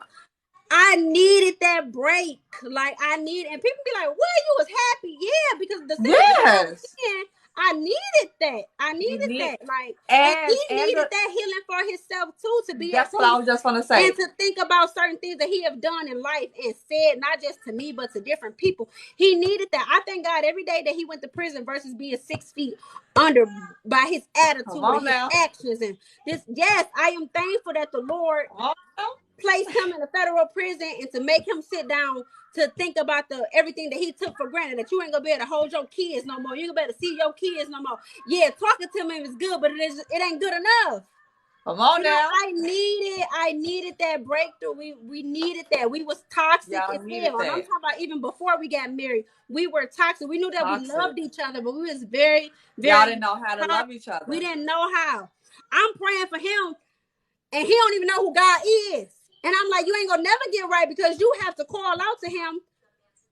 B: I needed that break. Like I need, and people be like, "Well, you was happy, yeah," because the situation I was
A: Yes.
B: in, I needed that. I
A: You
B: needed
A: need
B: that. Like, and he needed that healing for himself too, to be at
A: that's what I
B: peace
A: was just gonna
B: and
A: say.
B: to think about certain things that he have done in life and said, not just to me, but to different people. He needed that. I thank God every day that he went to prison versus being 6 feet under by his
A: Come
B: attitude and
A: on
B: his
A: now.
B: actions and this. Yes, I am thankful that the Lord
A: Come on now.
B: placed him in a federal prison and to make him sit down to think about the everything that he took for granted, that you ain't gonna be able to hold your kids no more, you ain't gonna be able to see your kids no more. Yeah, talking to him is good, but it ain't good enough.
A: Come on
B: You know,
A: now.
B: I needed that breakthrough. We needed that. We was toxic as
A: Y'all needed
B: hell, and I'm
A: that.
B: talking about even before we got married. We were toxic. We knew that we
A: Toxic.
B: loved each other, but we was very,
A: Y'all didn't
B: very
A: know how to
B: toxic.
A: love each
B: We
A: other.
B: didn't know how. I'm praying for him, and he don't even know who God is. And I'm like, you ain't gonna never get right because you have to call out to him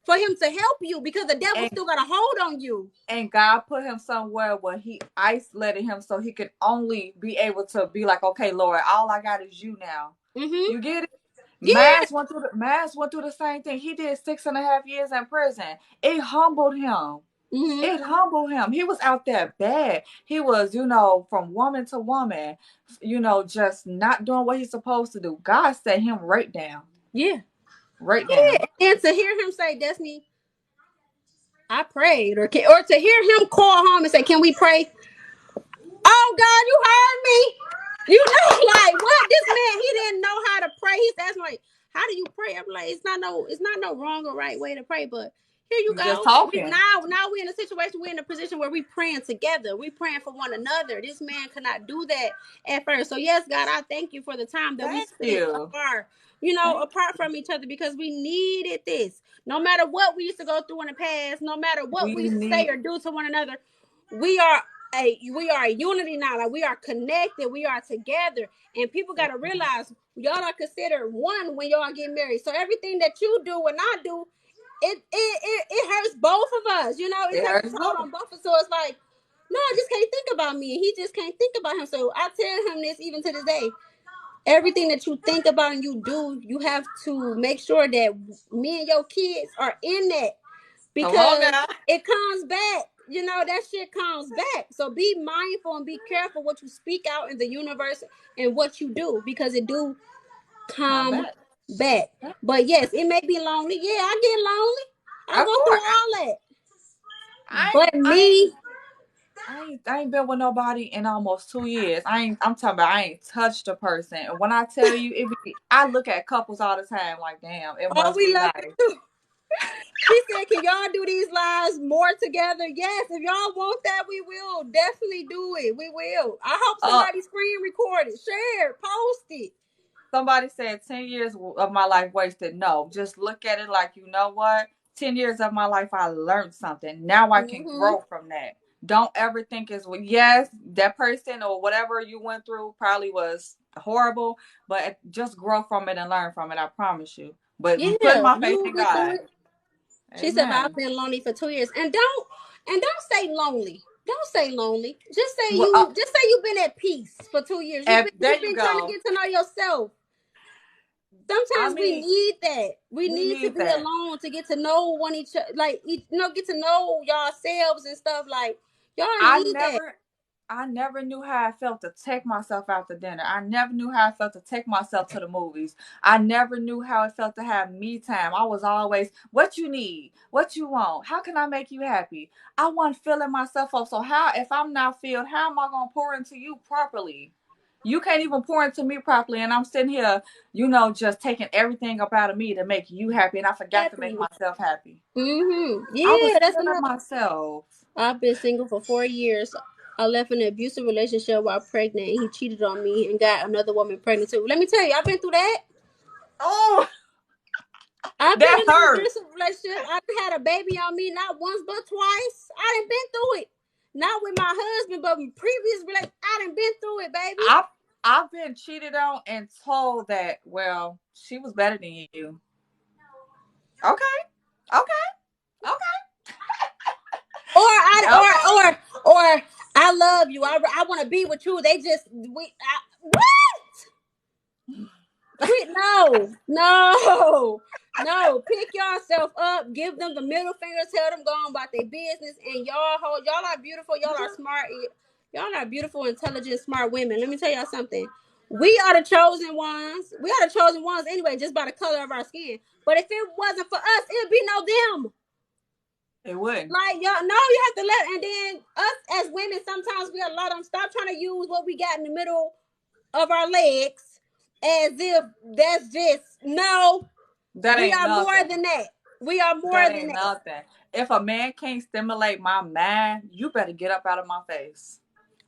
B: for him to help you because the devil
A: And
B: still got a hold on you.
A: God put him somewhere where he isolated him so he could only be able to be like, okay, Lord, all I got is you now.
B: Mm-hmm.
A: You get it?
B: Yeah.
A: Maz went through the same thing. He did 6.5 years in prison. It humbled him.
B: Mm-hmm.
A: It humbled him. He was out there bad. He was, from woman to woman, just not doing what he's supposed to do. God set him right down.
B: Yeah.
A: Right down.
B: Yeah. And to hear him say, Destiny, I prayed, or to hear him call home and say, "Can we pray?" Oh God, you heard me. You know, like what this man, he didn't know how to pray. He's asking like, "How do you pray?" I'm like, it's not no wrong or right way to pray, but here you
A: You just
B: go. We
A: talking.
B: now we're in a situation, we're in a position where we praying together. We praying for one another. This man could not do that at first. So yes, God, I thank you for the time that we
A: Thank
B: spent
A: you.
B: apart,
A: Thank
B: apart from each other because we needed this. No matter what we used to go through in the past, no matter what
A: we
B: we used to say
A: need
B: or do to one another, we are we are a unity now. Like we are connected. We are together. And people got to realize y'all are considered one when y'all get married. So everything that you do and I do, it hurts both of us. It
A: it
B: takes a
A: hurts
B: toll
A: both.
B: on both of us. So it's like, no, I just can't think about me, and he just can't think about him. So I tell him this even to this day. Everything that you think about and you do, you have to make sure that me and your kids are in that
A: Come on
B: because
A: now.
B: it comes back. That shit comes back. So be mindful and be careful what you speak out in the universe and what you do because it do
A: Come
B: come
A: back.
B: back. But yes, it may be lonely. Yeah, I get lonely. I
A: Of
B: go through
A: course.
B: all that.
A: I ain't
B: But
A: I ain't
B: me,
A: I ain't been with nobody in almost 2 years. I'm talking about I ain't touched a person. And when I tell you I look at couples all the time like, damn, it
B: oh,
A: must
B: we
A: be
B: love it
A: nice.
B: too. She said, "Can y'all do these lives more together?" Yes, if y'all want that, we will definitely do it. We will. I hope
A: Uh
B: somebody screen record it, share it, post it.
A: Somebody said 10 years of my life wasted. No, just look at it like, you know what? 10 years of my life, I learned something. Now I can
B: Mm-hmm.
A: grow from that. Don't ever think it's, well, yes, that person or whatever you went through probably was horrible, but just grow from it and learn from it. I promise you. But putting
B: Yeah,
A: my faith
B: you'll
A: in
B: get through
A: God.
B: it. She said, "But I've
A: Amen.
B: been lonely for 2 years." And don't say lonely. Don't say lonely. Just say
A: Well,
B: you've been at peace for 2 years. You've been
A: there
B: you've
A: you
B: been trying to
A: go.
B: get to know yourself.
A: I
B: Sometimes we
A: mean,
B: need that. We
A: we
B: need to
A: need
B: be
A: that.
B: alone to get to know one each other, like get to know yourselves and stuff. Like y'all
A: I
B: need that.
A: never I never knew how I felt to take myself out to dinner. I never knew how I felt to take myself to the movies. I never knew how it felt to have me time. I was always, what you need? What you want? How can I make you happy? I wasn't filling myself up. So how, if I'm not filled, how am I going to pour into you properly? You can't even pour into me properly. And I'm sitting here, just taking everything up out of me to make you happy. And I forgot to make
B: Happy.
A: myself happy.
B: Yeah,
A: I was
B: that's
A: killing
B: another.
A: myself.
B: I've been single for 4 years. I left an abusive relationship while pregnant. He cheated on me and got another woman pregnant too. Let me tell you, I've been through that.
A: Oh,
B: I've been
A: that
B: in an
A: hurt.
B: abusive relationship. I had a baby on me not once but twice. I done been through it. Not with my husband, but in previous relationship. I done been through it, baby.
A: I I've been cheated on and told that, well, she was better than you. Okay. Okay. Okay.
B: love you. I want to be with you. They just what? No. Pick yourself up. Give them the middle finger. Tell them go on about their business. And y'all are beautiful. Y'all are smart. Y'all are beautiful, intelligent, smart women. Let me tell y'all something. We are the chosen ones. We are the chosen ones anyway, just by the color of our skin. But if it wasn't for us, it'd be no them.
A: It would.
B: Like, y'all know you have to let, and then us as women, sometimes we gotta let them stop trying to use what we got in the middle of our legs as if that's just no.
A: That
B: We
A: ain't
B: are
A: nothing.
B: more than that. We are more
A: That
B: than
A: ain't
B: that.
A: nothing. If a man can't stimulate my mind, you better get up out of my face.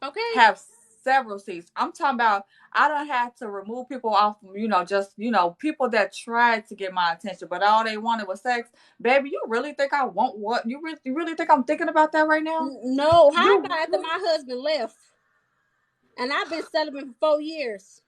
B: Okay.
A: Have several seats. I'm talking about I don't have to remove people off, just people that tried to get my attention, but all they wanted was sex. Baby, you really think I want what? You really think I'm thinking about that right now?
B: No. How about after my husband left, and I've been celibate for 4 years?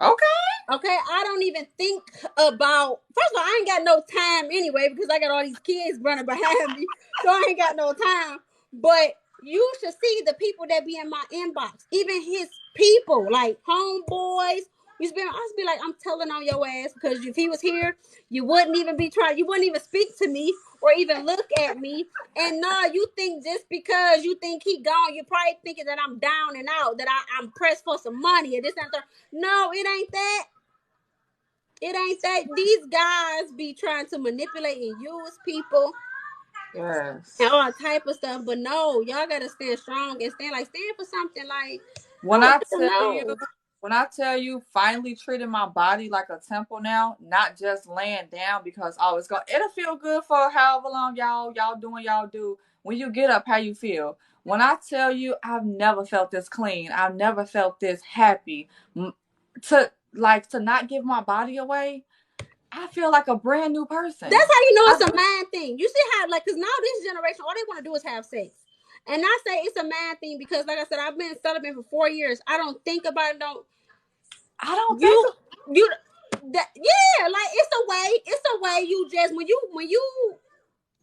B: Okay, I don't even think about. First of all, I ain't got no time anyway because I got all these kids running behind me, so I ain't got no time. But you should see the people that be in my inbox, even his people, like homeboys. I used to be like, I'm telling on your ass because if he was here, you wouldn't even be trying. You wouldn't even speak to me or even look at me. And no, you think just because you think he gone, you probably thinking that I'm down and out, that I'm pressed for some money and this and that. No, it ain't that. It ain't that. These guys be trying to manipulate and use people.
A: Yes.
B: And all type of stuff. But no, y'all gotta stand strong and stand for something. Like,
A: When I tell you, finally treating my body like a temple now, not just laying down because it'll feel good for however long y'all doing y'all do. When you get up, how you feel. When I tell you, I've never felt this clean. I've never felt this happy. To not give my body away, I feel like a brand new person.
B: That's how you know it's a mind thing. You see how, like, because now this generation, all they want to do is have sex. And I say it's a mind thing because, like I said, I've been celibate for 4 years. I don't think about it.
A: I don't
B: You,
A: think
B: yeah, like it's a way. It's a way you just when you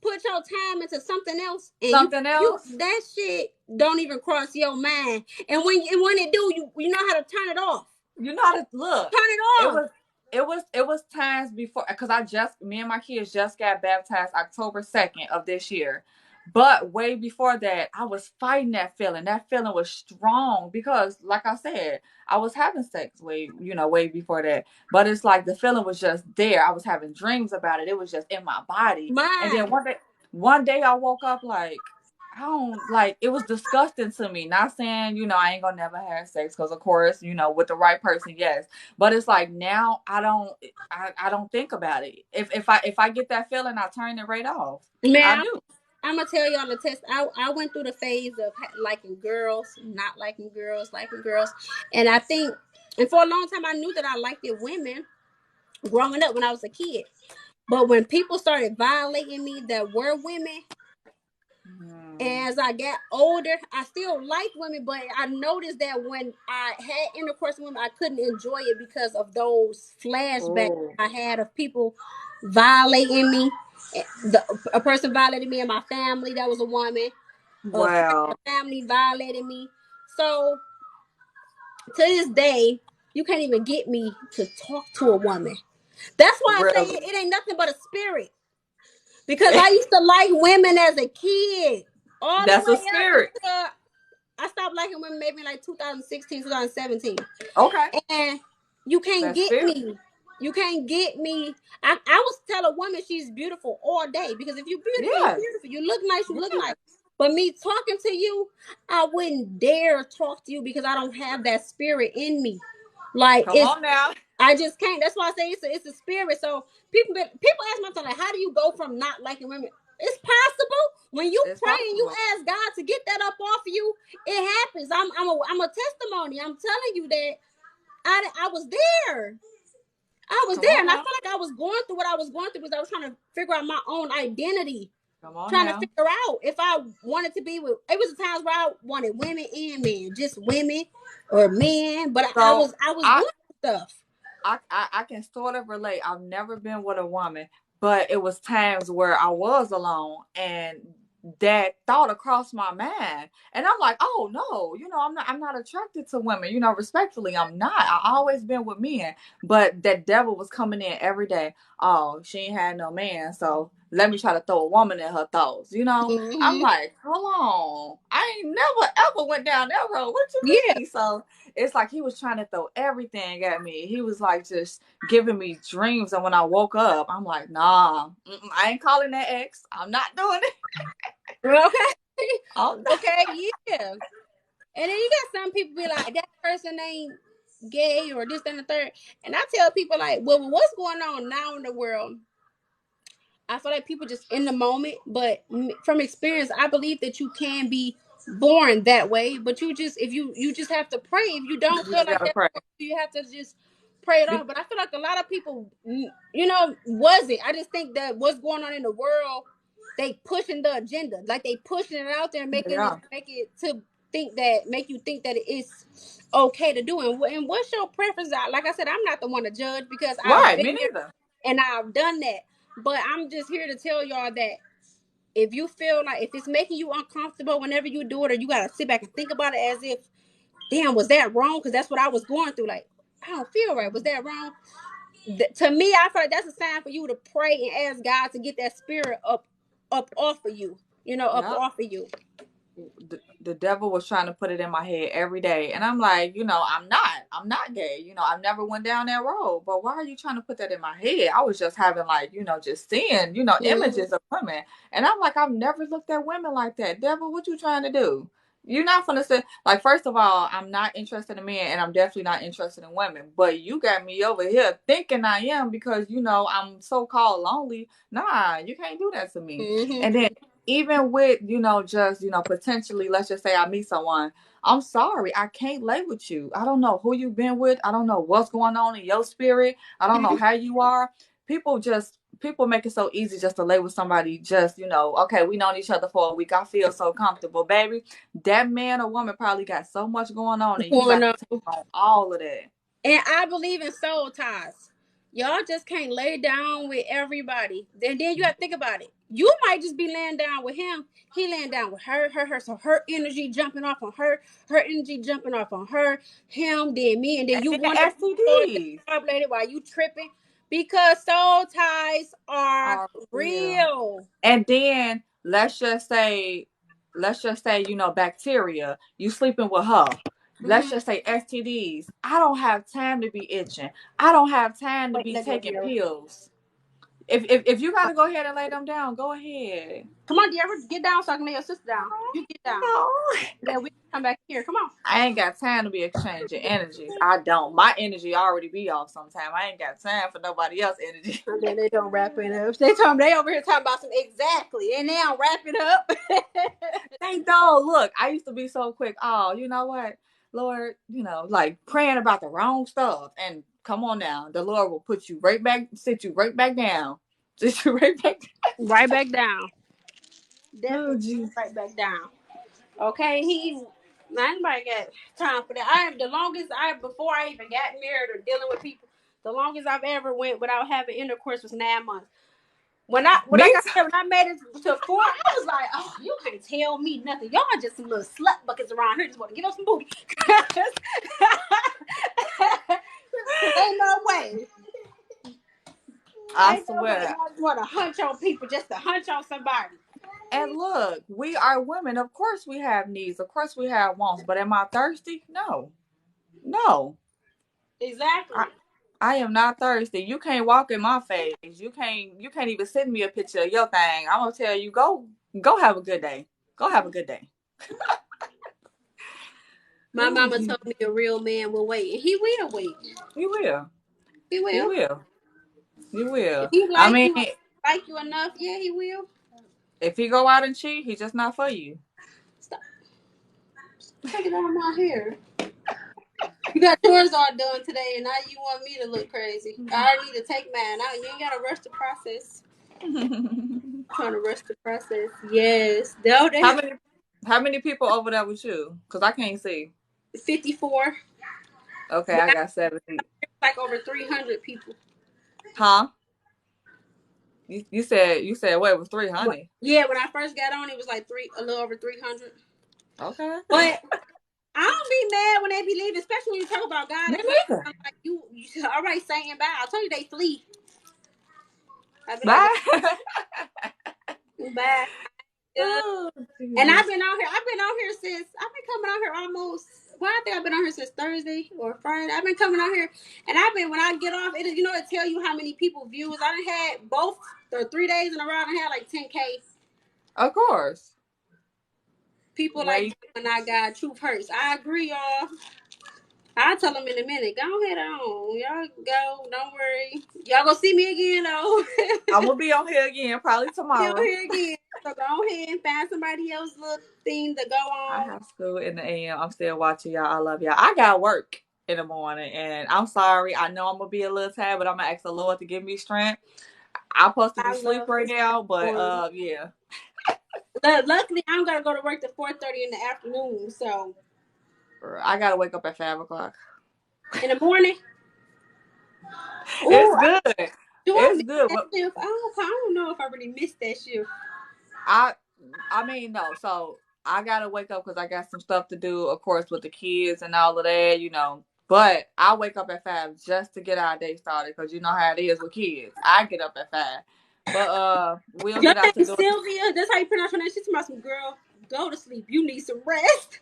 B: put your time into something else and
A: something
B: you
A: else.
B: that shit don't even cross your mind. And when it do, you know how to turn it off.
A: You know how to look.
B: Turn it off.
A: It was times before because me and my kids just got baptized October 2nd of this year. But way before that, I was fighting that feeling. That feeling was strong because, like I said, I was having sex way before that. But it's like the feeling was just there. I was having dreams about it. It was just in my body. And then one day I woke up like, I don't like it was disgusting to me. Not saying, I ain't gonna never have sex because of course, with the right person, yes. But it's like now I don't think about it. If I get that feeling, I turn it right off. I
B: Man,
A: do.
B: I'm gonna tell y'all the test. I went through the phase of liking girls, not liking girls, liking girls, and I think, and for a long time I knew that I liked it women growing up when I was a kid. But when people started violating me that were women, and as I got older, I still liked women, but I noticed that when I had intercourse with women, I couldn't enjoy it because of those flashbacks I had of people violating me. A person violated me in my family. That was a woman.
A: Wow.
B: A family violated me. So to this day, you can't even get me to talk to a woman. That's why I say
A: Really?
B: it ain't nothing but a spirit. Because I used to like women as a kid. All the
A: That's a
B: way up
A: spirit.
B: until I stopped liking women maybe like 2016, 2017.
A: Okay.
B: And you can't
A: That's
B: get
A: spirit.
B: me. You can't get me. I was tell a woman she's beautiful all day because if you're beautiful, you're
A: Yes.
B: beautiful. You look nice, you look
A: Yes.
B: nice. But me talking to you, I wouldn't dare talk to you because I don't have that spirit in me. Like
A: Come on now.
B: I just can't. That's why I say it's a spirit. So people ask me like, how do you go from not liking women? It's possible when you
A: It's
B: pray and you
A: possible.
B: ask God to get that up off of you. It happens. I'm a testimony. I'm telling you that I was there. I was
A: Come
B: there,
A: on
B: and I
A: now.
B: felt like I was going through what I was going through because I was trying to figure out my own identity.
A: Come on
B: Trying to
A: now.
B: figure out if I wanted to be with. It was times where I wanted women and men, just women or men. But
A: So
B: I was
A: I
B: going through stuff.
A: I can sort of relate. I've never been with a woman, but it was times where I was alone and that thought across my mind. And I'm like, oh no, I'm not attracted to women, respectfully, I'm not. I always been with men. But that devil was coming in every day. Oh, she ain't had no man, so let me try to throw a woman in her thoughts, I'm
B: Mm-hmm.
A: like, hold on. I ain't never ever went down that road. What you
B: Yeah.
A: mean? So it's like he was trying to throw everything at me. He was like just giving me dreams. And when I woke up, I'm like, nah, I ain't calling that ex. I'm not doing it.
B: Okay.
A: I'm not.
B: Okay. Yeah. And then you got some people be like, that person ain't gay or this, that, and the third. And I tell people like, well, what's going on now in the world? I feel like people just in the moment, but from experience, I believe that you can be born that way. But you just, if you just have to pray. If you don't
A: You
B: feel
A: just
B: like
A: gotta
B: that,
A: pray.
B: you have to just pray it off. But I feel like a lot of people, wasn't. I just think that what's going on in the world, they pushing the agenda, like they pushing it out there,
A: Yeah.
B: make it to make you think that it's okay to do. And what's your preference? Like I said, I'm not the one to judge because I've
A: Right.
B: been
A: Me
B: there
A: neither.
B: and I've done that. But I'm just here to tell y'all that if you feel like if it's making you uncomfortable whenever you do it, or you gotta sit back and think about it as if, damn, was that wrong? Because that's what I was going through. Like, I don't feel right. Was that wrong? To me, I feel like that's a sign for you to pray and ask God to get that spirit up off of you. Up
A: Yep.
B: off of you.
A: The devil was trying to put it in my head every day, and I'm like, I'm not gay. I've never went down that road. But why are you trying to put that in my head? I was just having like, just seeing,
B: Mm-hmm.
A: images of women, and I'm like, I've never looked at women like that. Devil, what you trying to do? You're not gonna say, like, first of all, I'm not interested in men, and I'm definitely not interested in women. But you got me over here thinking I am because I'm so called lonely. Nah, you can't do that to me.
B: Mm-hmm.
A: And then even with just potentially, let's just say I meet someone, I'm sorry, I can't lay with you. I don't know who you've been with. I don't know what's going on in your spirit. I don't know how you are. People make it so easy just to lay with somebody. Just okay, we known each other for a week, I feel so comfortable, baby. That man or woman probably got so much going on, and you
B: Going
A: got to
B: on.
A: take on all of that.
B: And I believe in soul ties. Y'all just can't lay down with everybody. Then you got to think about it. You might just be laying down with him. He laying down with her. So her energy jumping off on her energy jumping off on her, him, then me, and then
A: And
B: you
A: then
B: wonder
A: STDs
B: lady while you tripping because soul ties are
A: are real.
B: real.
A: And then let's just say, bacteria, you sleeping with her. Let's
B: Mm-hmm.
A: just say STDs. I don't have time to be itching. I don't have time to
B: Wait,
A: be
B: let go,
A: taking
B: dear.
A: pills. If you gotta go ahead and lay them down, go ahead.
B: Come on, dear. Get down so I can lay your sister down. You get down.
A: No.
B: Then we can come back here. Come on.
A: I ain't got time to be exchanging energies. I don't. My energy already be off sometime. I ain't got time for nobody else energy.
B: And then they don't wrap it up. They told me they over here talking about some exactly, and they don't wrap it up.
A: They don't. Look, I used to be so quick. Oh, you know what, Lord, like praying about the wrong stuff. And come on now, the Lord will put you right back, sit you right back down, sit you right back down.
B: Right back down.
A: Oh,
B: Definitely
A: geez.
B: right back down. Okay, anybody got time for that. I am the longest before I even got married or dealing with people. The longest I've ever went without having intercourse was 9 months. When I
A: Me
B: like I
A: too.
B: said, when I made it to 4, I was like, oh, you can't tell me nothing. Y'all just some little slut buckets around here. Just want to give us some booty. Cause ain't no way.
A: I
B: Ain't no way.
A: swear.
B: Y'all just want to hunch on people just to hunch on somebody.
A: And look, we are women. Of course, we have needs. Of course, we have wants. But am I thirsty? No, no. I,
B: Exactly.
A: I am not thirsty. You can't walk in my face. You can't even send me a picture of your thing. I'm gonna tell you, go have a good day. Go have a good day.
B: My
A: Oh,
B: mama
A: gee.
B: told me a real man will wait, and he will wait.
A: He will.
B: He
A: He
B: will.
A: will. He
B: If
A: will.
B: he
A: I mean,
B: like you enough, yeah, he will.
A: if he go out and cheat, he's just not for you.
B: Stop. Take it out of my hair. You got yours all done today, and now you want me to look crazy. I need to take mine out. You ain't gotta rush the process. Trying to rush the process. Yes. No, they
A: how
B: have
A: many how many people over there with you? Cause I can't see.
B: 54.
A: Okay,
B: But
A: I
B: I
A: got 70.
B: like over 300 people.
A: Huh? You said what, it was 300?
B: Yeah, when I first got on, it was like a little over 300.
A: Okay.
B: But I don't be mad when they be leaving, especially when you talk about God
A: Me
B: and family.
A: neither.
B: I'm like you all right saying bye. I told you they flee. I be like,
A: Bye.
B: bye. Yeah.
A: Oh,
B: And
A: Jesus.
B: I've been out here since I've been coming out here almost. Well, I think I've been out here since Thursday or Friday. I've been coming out here, and I've been when I get off, it tell you how many people views. I done had both the 3 days in a row. I done had like 10K
A: Of course.
B: people like
A: Wait.
B: that when I got truth hurts. I agree, y'all. I'll tell them in a minute. Go ahead on. Y'all go. Don't worry. Y'all gonna see me again though.
A: I'm gonna be on here again probably
B: Be on
A: tomorrow.
B: here again. So go ahead and find somebody else little thing to go
A: I
B: on.
A: have school in the AM. I'm still watching y'all. I love y'all. I got work in the morning, and I'm sorry. I know I'm gonna be a little tired, but I'm gonna ask the Lord to give me strength. I'm supposed to be
B: I
A: asleep
B: love
A: right
B: this
A: now, but
B: morning.
A: yeah.
B: Luckily, I don't gotta go to work till 4:30 in the afternoon. So
A: I gotta wake up at 5 o'clock.
B: in the morning,
A: It's
B: oh,
A: good.
B: do I
A: It's
B: miss
A: good.
B: that shift? I don't know if I really missed that shift.
A: I I mean no. So I gotta wake up because I got some stuff to do, of course, with the kids and all of that. But I wake up at 5 just to get our day started because you know how it is with kids. I get up at 5, but we'll
B: Your
A: get out to
B: name
A: do it.
B: Sylvia. That's how you pronounce her name. She's about some girl. Go to sleep. You need some rest.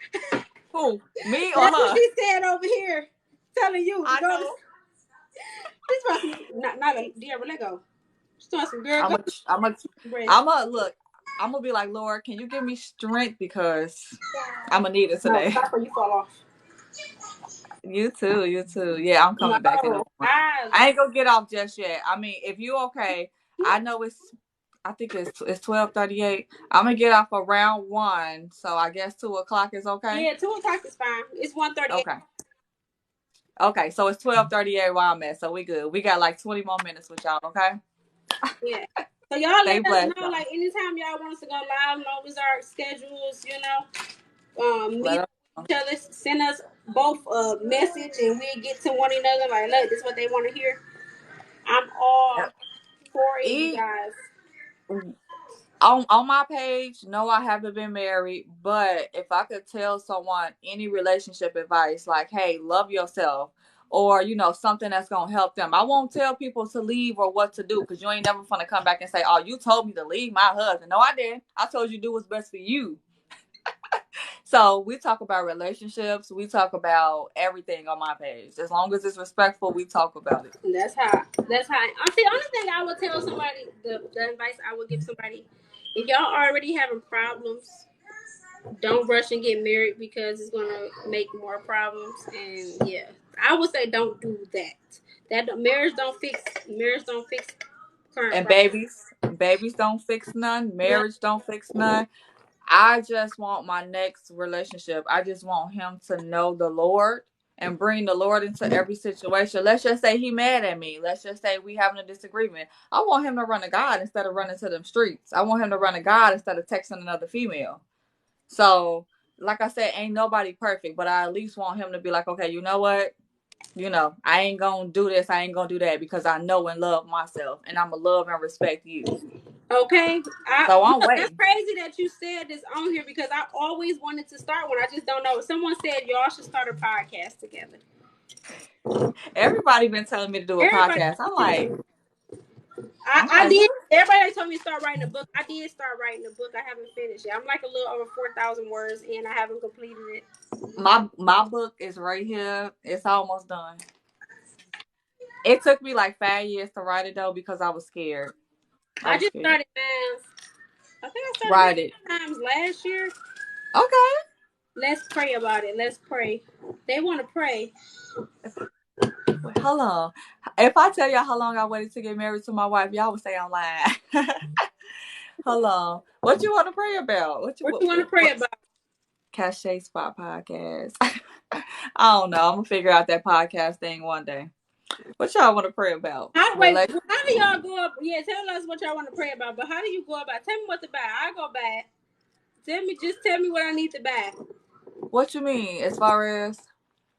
A: Who? Me or
B: That's what
A: her?
B: she said over here, telling you to
A: I
B: go to.
A: know.
B: She's about some not a Deborah. Let go. She's about some girl. Go
A: I'm a
B: to
A: I'm a
B: sleep. Rest.
A: I'm a look. I'm gonna be like, Lord, can you give me strength because I'm gonna need it
B: No,
A: today.
B: stop or you fall off.
A: You too, you too. Yeah, I'm
B: No,
A: coming back in the morning. I ain't gonna get off just yet. I mean, if you okay, I know I think it's 12:38. I'm gonna get off around 1, so I guess 2 o'clock is okay.
B: yeah, 2 o'clock is fine. It's 1:38.
A: Okay, okay. So it's 12:38 where I'm at, so we good. We got like 20 more minutes with y'all. Okay.
B: Yeah. So y'all
A: Stay
B: let us
A: blessed,
B: know,
A: y'all.
B: like anytime y'all want us to go live, know what's our schedules, meet
A: Let
B: up
A: us
B: with
A: know.
B: each other, send us both a message and we'll get to one another. Like, look, this is what they want to hear. I'm all
A: Yep.
B: for it, you
A: Eat.
B: guys.
A: On my page, no, I haven't been married, but if I could tell someone any relationship advice, like, hey, love yourself, or something that's gonna help them, I won't tell people to leave or what to do because you ain't never gonna come back and say, oh, you told me to leave my husband. No, I didn't. I told you to do what's best for you. So we talk about relationships, we talk about everything on my page. As long as it's respectful, we talk about it.
B: And that's how I see. The only thing I would tell somebody, the advice I would give somebody, if y'all already having problems, don't rush and get married because it's gonna make more problems. And yeah, I would say don't do that. Marriage don't fix current
A: And
B: problems.
A: babies don't fix none.
B: No,
A: Marriage don't fix none. I just want my next relationship. I just want him to know the Lord and bring the Lord into every situation. Let's just say he mad at me. Let's just say we having a disagreement. I want him to run to God instead of running to them streets. I want him to run to God instead of texting another female. So, like I said, ain't nobody perfect, but I at least want him to be like, okay, you know what? I ain't gonna do this, I ain't gonna do that because I know and love myself and I'ma love and respect you.
B: okay.
A: So I'm
B: That's
A: waiting.
B: crazy that you said this on here because I always wanted to start one. I just don't know. Someone said y'all should start a podcast together.
A: Everybody been telling me to do a
B: Everybody,
A: podcast. I'm
B: I
A: like,
B: did.
A: what?
B: Everybody told me to start writing a book. I did start writing a book. I haven't finished it. I'm like a little over 4,000 words and I haven't completed it.
A: My book is right here. It's almost done. It took me like 5 years to write it though because I was scared. I
B: I
A: was
B: just
A: scared.
B: started mine. I think I started
A: Write it.
B: mine times last year.
A: Okay.
B: Let's pray about it. Let's pray. They want to pray.
A: Wait, hold on. If I tell y'all how long I waited to get married to my wife, y'all would say I'm lying. Hold on. What you want to pray about?
B: What you want to pray
A: What
B: about?
A: Cache Spot podcast? I don't know. I'm gonna figure out that podcast thing one day. What y'all want to pray about?
B: How do y'all go up? Yeah, tell us what y'all want to pray about. But how do you go about? Tell me what to buy. I go buy it. Just tell me what I need to buy.
A: What you mean as far as?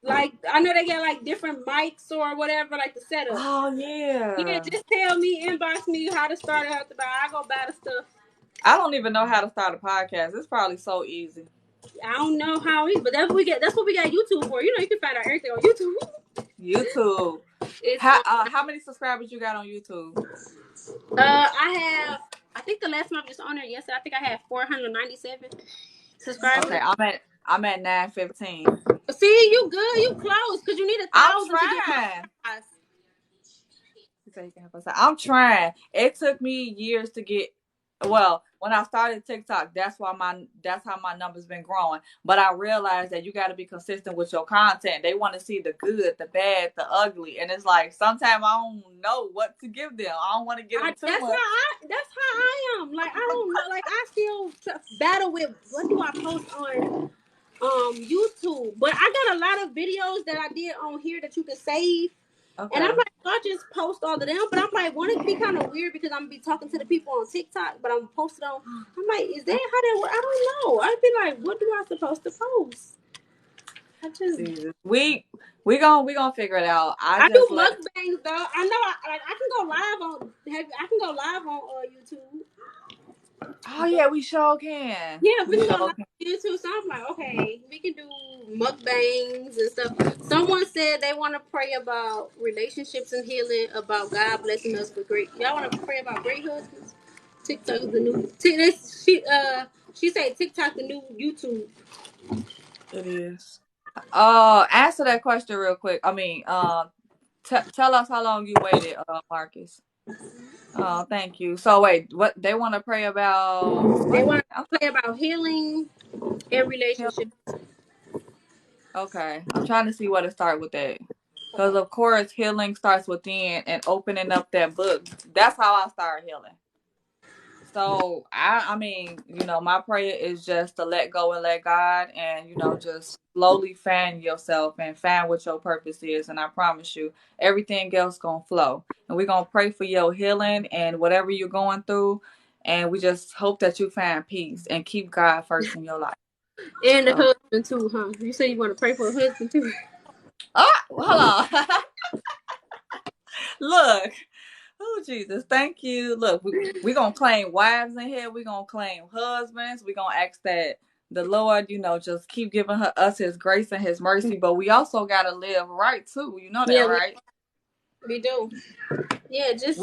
B: Like, I know they got like different mics or whatever, like the setup.
A: Oh
B: Yeah,
A: yeah.
B: just tell me, inbox me how to start it, how to buy. I go buy the stuff.
A: I don't even know how to start a podcast. It's probably so easy.
B: I don't know how it is, but that's what we get. That's what we got YouTube for. You know, you can find out everything on YouTube.
A: YouTube.
B: It's
A: How many subscribers you got on YouTube?
B: I have. I think the last time I was just on there yesterday. I think I had 497 subscribers.
A: Okay, I'm at 915.
B: See, you good? You close because you need 1,000
A: I'm
B: to get
A: trying.
B: monetized.
A: I'm trying. It took me years to get. Well, when I started TikTok, that's how my numbers been growing. But I realized that you got to be consistent with your content. They want to see the good, the bad, the ugly, and it's like sometimes I don't know what to give them. I don't want to give them too much.
B: That's how I am. Like, I don't know. Like, I still battle with what do I post on YouTube. But I got a lot of videos that I did on here that you can save. Okay. And I'm like, I just post all of them, but I'm like, wouldn't it be kind of weird because I'm gonna be talking to the people on TikTok, but I'm posted on. I'm like, is that how that work? I don't know. I'd be like, what do I supposed to post? I just
A: we gonna figure it out.
B: I do mukbangs though. I know I can go live on. I can go live on YouTube.
A: Oh yeah, we sure can.
B: Yeah, we can go live on YouTube. So I'm like, okay, we can do mukbangs and stuff. Someone said they want to pray about relationships and healing, about God blessing us with great. Y'all want to pray about great husbands? TikTok is the new. She said TikTok the new YouTube.
A: It is. Answer that question real quick. I mean, tell us how long you waited, Marcus. Oh, thank you. So wait, what they want to pray about?
B: They want to pray about healing and relationships.
A: Okay, I'm trying to see where to start with that. Because of course, healing starts within and opening up that book. That's how I start healing. So I mean, my prayer is just to let go and let God, and just slowly fan yourself and find what your purpose is. And I promise you, everything else gonna flow. And we're gonna pray for your healing and whatever you're going through. And we just hope that you find peace and keep God first in your life.
B: And the husband too, huh? You say you want to pray for a husband too.
A: Oh, hold on. Look. Oh, Jesus. Thank you. Look, we're going to claim wives in here. We're going to claim husbands. We're going to ask that the Lord, just keep giving us his grace and his mercy. But we also got to live right, too. You know that, right?
B: We do. Yeah, just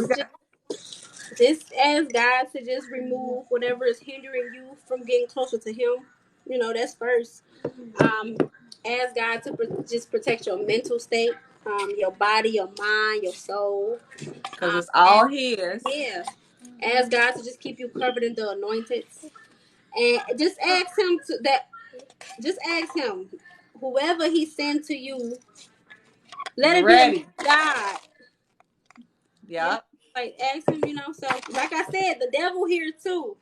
B: ask God to just remove whatever is hindering you from getting closer to him. That's first. Ask God to just protect your mental state, your body, your mind, your soul.
A: Because it's all his.
B: Yeah. Ask God to just keep you covered in the anointed. And just ask him whoever he sent to you, let it be God.
A: Yep.
B: Like, ask him, so like I said, the devil here too.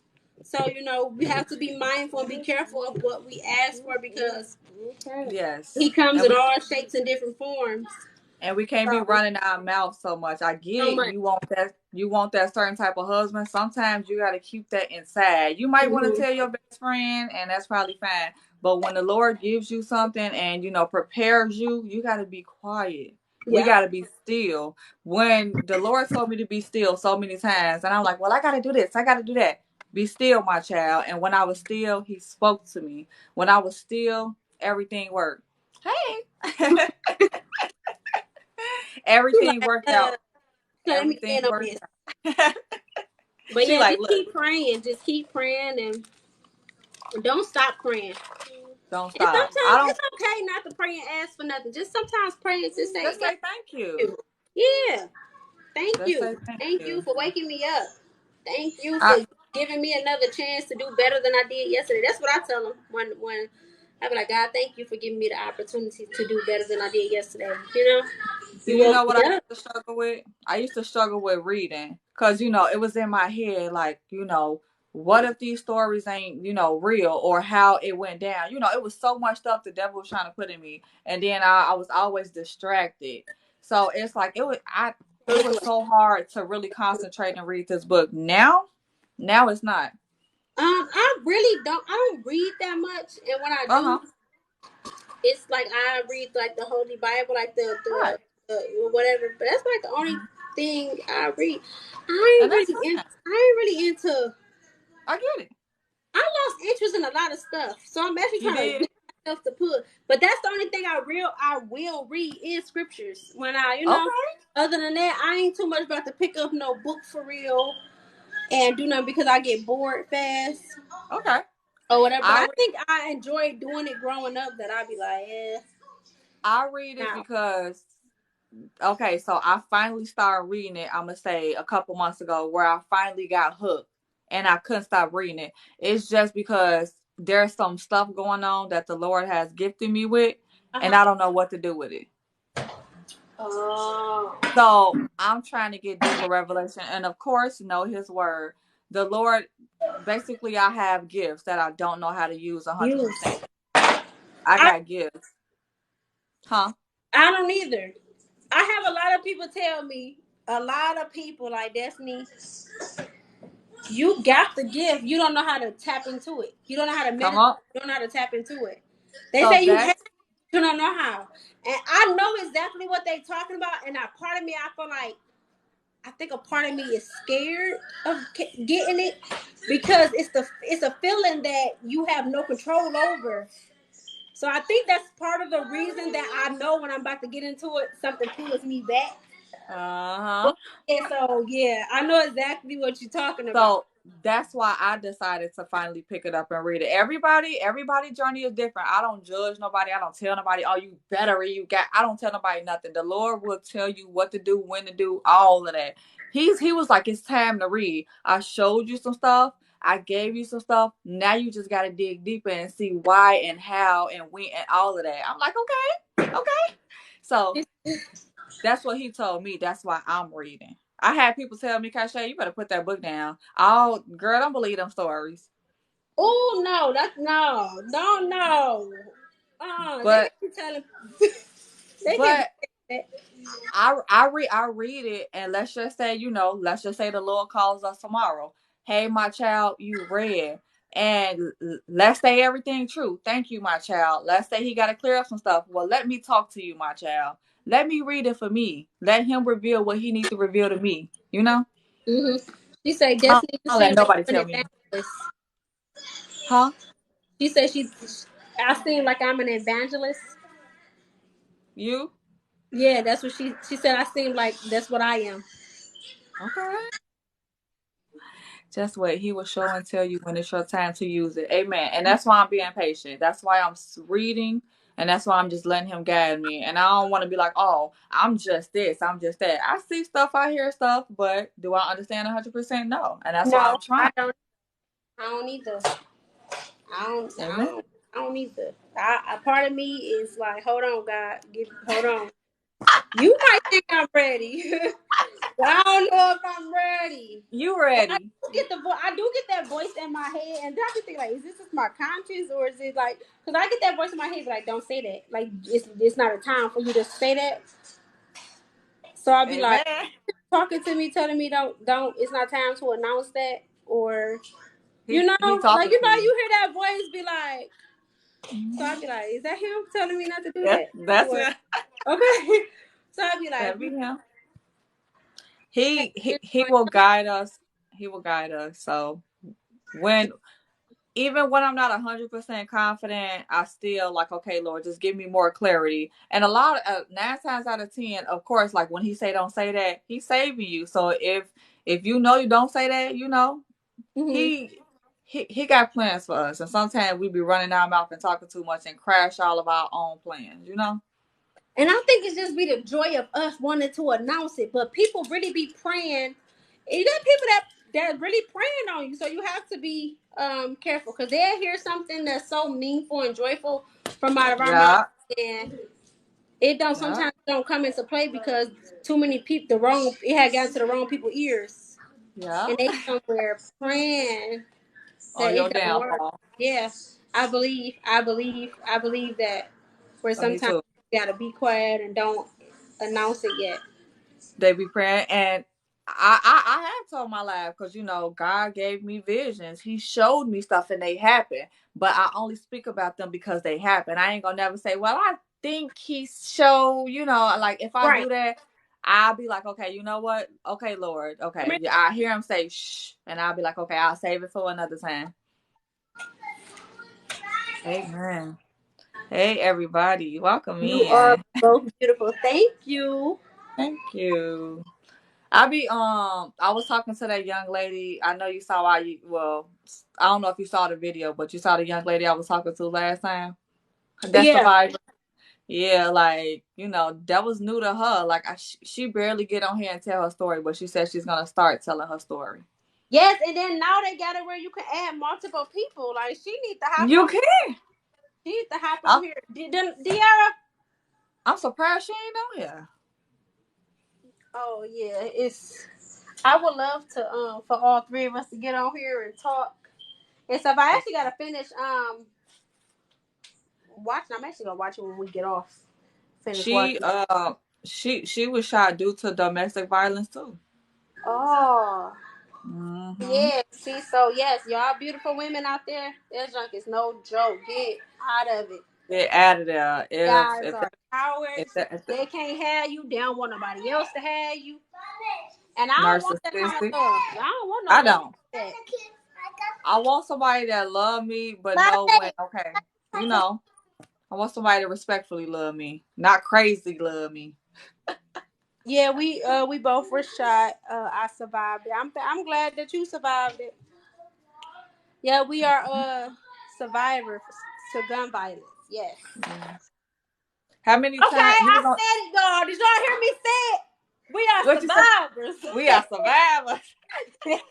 B: So, we have to be mindful and be careful of what we ask for because he comes in all shapes and different forms.
A: And we can't be running our mouth so much. I get it. You want that certain type of husband. Sometimes you got to keep that inside. You might want to tell your best friend, and that's probably fine. But when the Lord gives you something and, prepares you, you got to be quiet. Yeah. We got to be still. When the Lord told me to be still so many times, and I'm like, well, I got to do this. I got to do that. Be still, my child. And when I was still, he spoke to me. When I was still, everything worked. Hey. Everything worked out. Everything worked out.
B: But yeah, just keep praying. Just keep praying and don't stop praying.
A: Don't stop.
B: It's okay not to pray and ask for nothing. Just sometimes pray and just say
A: thank you.
B: Yeah. Thank you. Thank you for waking me up. Thank you for giving me another chance to do better than I did yesterday. That's what I tell them when I be like, God, thank you for giving me the opportunity to do better than I did yesterday.
A: You know what I used to struggle with? I used to struggle with reading because, it was in my head like, what if these stories ain't, real or how it went down? It was so much stuff the devil was trying to put in me. And then I was always distracted. So it's like it was so hard to really concentrate and read this book. Now it's not.
B: I really don't. I don't read that much, and when I do, it's like I read like the Holy Bible, like
A: Right.
B: the whatever. But that's like the only thing I read. I ain't
A: And that's
B: really in,
A: fine.
B: I ain't really into.
A: I get it.
B: I lost interest in a lot of stuff, so I'm actually
A: You
B: trying to
A: did?
B: get myself to put. But that's the only thing I will read is scriptures. When
A: Okay.
B: other than that, I ain't too much about to pick up no book for real and do nothing because I get bored fast
A: Okay.
B: or whatever. But
A: I
B: I
A: read,
B: think I enjoyed doing it growing up. That I'd be like,
A: I read it
B: now.
A: because okay, so I finally started reading it, I'm gonna say a couple months ago, where I finally got hooked and I couldn't stop reading it. It's just because there's some stuff going on that the Lord has gifted me with, and
B: Uh-huh.
A: I don't know what to do with it.
B: Oh.
A: So I'm trying to get deeper revelation and of course know his word. The Lord basically I have gifts that I don't know how to use
B: Use.
A: 100%. I
B: I
A: got gifts. Huh?
B: I don't either. I have a lot of people tell me, a lot of people like Destiny, you got the gift. You don't know how to tap into it. You don't know how to
A: Come
B: meditate.
A: on.
B: You don't know how to tap into it. They
A: So
B: say you have,
A: that's
B: you don't know how. And I know exactly what they're talking about. And a part of me, I feel like, I think a part of me is scared of getting it because it's a feeling that you have no control over. So I think that's part of the reason that I know when I'm about to get into it, something pulls me back.
A: uh-huh.
B: But, and so yeah, I know exactly what you're talking about.
A: So that's why I decided to finally pick it up and read it. Everybody journey is different. I don't judge nobody. I don't tell nobody, oh, you better read, you got I don't tell nobody nothing. The Lord will tell you what to do, when to do, all of that. He was like, it's time to read. I showed you some stuff. I gave you some stuff. Now you just gotta dig deeper and see why and how and when and all of that. I'm like, okay, okay. So that's what he told me. That's why I'm reading. I had people tell me, Kashay, you better put that book down. Oh, girl, don't believe them stories.
B: Oh no, that's no. They
A: But
B: can't be telling. They can't be
A: but
B: saying
A: I read it, and let's just say, let's just say the Lord calls us tomorrow. Hey, my child, you read. And let's say everything true. Thank you, my child. Let's say he got to clear up some stuff. Well, let me talk to you, my child. Let me read it for me. Let him reveal what he needs to reveal to me. You know?
B: that. She said,
A: I
B: Destiny, you
A: don't let
B: seem like
A: nobody
B: you're
A: tell
B: an
A: me.
B: evangelist.
A: Huh?
B: She said I seem like I'm an evangelist.
A: You?
B: Yeah, that's what she said. I seem like that's what I am.
A: Okay. Just wait. He will show and tell you when it's your time to use it. Amen. And that's why I'm being patient. That's why I'm reading. And that's why I'm just letting him guide me. And I don't want to be like, oh, I'm just this. I'm just that. I see stuff. I hear stuff. But do I understand 100%? No. And that's why
B: No,
A: I'm trying.
B: I don't. I don't either. I don't. I
A: Amen.
B: don't. I don't either. A part of me is like, hold on, God, hold on. You might think I'm ready, but I don't know if I'm ready.
A: You
B: And I
A: ready.
B: do get I do get that voice in my head, and then I just think like, is this just my conscience, or is it like, because I get that voice in my head, but like, don't say that. Like, it's not a time for you to say that. So I'll be like,
A: Amen.
B: talking to me, telling me don't. It's not time to announce that, or
A: He talking to you.
B: you hear that voice be like. So I'd
A: Mhm.
B: be like, is that him telling me not to do
A: Yeah,
B: that?
A: that's
B: Or
A: it.
B: okay. So I'd be like,
A: That be him.
B: hey,
A: He will guide us. He will guide us. So when even when I'm not 100% confident, I still like, okay, Lord, just give me more clarity. And a lot of 9 times out of 10, of course, like when he say don't say that, he's saving you. So if you know you don't say that,
B: mm-hmm.
A: he he got plans for us. And sometimes we be running our mouth and talking too much and crash all of our own plans.
B: And I think it's just be the joy of us wanting to announce it, but people really be praying. You got people that really praying on you, so you have to be careful because they'll hear something that's so meaningful and joyful from out of our mouth,
A: Yeah,
B: and it don't
A: yeah,
B: sometimes don't come into play because too many people it had gotten to the wrong people's ears,
A: yeah.
B: and they somewhere praying
A: On
B: that
A: your
B: it don't work.
A: downfall.
B: Yeah, I believe that. Where
A: Oh, me
B: sometimes
A: too.
B: you gotta be quiet and don't announce it yet.
A: They be praying. And I have told my life because God gave me visions. He showed me stuff and they happen, but I only speak about them because they happen. I ain't gonna never say, well, I think he showed. Like if I
B: Right.
A: do that, I'll be like, okay, you know what? Okay, Lord,
B: I
A: okay.
B: mean,
A: Yeah, I hear him say shh, and I'll be like, okay, I'll save it for another time. Amen. Hey everybody, welcome
B: you are
A: in.
B: both beautiful. Thank you.
A: Thank you. I was talking to that young lady. I know you saw I don't know if you saw the video, but you saw the young lady I was talking to last time. That
B: Yeah.
A: survivor. Yeah, like, that was new to her. Like she barely get on here and tell her story, but she said she's gonna start telling her story.
B: Yes, and then now they got it where you can add multiple people. Like she needs to hop
A: You
B: on.
A: can.
B: She needs to hop
A: I'm,
B: on here. Diara.
A: I'm surprised she ain't on here.
B: Oh yeah, it's. I would love to for all three of us to get on here and talk and stuff. I actually gotta finish watching. I'm actually gonna watch it when we get off. Finish
A: She
B: watching.
A: she was shot due to domestic violence too.
B: Oh
A: Hmm.
B: yeah. See, so yes, y'all beautiful women out there. That junk is no joke. Get out of it.
A: Get out of there. If
B: Guys
A: if
B: are
A: that, if
B: cowards.
A: that, if that
B: They can't have you. They don't want nobody else to have you. And I don't want that kind of
A: narcissistic.
B: love. I don't want no
A: I
B: love
A: don't.
B: like that.
A: I want somebody that love me, but know when. Okay, you know. I want somebody to respectfully love me, not crazy love me.
B: Yeah, we both were shot. I survived it. I'm glad that you survived it. Yeah, we are survivors to gun violence. Yes.
A: Yes. How many
B: Okay,
A: times you
B: I
A: was on?
B: said it, y'all. Did y'all hear me say it? We
A: What you say?
B: are
A: We are
B: survivors.
A: survivors.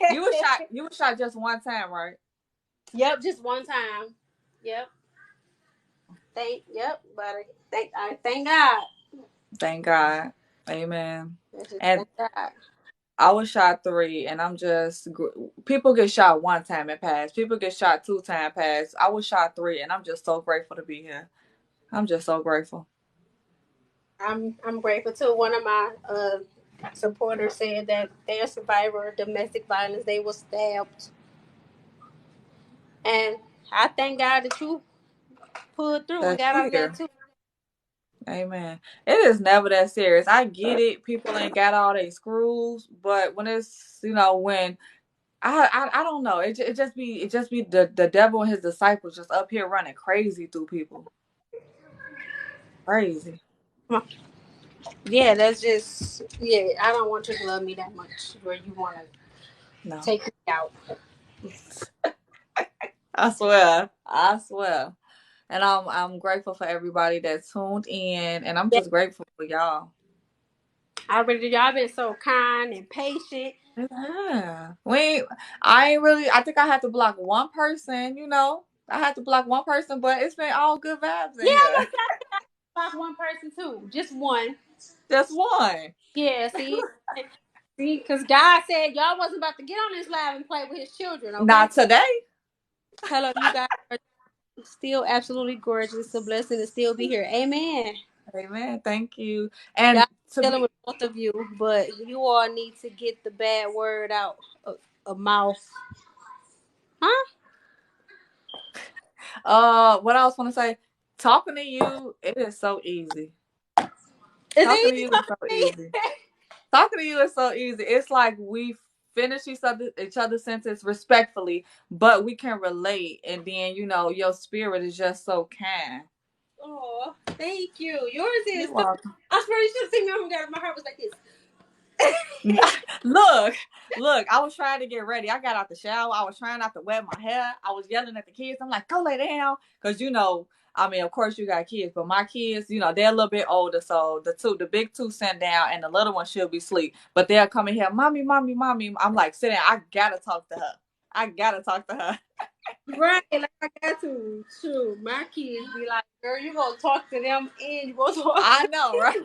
A: You was shot. You was shot just one time, right?
B: Yep, just one time. Yep. But thank God.
A: Thank God. Amen.
B: That's just
A: And
B: thank God.
A: I was shot three, and people get shot one time and pass. People get shot two time pass. I was shot three, and I'm just so grateful to be here. I'm just so grateful.
B: I'm grateful too. One of my supporters said that they're a survivor of domestic violence. They were stabbed, and I thank God that you pulled through and
A: That's
B: got out of that
A: here.
B: too.
A: Amen. It is never that serious. I get it. People ain't got all their screws, but when it's when I don't know. It just be the devil and his disciples just up here running crazy through people. Crazy.
B: Yeah, that's just yeah. I don't want you to love me that much where you want to
A: No.
B: take me out.
A: I swear. I swear. And I'm grateful for everybody that tuned in, and I'm
B: Yeah,
A: just grateful for y'all.
B: y'all been so kind and patient.
A: Yeah. I ain't really I think I had to block one person, I had to block one person, but it's been all good vibes
B: Yeah,
A: in here.
B: about one person too, just one.
A: Just one.
B: Yeah, see, because God said y'all wasn't about to get on this live and play with His children. Okay.
A: Not today.
B: Hello, you guys are still absolutely gorgeous. It's a blessing to still be here. Amen.
A: Amen. Thank you.
B: God
A: And
B: is
A: to
B: dealing
A: be
B: with both of you, but you all need to get the bad word out of mouth. Huh?
A: what I was gonna say, talking to you, it is so easy.
B: Is
A: Talking to
B: it easy
A: you is
B: talking
A: so
B: to me?
A: easy. Talking to you is so easy. It's like we finish each other's sentence respectfully, but we can relate, and then your spirit is just so kind.
B: Oh, thank you. Yours is
A: You're
B: so.
A: welcome.
B: I swear you should have seen me. Oh my God, my heart was like this.
A: look, look, I was trying to get ready. I got out the shower. I was trying not to wet my hair. I was yelling at the kids. I'm like, go lay down. Because, I mean, of course you got kids, but my kids, they're a little bit older. So the big two sent down and the little one should be asleep. But they'll come in here, mommy, mommy, mommy. I'm like, sit down. I got to talk to her. I got to talk to her.
B: Right, like I got to. True, my kids be like, "Girl, you gonna talk to them, and you gonna talk
A: I
B: to
A: know, right?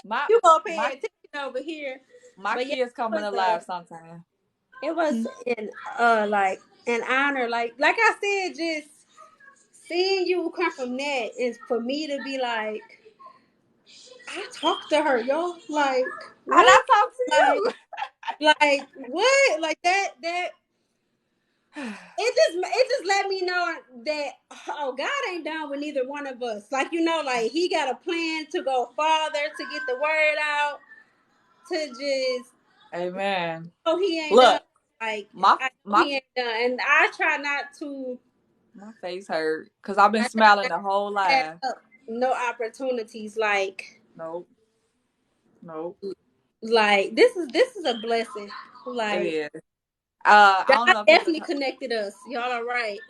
A: My,
B: you gonna pay
A: my,
B: attention over here."
A: my
B: But yeah,
A: kids coming alive sometime.
B: it was an like an honor. Like I said, just seeing you come from that is for me to be like, I talked to her, yo. Like
A: And I
B: what?
A: talk to
B: Like
A: you.
B: Like what? Like that it just let me know that God ain't done with neither one of us. Like like he got a plan to go farther to get the word out to just
A: Amen.
B: he ain't done.
A: Look,
B: Like
A: my
B: I know
A: my
B: he ain't done, and I try not to.
A: my face hurt because I've been
B: I try
A: smiling
B: not
A: the whole
B: to pass
A: life.
B: up no opportunities.
A: Nope, nope.
B: Like this is a blessing.
A: It
B: Like
A: is. I don't
B: God
A: know if you just
B: definitely connected us. Y'all are right.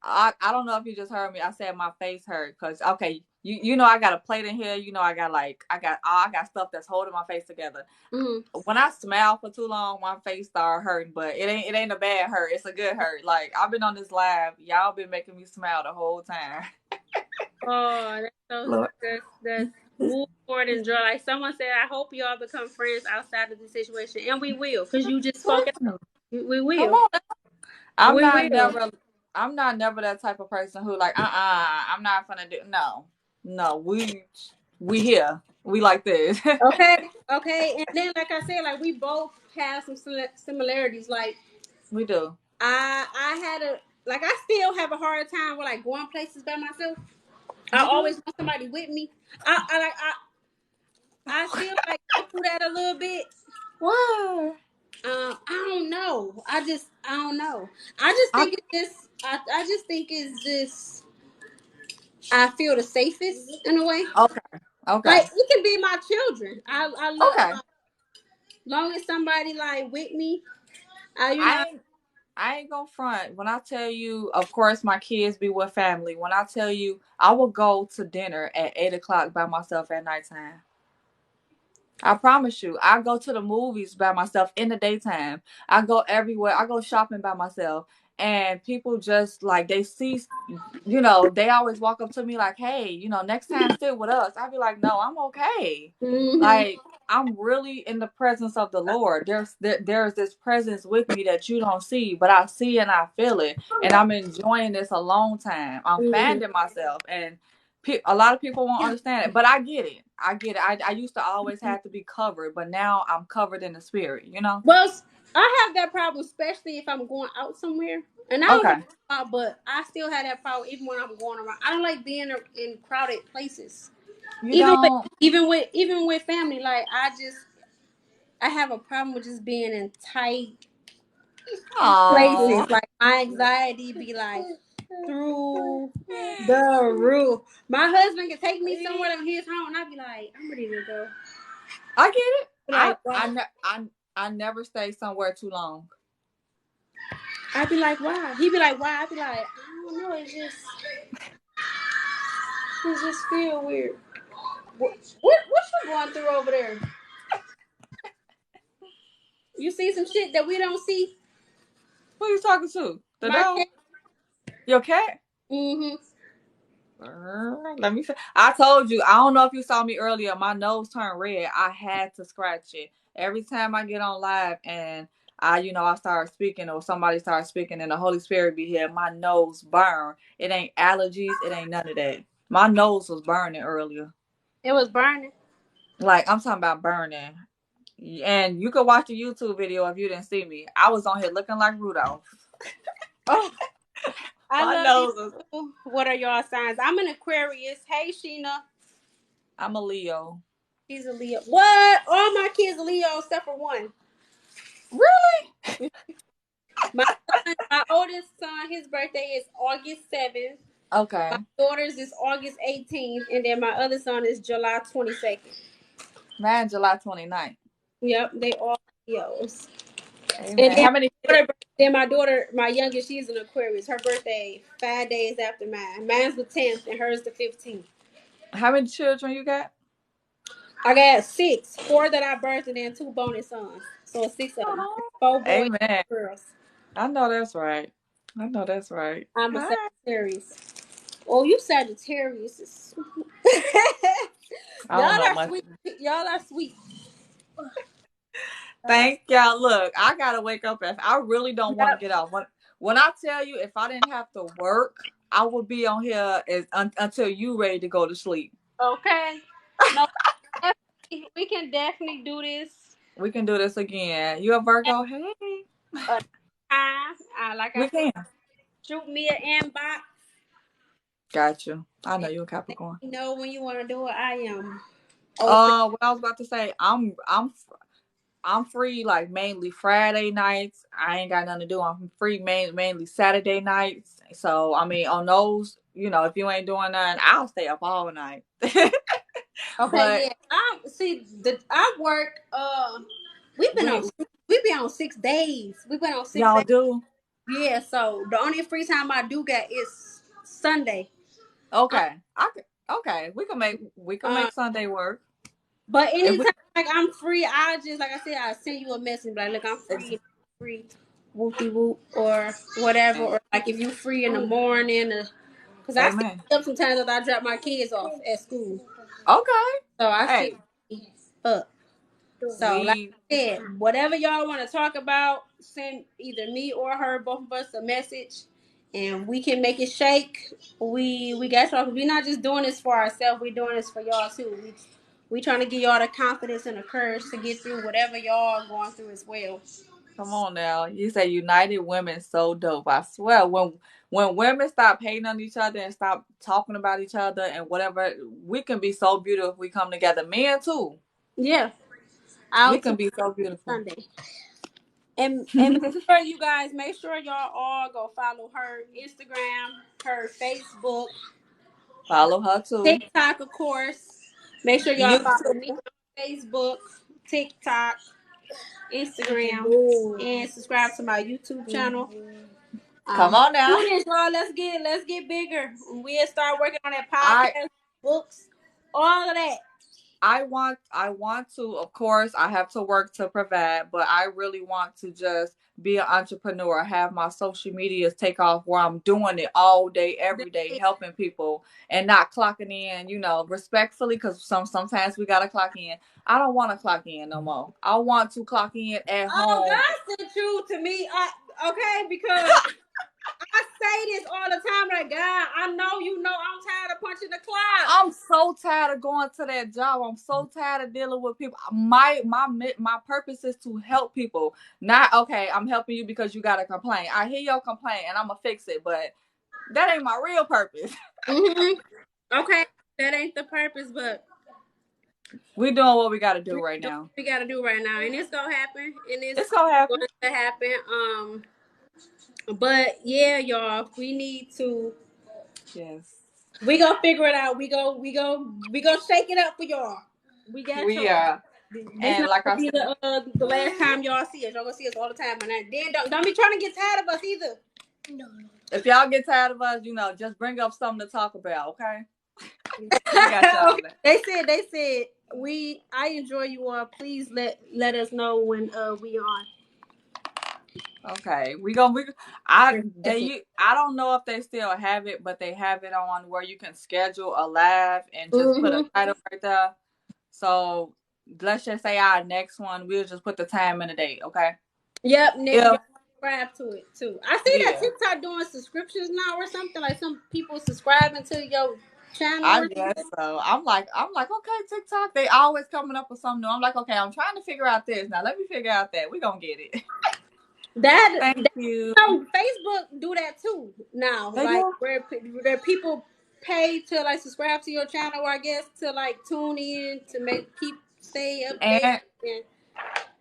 A: I don't know if you just heard me. I said my face hurt because okay, you know I got a plate in here. You know I got stuff that's holding my face together.
B: Mm-hmm.
A: When I smile for too long, my face start hurting. But it ain't a bad hurt. It's a good hurt. Like I've been on this live, y'all been making me smile the whole time.
B: Oh, that's so
A: Lord.
B: that's move forward and draw. Like someone said, I hope y'all become friends outside of the situation, and we will, because you just spoke it. We
A: Come
B: will.
A: on. I'm
B: We
A: not
B: will.
A: never I'm not never that type of person who like I'm not gonna do no we here we like this.
B: Okay. Okay. And then, like I said, like we both have some similarities. Like
A: We do.
B: I had a like I still have a hard time with like going places by myself. I
A: You do?
B: always want somebody with me. I still like go through that a little bit.
A: Why?
B: I don't know. I don't know. I just
A: I
B: think it's just I just think it's just I feel the safest in a way.
A: okay okay
B: Like it can be my children. I love
A: okay.
B: long as somebody like with me.
A: I ain't I ain't gonna front when I tell you. Of course, my kids be with family. When I tell you, I will go to dinner at 8 o'clock by myself at nighttime. I promise you, I go to the movies by myself in the daytime. I go everywhere. I go shopping by myself. And people just like they see, they always walk up to me like, hey, next time sit with us. I'd be like, no, I'm okay.
B: Mm-hmm.
A: Like I'm really in the presence of the Lord. There's this presence with me that you don't see, but I see and I feel it. And I'm enjoying this a long time. I'm
B: Mm-hmm.
A: finding myself. And a lot of people won't understand it, but I get it. I get it. I used to always have to be covered, but now I'm covered in the spirit.
B: Well, I have that problem, especially if I'm going out somewhere, and I don't really
A: Okay.
B: go out, but I still have that problem even when I'm going around. I don't like being in crowded places,
A: You
B: even with
A: don't.
B: family. Like I have a problem with just being in tight
A: Oh.
B: places. Like my anxiety be like through the roof. My husband can take me somewhere to his home, and I be like, I'm ready to go.
A: I get it. I
B: Like,
A: I
B: wow.
A: ne- I I never stay somewhere too long.
B: I'd be like, why? He'd be like, why? I'd be like, I don't know. It just feel weird. What you going through over there? You see some shit that we don't see?
A: Who you talking to? The
B: My
A: dog?
B: cat.
A: Your cat?
B: Mm-hmm.
A: Let me see. I told you. I don't know if you saw me earlier. My nose turned red. I had to scratch it every time I get on live and I start speaking or somebody starts speaking and the Holy Spirit be here. My nose burn. It ain't allergies. It ain't none of that. My nose was burning earlier.
B: It was burning.
A: Like I'm talking about burning. And you could watch the YouTube video if you didn't see me. I was on here looking like Rudolph.
B: Oh, I
A: My
B: love you
A: nose was.
B: too. What are y'all signs? I'm an Aquarius. Hey, Sheena.
A: I'm a Leo.
B: She's a Leo. What? All my kids are Leo except for one.
A: Really?
B: My oldest son, his birthday is August 7th. My
A: Okay.
B: daughter's is August 18th, and then my other son is July 22nd.
A: Man, July 29th.
B: Yep, they all Leos. And
A: Amen. How many kids?
B: my daughter, my youngest, she's an Aquarius. Her birthday 5 days after mine. Mine's the 10th, and hers the 15th.
A: How many children you got?
B: I got six, four that I birthed, and then two bonus sons. So six of them,
A: Oh,
B: four boys,
A: amen.
B: two girls.
A: I know that's right. I know that's right.
B: I'm a
A: All right.
B: Sagittarius. Oh, you Sagittarius.
A: I
B: Y'all
A: don't know
B: are
A: much.
B: sweet. Y'all are sweet.
A: Thank y'all. Look, I gotta wake up. If I really don't want to
B: Yep.
A: get out, when I tell you, if I didn't have to work, I would be on here until you ready to go to sleep.
B: Okay. No, we can definitely do this.
A: We can do this again. You a Virgo? Hey.
B: Like I
A: We
B: said,
A: can.
B: shoot me an inbox.
A: Got you. I know
B: And
A: you're a
B: let
A: Capricorn.
B: me know when you want to do it. I am open.
A: What I was about to say, I'm free like mainly Friday nights. I ain't got nothing to do. I'm free mainly Saturday nights. So I mean, on those, if you ain't doing nothing, I'll stay up all night.
B: Okay,
A: But
B: yeah. I work. We've been on
A: we
B: we be on 6 days. We've been on 6 days.
A: y'all do
B: Yeah. So the only free time I do get is Sunday. Um,
A: okay. Okay. We can
B: um
A: make Sunday work
B: but
A: if we.
B: anytime like I'm free, I just like I said, I send you a message like, look, I'm
A: Ex-
B: free, free, whoopie whoop or whatever, or like if you free in the morning, because I stay
A: Amen.
B: up sometimes after I drop my kids off at school,
A: Okay.
B: so I stay
A: Hey,
B: up. So, like
A: we
B: I said, whatever y'all want to talk about, send either me or her, both of us, a message, and we can make it shake. We got y'all. We're not just doing this for ourselves. We're doing this for y'all too. We trying to give y'all the confidence and the courage to get through whatever y'all are going through as well.
A: come on now. You say United Women so dope. I swear, when women stop hating on each other and stop talking about each other and whatever, we can be so beautiful if we come together. Men too.
B: Yeah,
A: We
B: I'll
A: can
B: tune
A: be so beautiful.
B: Sunday. And make sure you guys make sure y'all all go follow her Instagram, her Facebook,
A: Follow her too.
B: TikTok, of course. Make sure y'all follow me
A: YouTube.
B: on Facebook, TikTok, Instagram, and subscribe to my YouTube channel.
A: Come on now.
B: Do this, y'all. Let's get bigger. We'll start working on that
A: I
B: podcast, books, all of that.
A: I want to, of course, I have to work to provide, but I really want to just be an entrepreneur, have my social medias take off where I'm doing it all day, every day, helping people and not clocking in, respectfully, because sometimes we gotta clock in. I don't want to clock in no more. I want to clock in at
B: Oh,
A: home.
B: God sent you to me, okay? Because I say this all the time, like, God, I know you know I'm tired of punching the clock.
A: I'm so tired of going to that job. I'm so tired of dealing with people. My purpose is to help people. Not okay. I'm helping you because you got a complaint. I hear your complaint and I'm gonna fix it, but that ain't my real purpose.
B: Mm-hmm. Okay, that ain't the purpose, but
A: We doing what we got to do
B: we
A: right
B: do
A: now.
B: what we gotta do right now, and it's gonna happen, and it's
A: It's gonna happen.
B: going to happen. But yeah, y'all, we need to.
A: Yes,
B: We gonna figure it out. We go shake it up for y'all. We got
A: we
B: y'all.
A: are.
B: This
A: And
B: not
A: like
B: gonna
A: I
B: be
A: said,
B: the last time y'all see us. Y'all gonna see us all the time, and then don't be trying to get tired of us either.
A: if y'all get tired of us, just bring up something to talk about. Okay, we got y'all.
B: Okay. They said I enjoy you all. Please let us know when we on.
A: Okay, I don't know if they still have it, but they have it on where you can schedule a live and just put a
B: Mm-hmm.
A: title right there. So let's just say our next one, we'll just put the time and the date. Okay.
B: Yep,
A: If
B: y'all subscribe to it too. I see that
A: yeah,
B: TikTok doing subscriptions now or something, like some people subscribing to your channel
A: I
B: or
A: guess
B: something.
A: so. I'm like, okay, TikTok. They always coming up with something new. I'm like, okay, I'm trying to figure out this. Now let me figure out that. We gonna get it.
B: That
A: Thank you.
B: Facebook do that too now.
A: They
B: Like
A: do.
B: where people pay to like subscribe to your channel, I guess, to like tune in to stay updated.
A: And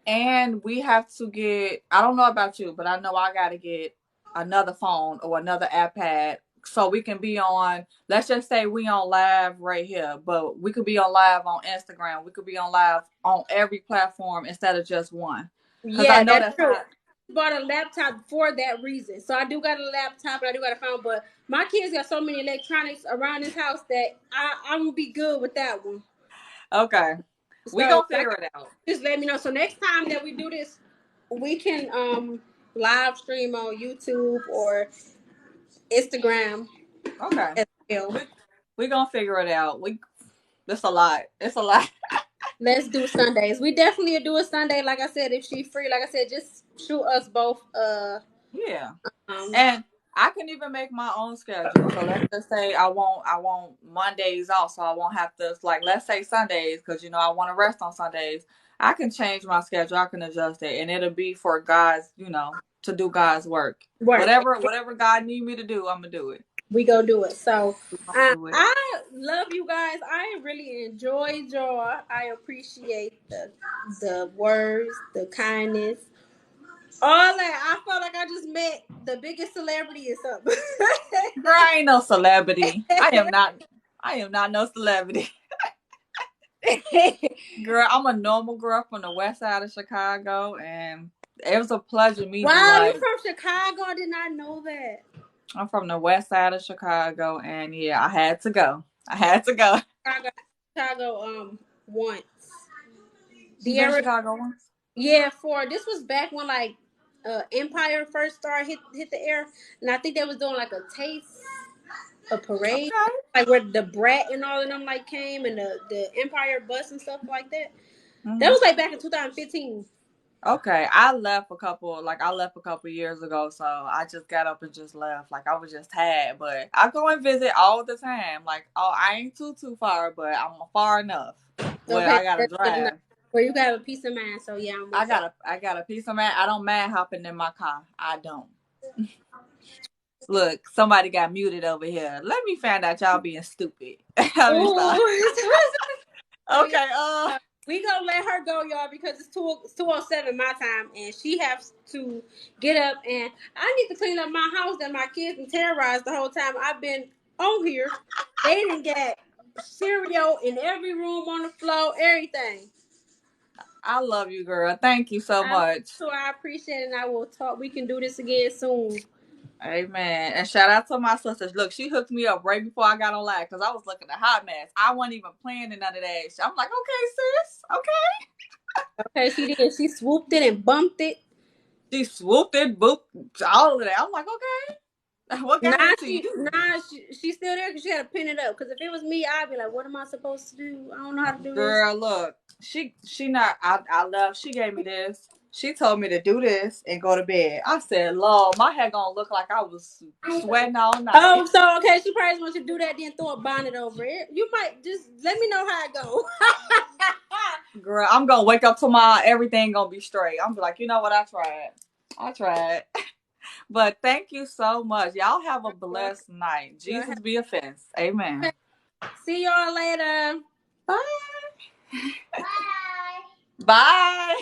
A: And we have to get, I don't know about you, but I know I got to get another phone or another iPad so we can be on, let's just say we on live right here, but we could be on live on Instagram. We could be on live on every platform instead of just one. Because I
B: Yeah,
A: know
B: that's
A: that's
B: true.
A: not,
B: Bought a laptop for that reason. So I do got a laptop and I do got a phone, but my kids got so many electronics around this house that I'm gonna be good with that one.
A: okay. We
B: So
A: going to
B: like
A: figure it out.
B: just let me know. So next time that we do this, we can live stream on YouTube or Instagram
A: Okay.
B: as well.
A: We going to figure it out. It's a lot. It's a lot.
B: Let's do Sundays. We definitely do a Sunday. Like I said, if she's free, like I said, just shoot us both.
A: Yeah.
B: Um,
A: And I can even make my own schedule. So let's just say I want Mondays off, so I won't have to like let's say Sundays because I want to rest on Sundays. I can change my schedule. I can adjust it, and it'll be for God's, to do God's work.
B: Work.
A: Whatever God need me to do, I'm gonna do it.
B: We go do it. So
A: We gonna do it.
B: I love you guys. I really enjoyed y'all. I appreciate the words, the kindness, all that. I felt like I just met the biggest celebrity or something.
A: Girl, I ain't no celebrity. I am not. I am not no celebrity. Girl, I'm a normal girl from the west side of Chicago, and it was a pleasure meeting you.
B: Wow, you from Chicago? I did not know that.
A: I'm from the west side of Chicago, and yeah, I had to go.
B: Chicago, once.
A: You been to Chicago once?
B: Yeah, this was back when like Empire first started hit the air, and I think they was doing like a parade,
A: Okay.
B: like where the Brat and all of them like came, and the Empire bus and stuff like that.
A: Mm-hmm.
B: That was like back in 2015.
A: Okay, I left a couple years ago, so I just got up and just left. Like I was just tired, but I go and visit all the time. Like, I ain't too far, but I'm far enough where I gotta drive.
B: Well, you got a peace of mind, so yeah,
A: I got a peace of mind. I don't mind hopping in my car. I don't. Look, somebody got muted over here. Let me find out y'all being stupid. Okay.
B: We gonna let her go, y'all, because it's 2:07 my time, and she has to get up. And I need to clean up my house that my kids been terrorized the whole time I've been on here. They didn't get cereal in every room, on the floor, everything.
A: I love you, girl. Thank you so much.
B: So I appreciate it, and I will talk. We can do this again soon.
A: Amen. And shout out to my sisters. Look, she hooked me up right before I got on live because I was looking at hot mess. I wasn't even planning none of that. I'm like, okay, sis. Okay.
B: Okay, she did. She swooped it and bumped it.
A: She swooped it, booped, all of that. I'm like, okay. What got into you?
B: She's still there because she had to pin it up. Because if it was me, I'd be like, what am I supposed to do? I don't know how to do this.
A: Girl, look. She not, I love, she gave me this. She told me to do this and go to bed. I said, Lord, my hair gonna look like I was sweating all night.
B: Oh, so okay, she probably wants you to do that, then throw a bonnet over it. You might just let me know how it go.
A: Girl, I'm gonna wake up tomorrow, everything gonna be straight. I'm like, you know what, I tried. But thank you so much. Y'all have a blessed night. Jesus be a fence. Amen.
B: See y'all later.
A: Bye. Bye. Bye.